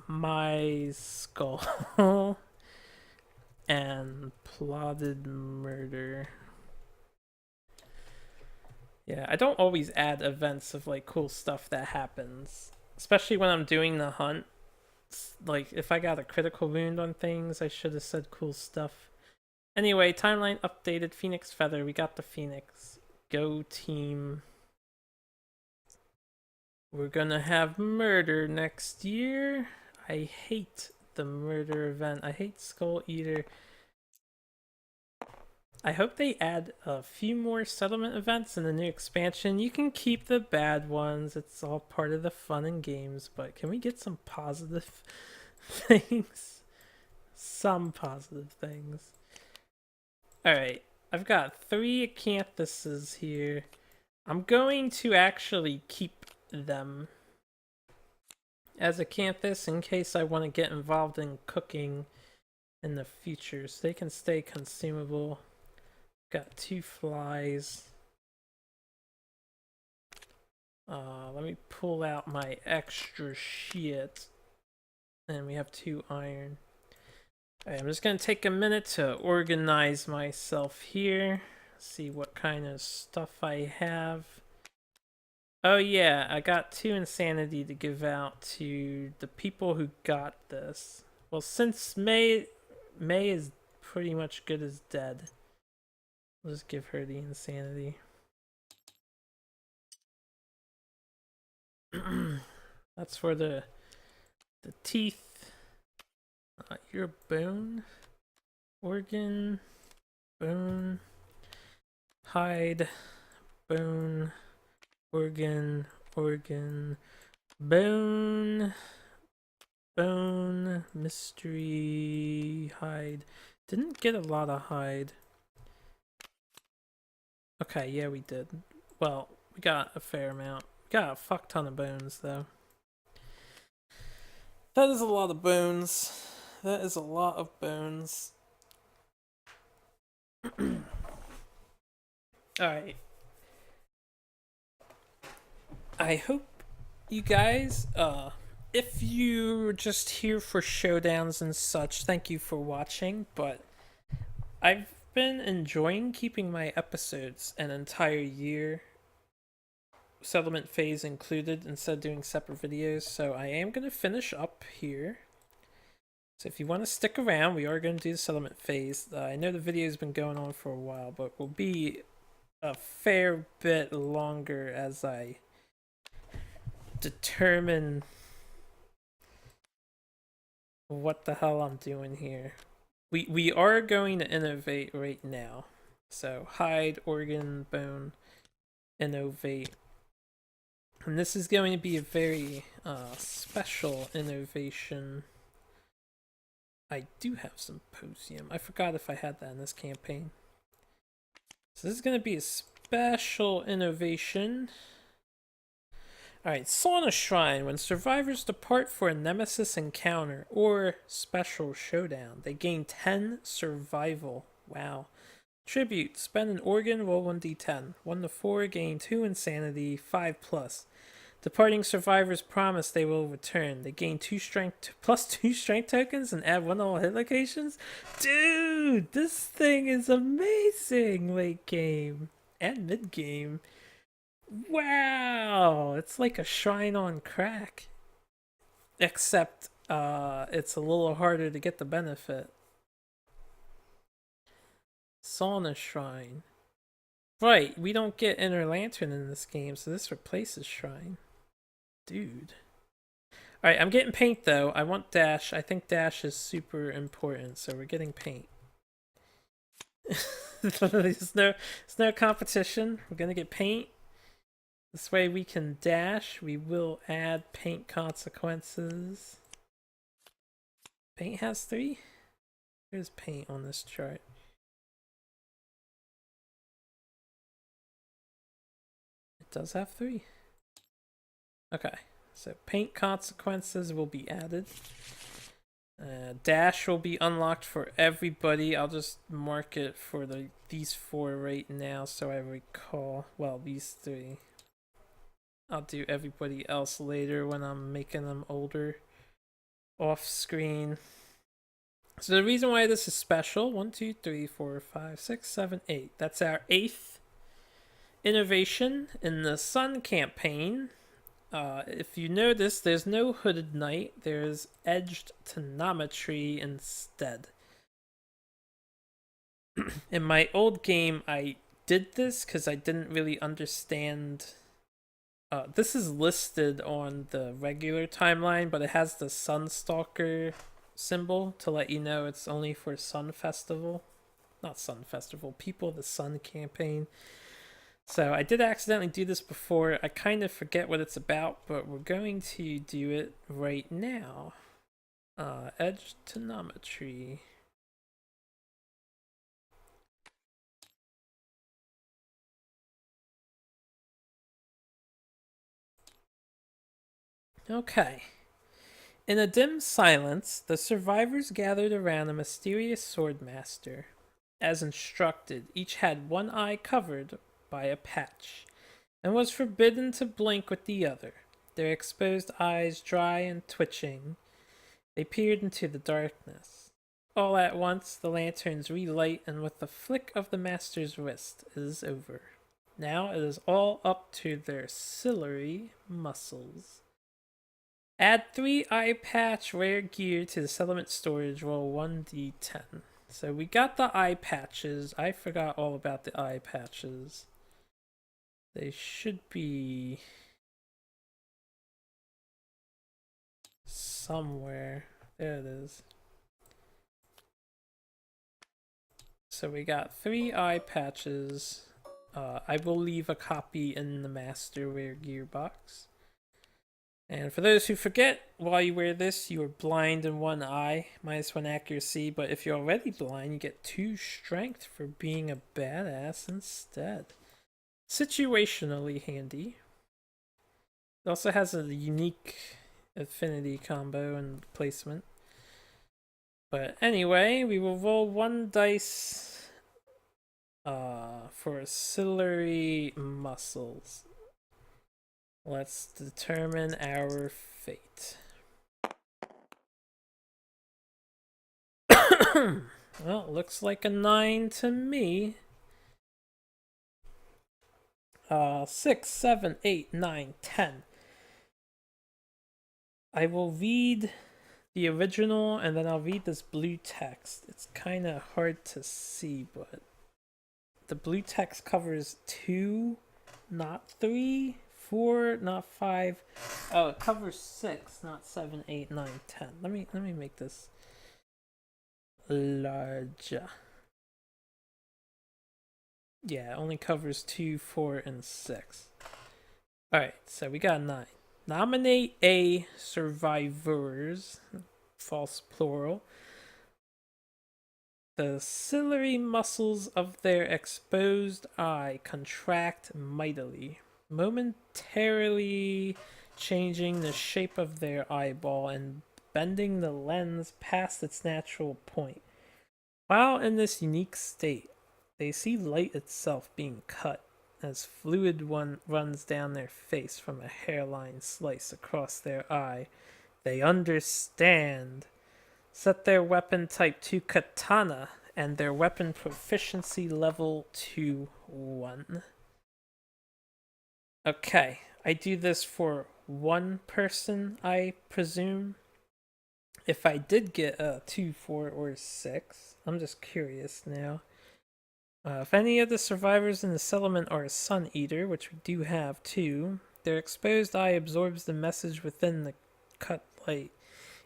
my skull and plotted murder. Yeah, I don't always add events of like cool stuff that happens, especially when I'm doing the hunt. Like if I got a critical wound on things, I should have said cool stuff. Anyway, timeline updated. Phoenix feather. We got the phoenix. Go team. We're gonna have murder next year. I hate the murder event. I hate Skull Eater. I hope they add a few more settlement events in the new expansion. You can keep the bad ones. It's all part of the fun and games, but can we get some positive things? Some positive things. Alright, I've got 3 acanthuses here. I'm going to actually keep them as acanthus in case I want to get involved in cooking in the future, so they can stay consumable. Got 2 flies. Let me pull out my extra shit. And we have 2 iron. Alright, I'm just gonna take a minute to organize myself here. See what kind of stuff I have. Oh yeah, I got 2 insanity to give out to the people who got this. Well, since May is pretty much good as dead, I'll just give her the insanity. That's for the teeth. Your bone, organ, bone, hide, bone, organ, bone, mystery, hide. Didn't get a lot of hide. Okay, yeah, we did. Well, we got a fair amount. We got a fuck ton of bones, though. That is a lot of bones. That is a lot of bones. Alright. I hope you guys, if you're just here for showdowns and such, thank you for watching, but I've been enjoying keeping my episodes an entire year, settlement phase included, instead of doing separate videos, so I am going to finish up here. So if you want to stick around, we are going to do the settlement phase. I know the video's been going on for a while, but will be a fair bit longer as I determine what the hell I'm doing here. We are going to innovate right now. So hide, organ, bone, innovate. And this is going to be a very special innovation. I do have some posium. I forgot if I had that in this campaign. So this is going to be a special innovation. Alright, Sauna Shrine. When survivors depart for a nemesis encounter or special showdown, they gain 10 survival. Wow. Tribute. Spend an organ, roll 1d10. 1 to 4, gain 2 insanity, 5+. Departing survivors promise they will return. They gain 2 strength plus 2 strength tokens and add 1 all hit locations. Dude, this thing is amazing late game and mid game. Wow, it's like a shrine on crack. Except it's a little harder to get the benefit. Sauna Shrine. Right, we don't get Inner Lantern in this game, so this replaces Shrine. Dude. Alright, I'm getting paint though. I want dash. I think dash is super important, so we're getting paint. there's no competition. We're gonna get paint. This way we can dash. We will add paint consequences. Paint has 3? There's paint on this chart. It does have 3. Okay, so paint consequences will be added. Dash will be unlocked for everybody. I'll just mark it for these 4 right now so I recall. Well, these 3. I'll do everybody else later when I'm making them older off screen. So the reason why this is special, 1, 2, 3, 4, 5, 6, 7, 8. That's our 8th innovation in the Sun campaign. If you notice, there's no Hooded Knight. There's Edged Tonometry instead. In my old game, I did this because I didn't really understand. This is listed on the regular timeline, but it has the Sunstalker symbol to let you know it's only for Sun Festival. Not Sun Festival, People of the Sun campaign. So I did accidentally do this before. I kind of forget what it's about, but we're going to do it right now. Edge Tonometry. Okay. In a dim silence, the survivors gathered around a mysterious swordmaster. As instructed, each had one eye covered by a patch, and was forbidden to blink with the other. Their exposed eyes dry and twitching, they peered into the darkness. All at once, the lanterns relight, and with the flick of the master's wrist, it is over. Now it is all up to their ciliary muscles. Add 3 eye patch rare gear to the settlement storage, roll 1d10. So we got the eye patches. I forgot all about the eye patches. They should be somewhere. There it is. So we got 3 eye patches. I will leave a copy in the master rare gear box. And for those who forget, while you wear this, you are blind in one eye, -1 accuracy, but if you're already blind, you get 2 strength for being a badass instead. Situationally handy. It also has a unique affinity combo and placement. But anyway, we will roll 1 dice for ciliary muscles. Let's determine our fate. Well, looks like a 9 to me. 6, 7, 8, 9, 10. I will read the original and then I'll read this blue text. It's kind of hard to see, but the blue text covers 2, not 3, 4, not 5. Oh, it covers 6, not 7, 8, 9, 10. Let me make this larger. Yeah, it only covers 2, 4, and 6. Alright, so we got 9. Nominate a survivors, false plural. The ciliary muscles of their exposed eye contract mightily, momentarily changing the shape of their eyeball and bending the lens past its natural point. While in this unique state, they see light itself being cut as fluid runs down their face from a hairline slice across their eye. They understand. Set their weapon type to katana and their weapon proficiency level to 1. Okay, I do this for one person, I presume. If I did get a 2, 4, or 6, I'm just curious now. If any of the survivors in the settlement are a sun eater, which we do have too, their exposed eye absorbs the message within the cut light.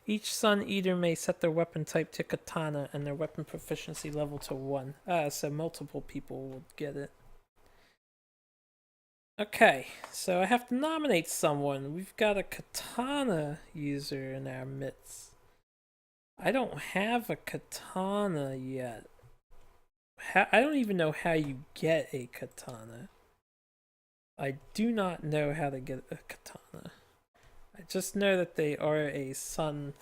Each sun eater may set their weapon type to katana and their weapon proficiency level to 1. So multiple people will get it. Okay, so I have to nominate someone. We've got a katana user in our midst. I don't have a katana yet. I don't even know how you get a katana. I do not know how to get a katana. I just know that they are a sun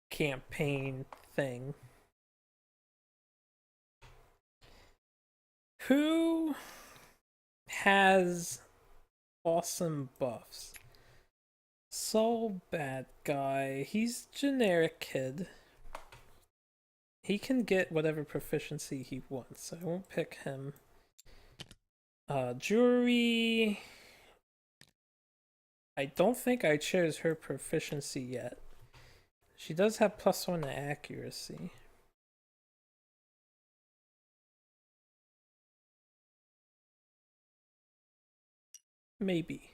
campaign thing. Who has awesome buffs? Soul Bad Guy. He's generic kid. He can get whatever proficiency he wants, so I won't pick him. Jury. I don't think I chose her proficiency yet. She does have +1 to accuracy. Maybe.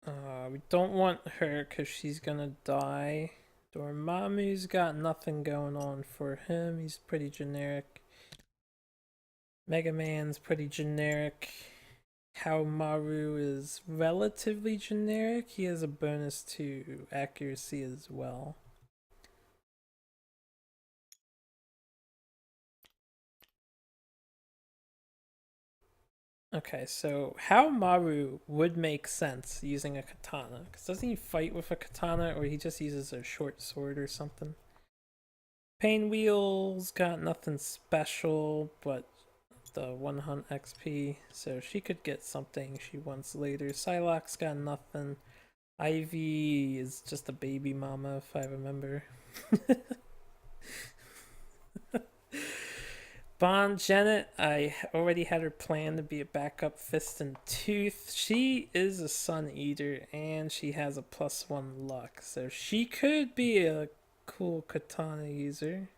We don't want her because she's gonna die. Dormammu's got nothing going on for him. He's pretty generic. Mega Man's pretty generic. Haomaru is relatively generic. He has a bonus to accuracy as well. Okay, so how Maru would make sense using a katana? Because doesn't he fight with a katana, or he just uses a short sword or something? Pain Wheel's got nothing special, but the 100 XP, so she could get something she wants later. Psylocke's got nothing. Ivy is just a baby mama, if I remember. Bond Janet, I already had her plan to be a backup Fist and Tooth. She is a Sun Eater and she has a +1 luck, so she could be a cool katana user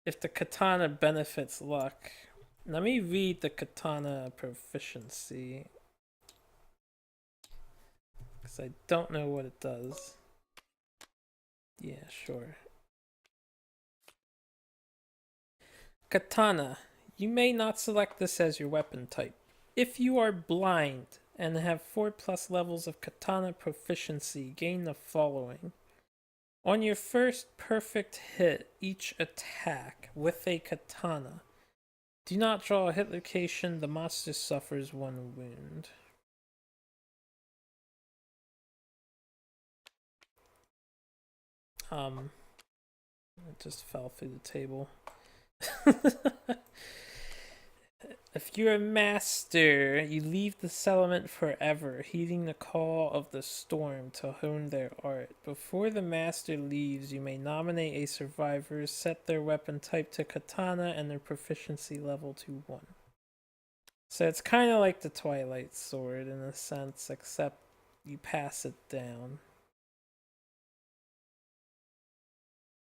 if the katana benefits luck. Let me read the katana proficiency because I don't know what it does. Yeah, sure. Katana. You may not select this as your weapon type. If you are blind and have 4+ levels of katana proficiency, gain the following. On your first perfect hit, each attack with a katana, do not draw a hit location, the monster suffers 1 wound. It just fell through the table. If you're a master, you leave the settlement forever, heeding the call of the storm to hone their art. Before the master leaves, you may nominate a survivor, set their weapon type to katana, and their proficiency level to 1. So it's kind of like the Twilight Sword in a sense, except you pass it down.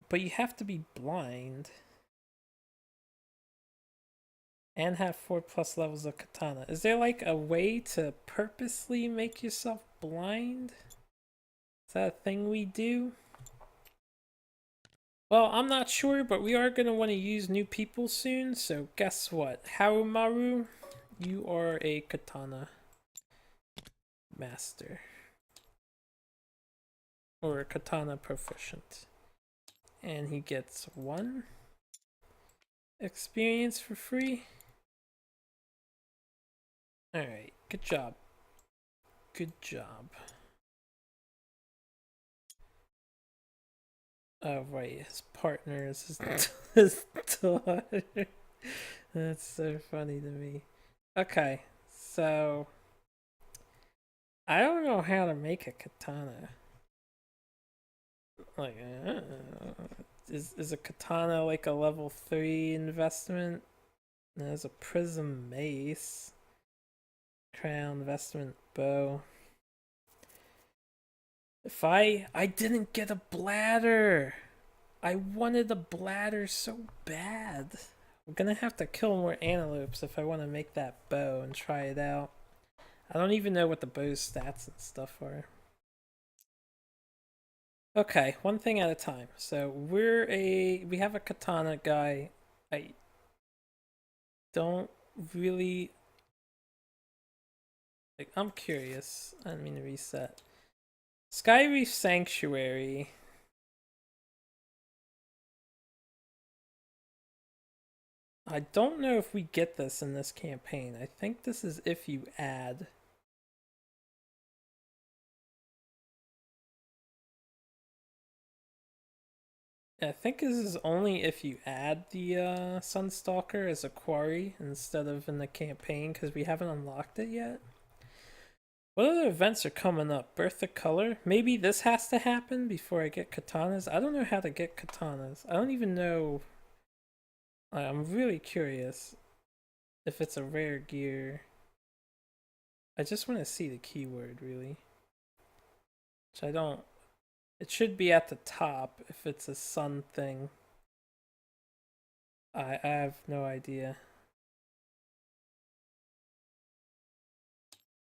But you have to be blind and have 4+ levels of katana. Is there like a way to purposely make yourself blind? Is that a thing we do? Well, I'm not sure, but we are going to want to use new people soon, so guess what? Harumaru, you are a katana master. Or a katana proficient. And he gets 1 experience for free. Alright, good job. Good job. Oh, right, his partner is his daughter. That's so funny to me. Okay, so I don't know how to make a katana. Like, is a katana like a level 3 investment? There's a prism mace, crown, vestment, bow. If I didn't get a bladder. I wanted a bladder so bad. I'm gonna have to kill more antelopes if I want to make that bow and try it out. I don't even know what the bow's stats and stuff are. Okay, one thing at a time. So we have a katana guy. I don't really like. I'm curious. I didn't mean to reset. Skyreef Sanctuary. I don't know if we get this in this campaign. I think this is if you add. I think this is only if you add the Sunstalker as a quarry instead of in the campaign, because we haven't unlocked it yet. What other events are coming up? Birth of Color? Maybe this has to happen before I get katanas? I don't know how to get katanas. I don't even know. I'm really curious if it's a rare gear. I just want to see the keyword, really. Which I don't. It should be at the top if it's a sun thing. I have no idea.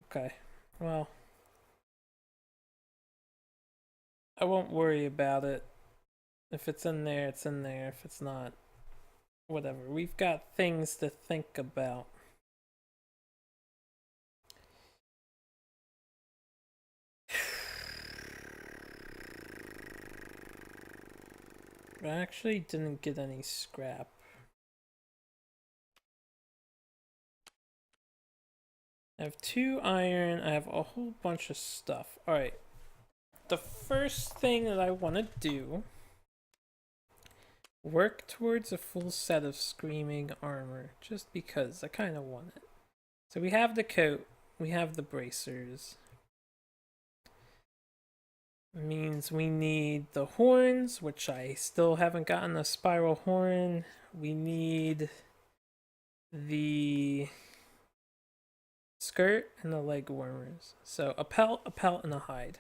Okay, well, I won't worry about it. If it's in there, it's in there. If it's not, whatever. We've got things to think about. I actually didn't get any scrap. I have 2 iron. I have a whole bunch of stuff. Alright. The first thing that I want to do, work towards a full set of screaming armor, just because I kind of want it. So we have the coat, we have the bracers. Means we need the horns, which I still haven't gotten a spiral horn. We need the skirt and the leg warmers. So a pelt, and a hide.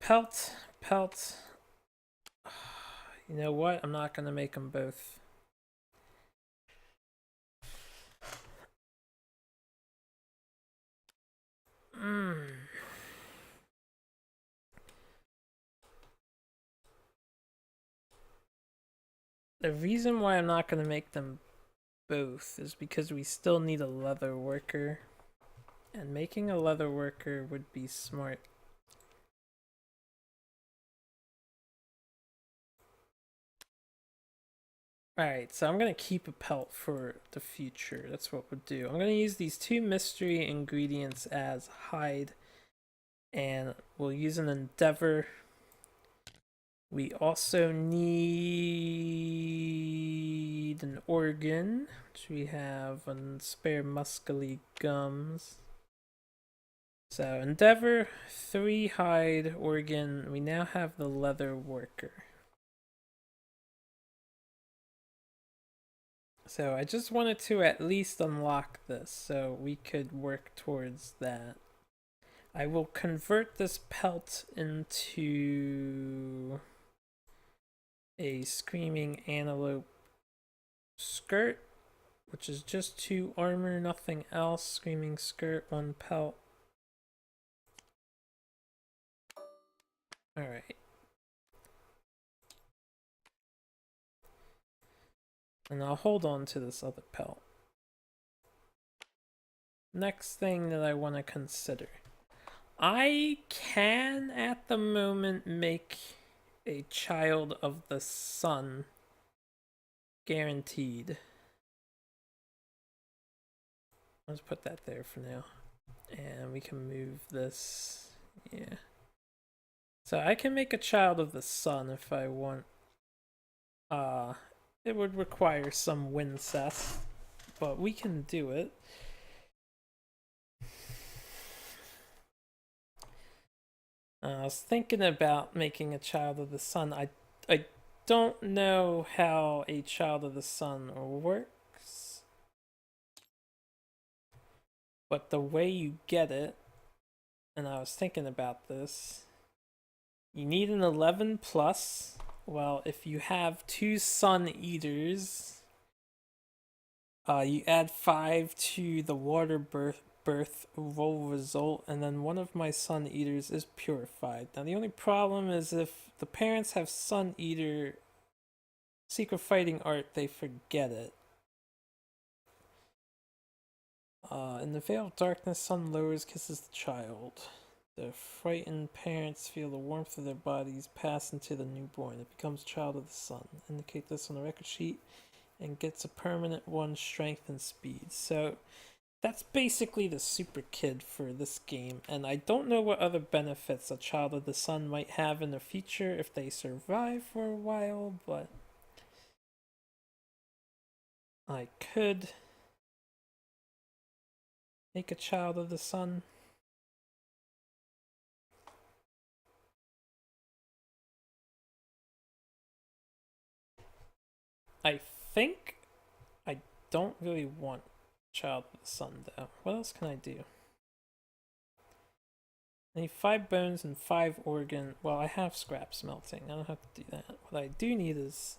Pelt. You know what? I'm not gonna make them both. The reason why I'm not gonna make them both is because we still need a leather worker. And making a leather worker would be smart. Alright, so I'm going to keep a pelt for the future. That's what we'll do. I'm going to use these 2 mystery ingredients as hide. And we'll use an endeavor. We also need an organ, which we have on spare muscly gums. So endeavor, 3 hide, organ. We now have the leather worker. So I just wanted to at least unlock this so we could work towards that. I will convert this pelt into a screaming antelope skirt, which is just 2 armor, nothing else. Screaming skirt, 1 pelt. Alright. And I'll hold on to this other pelt. Next thing that I want to consider. I can, at the moment, make a child of the sun. Guaranteed. Let's put that there for now. And we can move this. Yeah. So I can make a child of the sun if I want. It would require some wincest, but we can do it. I was thinking about making a child of the sun. I don't know how a child of the sun works, but the way you get it, and I was thinking about this, you need an 11 plus. Well, if you have 2 sun eaters, you add 5 to the water birth roll result, and then one of my sun eaters is purified. Now the only problem is if the parents have sun eater secret fighting art, they forget it. In the veil of darkness, sun lowers, kisses the child. The frightened parents feel the warmth of their bodies pass into the newborn. It becomes child of the sun. Indicate this on the record sheet and gets a permanent 1 strength and speed. So that's basically the super kid for this game, and I don't know what other benefits a child of the sun might have in the future if they survive for a while, but I could make a child of the sun. I think I don't really want child of the sun though. What else can I do? I need 5 bones and 5 organ. Well, I have scrap smelting. I don't have to do that. What I do need is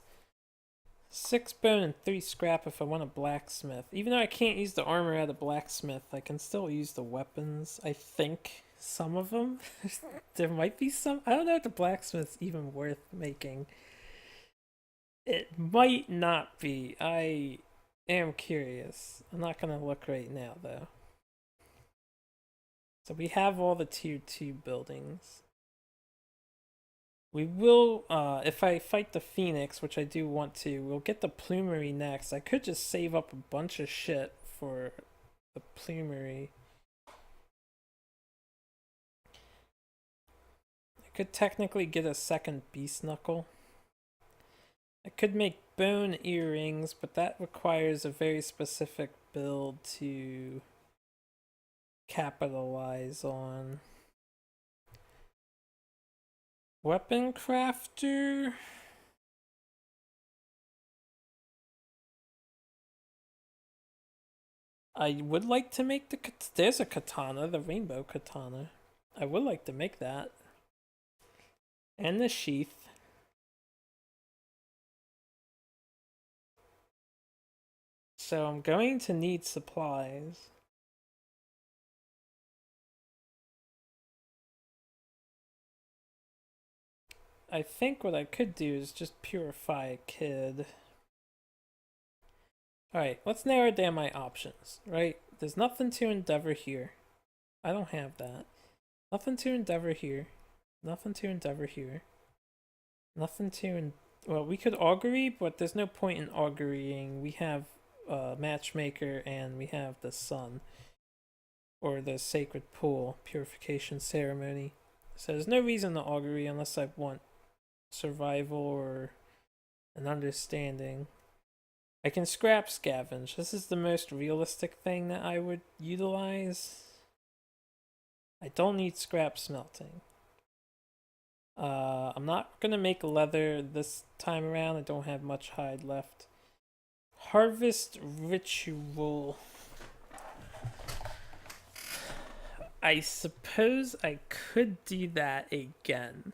6 bone and 3 scrap if I want a blacksmith. Even though I can't use the armor at a blacksmith, I can still use the weapons. I think some of them. There might be some. I don't know if the blacksmith's even worth making. It might not be. I am curious. I'm not gonna look right now though. So we have all the tier 2 buildings. We will, if I fight the Phoenix, which I do want to, we'll get the Plumery next. I could just save up a bunch of shit for the plumery. I could technically get a second beast knuckle. I could make bone earrings, but that requires a very specific build to capitalize on. Weapon crafter? I would like to make there's a katana, the rainbow katana. I would like to make that. And the sheath. So I'm going to need supplies. I think what I could do is just purify a kid. Alright, let's narrow down my options, right? There's nothing to endeavor here. I don't have that. Nothing to endeavor here. Nothing to endeavor here. Nothing to well, we could augury, but there's no point in augurying. We have matchmaker and we have the sun. Or the sacred pool, purification ceremony. So there's no reason to augury unless I want survival or an understanding. I can scrap scavenge. This is the most realistic thing that I would utilize. I don't need scrap smelting. I'm not gonna make leather this time around. I don't have much hide left. Harvest ritual. I suppose I could do that again.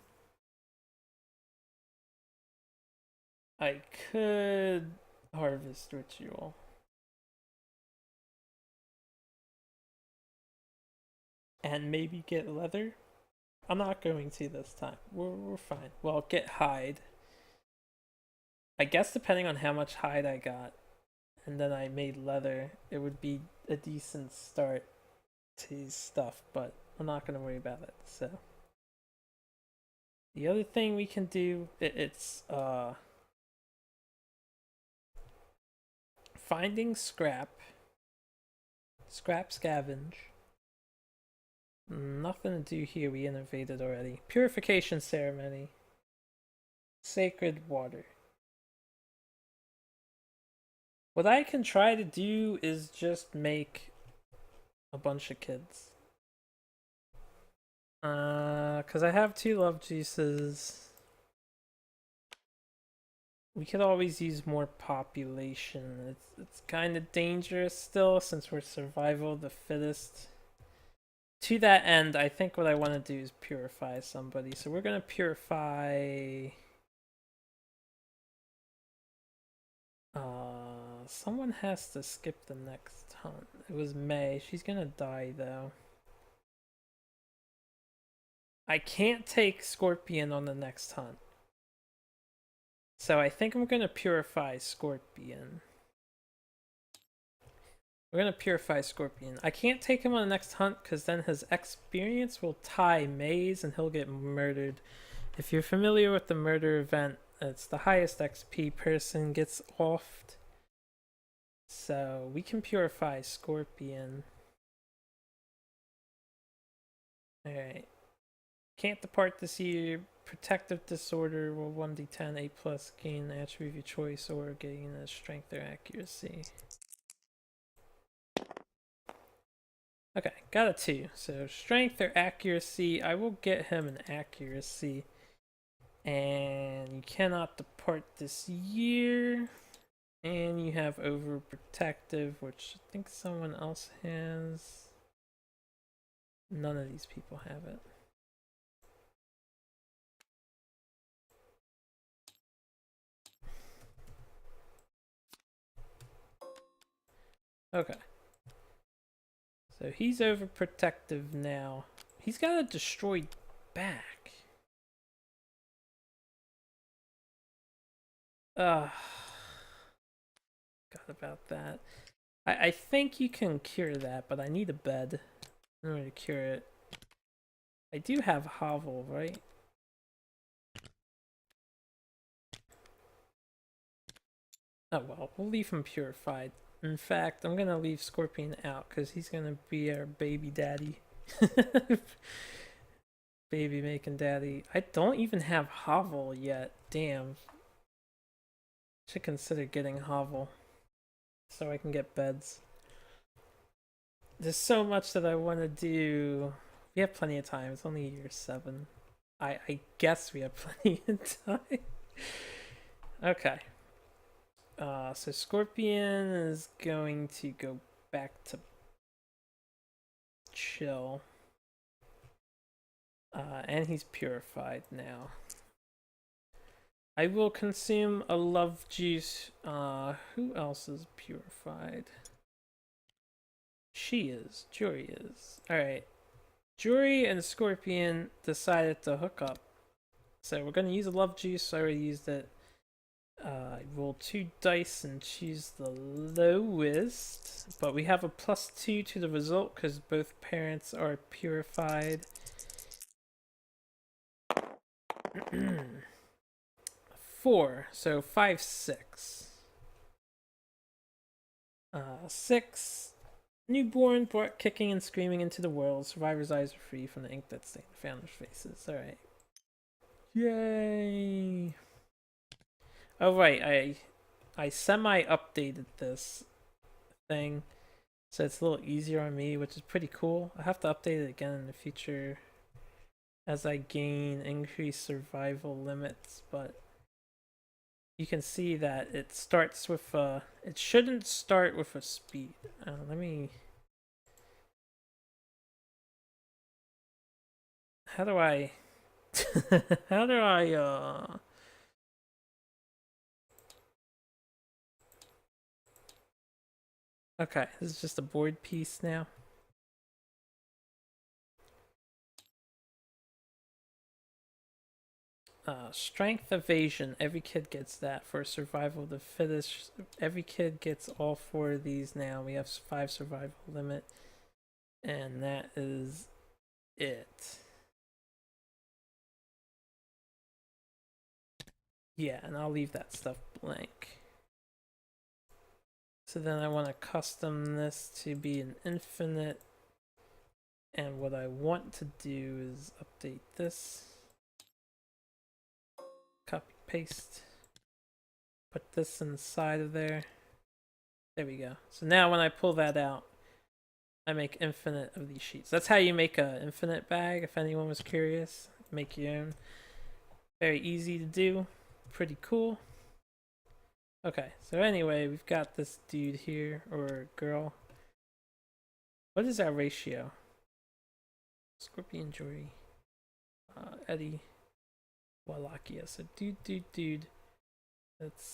I could harvest ritual. And maybe get leather. I'm not going to this time. We're fine. Well, get hide. I guess depending on how much hide I got, and then I made leather, it would be a decent start to stuff, but I'm not going to worry about it. So the other thing we can do, it's finding scrap scavenge. Nothing to do here, we innovated already. Purification ceremony. Sacred water. What I can try to do is just make a bunch of kids. Cause I have 2 love juices. We could always use more population. It's kind of dangerous still since we're survival of the fittest. To that end, I think what I want to do is purify somebody. So we're gonna purify. Someone has to skip the next hunt. It was May. She's gonna die though. I can't take Scorpion on the next hunt. So I think I'm gonna purify Scorpion. We're gonna purify Scorpion. I can't take him on the next hunt because then his experience will tie May's and he'll get murdered. If you're familiar with the murder event, it's the highest XP person gets offed. So we can purify Scorpion. Alright. Can't depart this year. Protective disorder will 1d10 A plus gain an attribute of your choice or gain a strength or accuracy. Okay, got a 2. So strength or accuracy, I will get him an accuracy. And you cannot depart this year. And you have overprotective, which I think someone else has. None of these people have it. Okay. So he's overprotective now. He's got a destroyed back. Ugh. Forgot about that. I think you can cure that, but I need a bed in order to cure it. I do have Hovel, right? Oh well, we'll leave him purified. In fact, I'm gonna leave Scorpion out because he's gonna be our baby daddy. Baby making daddy. I don't even have Hovel yet. Damn. Should consider getting Hovel so I can get beds. There's so much that I want to do. We have plenty of time. It's only year 7. I guess we have plenty of time. Okay. So Scorpion is going to go back to chill. And he's purified now. I will consume a love juice. Who else is purified? She is. Jury is. Alright. Jury and Scorpion decided to hook up. So we're going to use a love juice. I already used it. Roll 2 dice and choose the lowest. But we have a +2 to the result because both parents are purified. 4, so 5, 6. 6. Newborn brought kicking and screaming into the world. Survivor's eyes are free from the ink that stained the founder's faces. Alright. Yay! Oh right, I semi-updated this thing, so it's a little easier on me, which is pretty cool. I have to update it again in the future as I gain increased survival limits, but you can see that it starts with it shouldn't start with a speed. Let me... How do I... How do I, Okay, this is just a board piece now. Strength evasion. Every kid gets that for survival of the fittest. Every kid gets all 4 of these now. We have 5 survival limit. And that is it. Yeah, and I'll leave that stuff blank. So then I want to custom this to be an infinite. And what I want to do is update this. Copy, paste. Put this inside of there. There we go. So now when I pull that out, I make infinite of these sheets. That's how you make an infinite bag, if anyone was curious. Make your own. Very easy to do. Pretty cool. Okay, so anyway, we've got this dude here, or girl. What is our ratio? Scorpion, Jory, Eddie, Wallachia. So dude. That's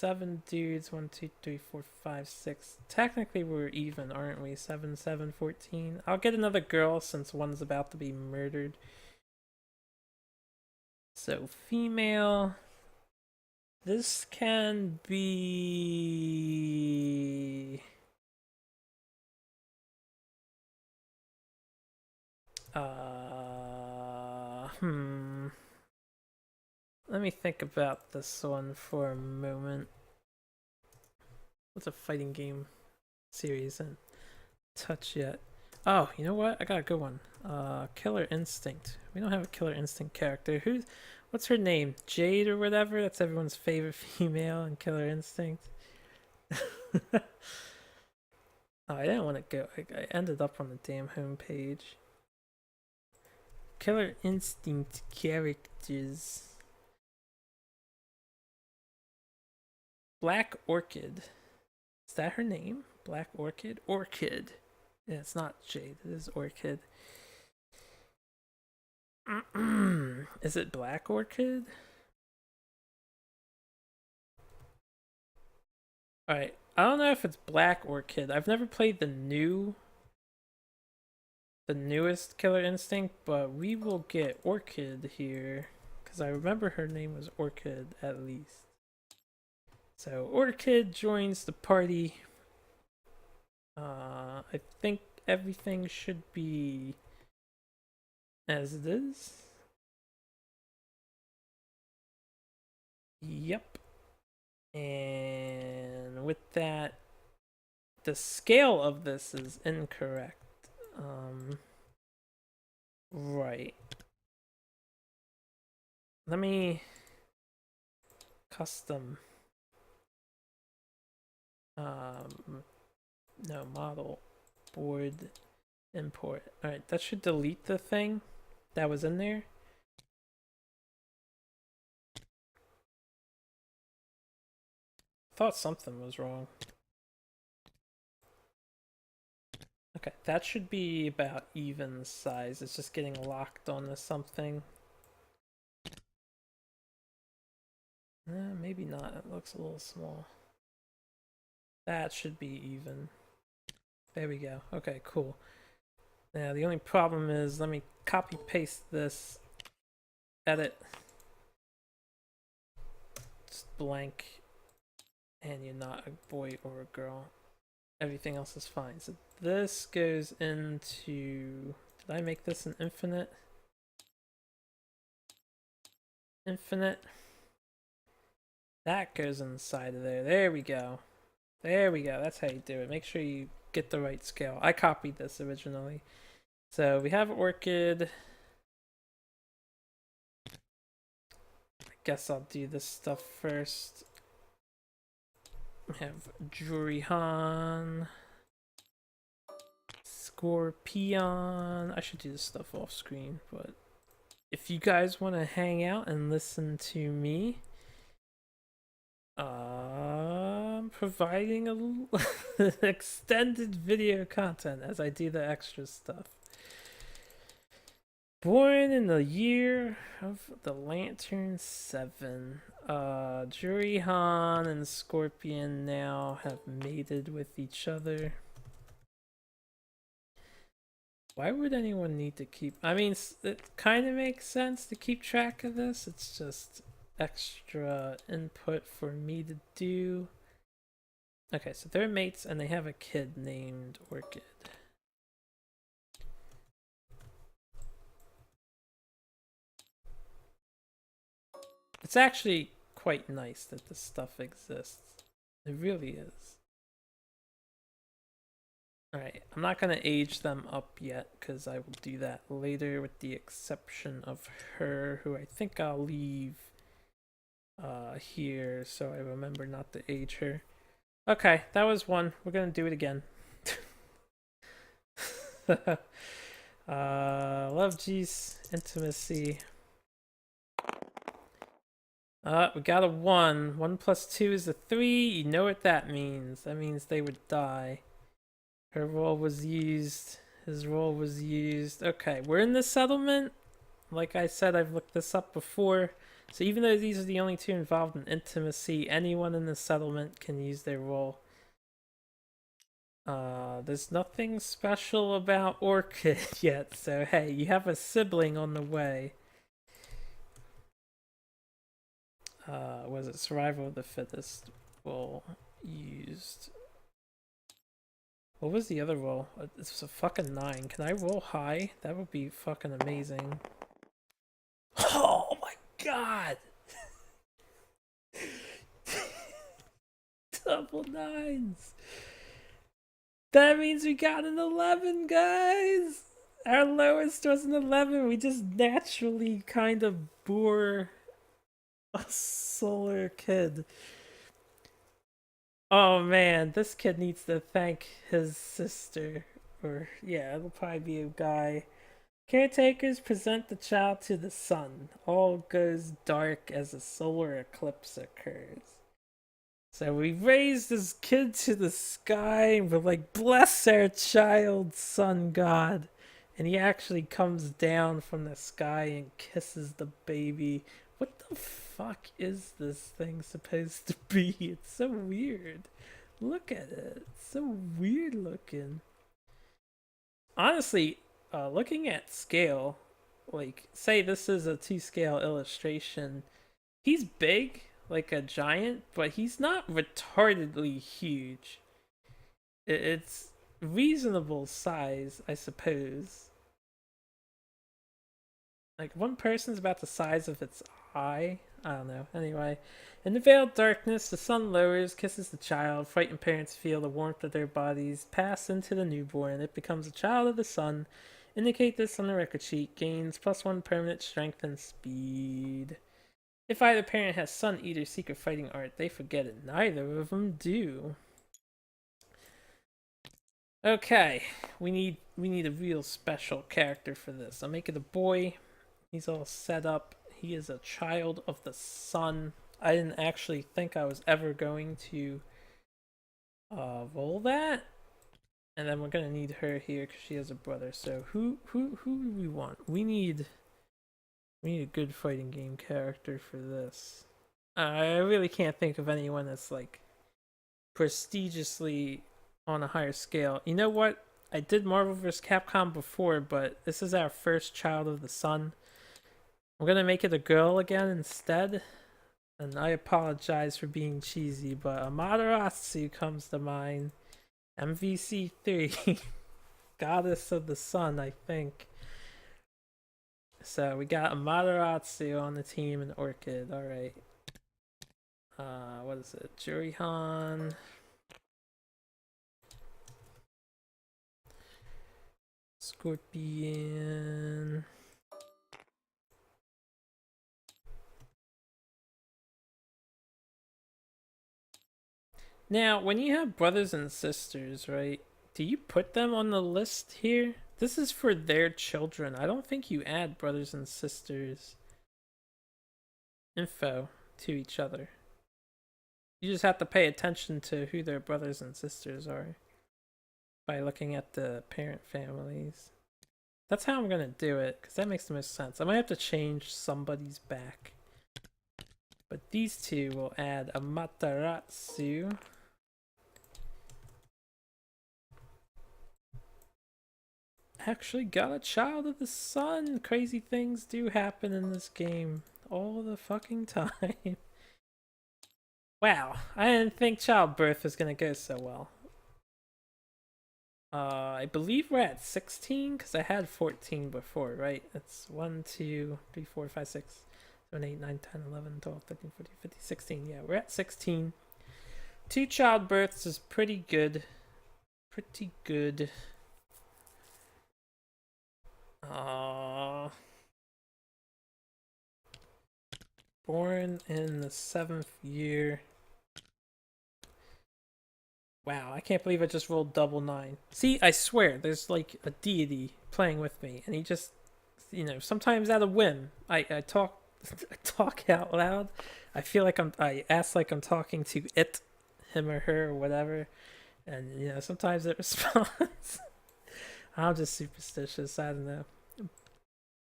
7 dudes. 1, 2, 3, 4, 5, 6. Technically, we're even, aren't we? 7, 7, 14. I'll get another girl since one's about to be murdered. So female. This can be... Let me think about this one for a moment. What's a fighting game series in touch yet? Oh, you know what? I got a good one. Killer Instinct. We don't have a Killer Instinct character. What's her name? Jade or whatever? That's everyone's favorite female in Killer Instinct. Oh, I didn't want to go. I ended up on the damn homepage. Killer Instinct characters. Black Orchid. Is that her name? Black Orchid? Orchid. Yeah, it's not Jade. It is Orchid. Is it Black Orchid? Alright. I don't know if it's Black Orchid. I've never played the newest Killer Instinct, but we will get Orchid here. Because I remember her name was Orchid at least. So Orchid joins the party. I think everything should be as it is. Yep. And with that, the scale of this is incorrect. Right. Let me custom. No, model board import. Alright, that should delete the thing that was in there. Thought something was wrong. Okay, that should be about even size. It's just getting locked onto something. Maybe not. It looks a little small. That should be even. There we go. Okay, cool. Now, the only problem is, let me copy paste this. Edit. Just blank. And you're not a boy or a girl. Everything else is fine. So this goes into... Did I make this an infinite? Infinite. That goes inside of there. There we go. There we go. That's how you do it. Make sure you get the right scale. I copied this originally. So we have Orchid. I guess I'll do this stuff first. We have Jurihan. Scorpion. I should do this stuff off screen, but if you guys want to hang out and listen to me, providing a extended video content as I do the extra stuff. Born in the year of the Lantern 7. Jurihan and Scorpion now have mated with each other. Why would anyone need to keep... I mean, it kind of makes sense to keep track of this. It's just extra input for me to do. Okay, so they're mates and they have a kid named Orchid. It's actually quite nice that this stuff exists. It really is. Alright, I'm not going to age them up yet because I will do that later with the exception of her, who I think I'll leave here so I remember not to age her. Okay, that was one. We're going to do it again. Love G's intimacy. We got a 1. 1 plus 2 is a 3. You know what that means. That means they would die. Her roll was used. His roll was used. Okay, we're in the settlement. Like I said, I've looked this up before. So even though these are the only 2 involved in intimacy, anyone in the settlement can use their roll. There's nothing special about Orchid yet. So hey, you have a sibling on the way. Was it survival of the fittest roll used? What was the other roll? It's a fucking 9. Can I roll high? That would be fucking amazing. Oh my god! Double 9s! That means we got an 11, guys! Our lowest was an 11. We just naturally kind of bore a solar kid. Oh man, this kid needs to thank his sister. Or, yeah, it'll probably be a guy. Caretakers present the child to the sun. All goes dark as a solar eclipse occurs. So we raise this kid to the sky and we're like, bless our child, sun god. And he actually comes down from the sky and kisses the baby. What the fuck is this thing supposed to be? It's so weird. Look at it. It's so weird looking. Honestly, looking at scale, like, say this is a 2-scale illustration, he's big, like a giant, but he's not retardedly huge. It's reasonable size, I suppose. Like, one person's about the size of its eye. I don't know. Anyway, in the veiled darkness, the sun lowers, kisses the child. Frightened parents feel the warmth of their bodies pass into the newborn. It becomes a child of the sun. Indicate this on the record sheet. Gains +1 permanent strength and speed. If either parent has Sun Eater secret fighting art, they forget it. Neither of them do. Okay, we need a real special character for this. I'll make it a boy. He's all set up. He is a child of the sun. I didn't actually think I was ever going to roll that. And then we're gonna need her here because she has a brother. So who do we want? We need a good fighting game character for this. I really can't think of anyone that's like prestigiously on a higher scale. You know what? I did Marvel vs. Capcom before, but this is our first child of the sun. I'm gonna make it a girl again instead. And I apologize for being cheesy, but Amaterasu comes to mind. MVC3. Goddess of the Sun, I think. So we got Amaterasu on the team and Orchid. Alright. What is it? Jurihan. Scorpion. Now, when you have brothers and sisters, right? Do you put them on the list here? This is for their children. I don't think you add brothers and sisters info to each other. You just have to pay attention to who their brothers and sisters are by looking at the parent families. That's how I'm gonna do it, because that makes the most sense. I might have to change somebody's back. But these two will add Amaterasu. Actually got a child of the sun. Crazy things do happen in this game all the fucking time. Wow, I didn't think childbirth was gonna go so well. I believe we're at 16 because I had 14 before, right? It's 1, 2, 3, 4, 5, 6, 7, 8, 9, 10, 11, 12, 13, 14, 15, 16. Yeah, we're at 16. 2 childbirths is pretty good. Pretty good. Born in the 7th year. Wow, I can't believe I just rolled double 9. See, I swear, there's like a deity playing with me, and he just, you know, sometimes out of whim, I talk I talk out loud. I feel like I ask like I'm talking to it, him or her or whatever, and you know, sometimes it responds. I'm just superstitious. I don't know.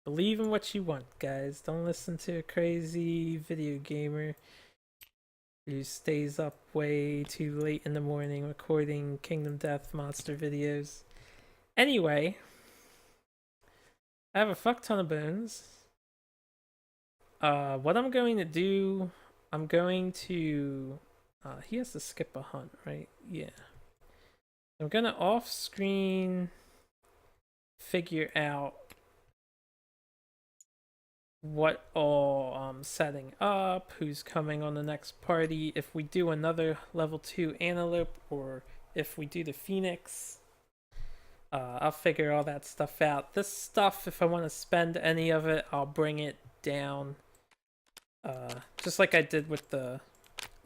Believe in what you want, guys. Don't listen to a crazy video gamer who stays up way too late in the morning recording Kingdom Death monster videos. Anyway, I have a fuck ton of bones. What I'm going to do, I'm going to... he has to skip a hunt, right? Yeah. I'm gonna off-screen figure out what all I'm setting up, who's coming on the next party, if we do another level 2 Antelope, or if we do the Phoenix. I'll figure all that stuff out. This stuff, if I want to spend any of it, I'll bring it down. Just like I did with the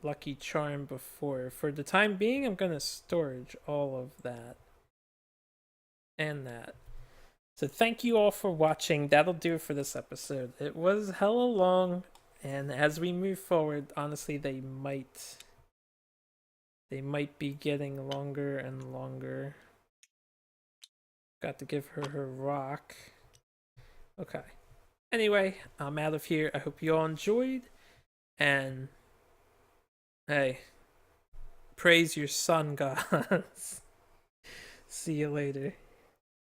Lucky Charm before. For the time being, I'm gonna storage all of that. And that. So thank you all for watching. That'll do it for this episode. It was hella long, and as we move forward, honestly, they might be getting longer and longer. Got to give her rock. Okay. Anyway, I'm out of here. I hope you all enjoyed, and hey, praise your sun gods. See you later.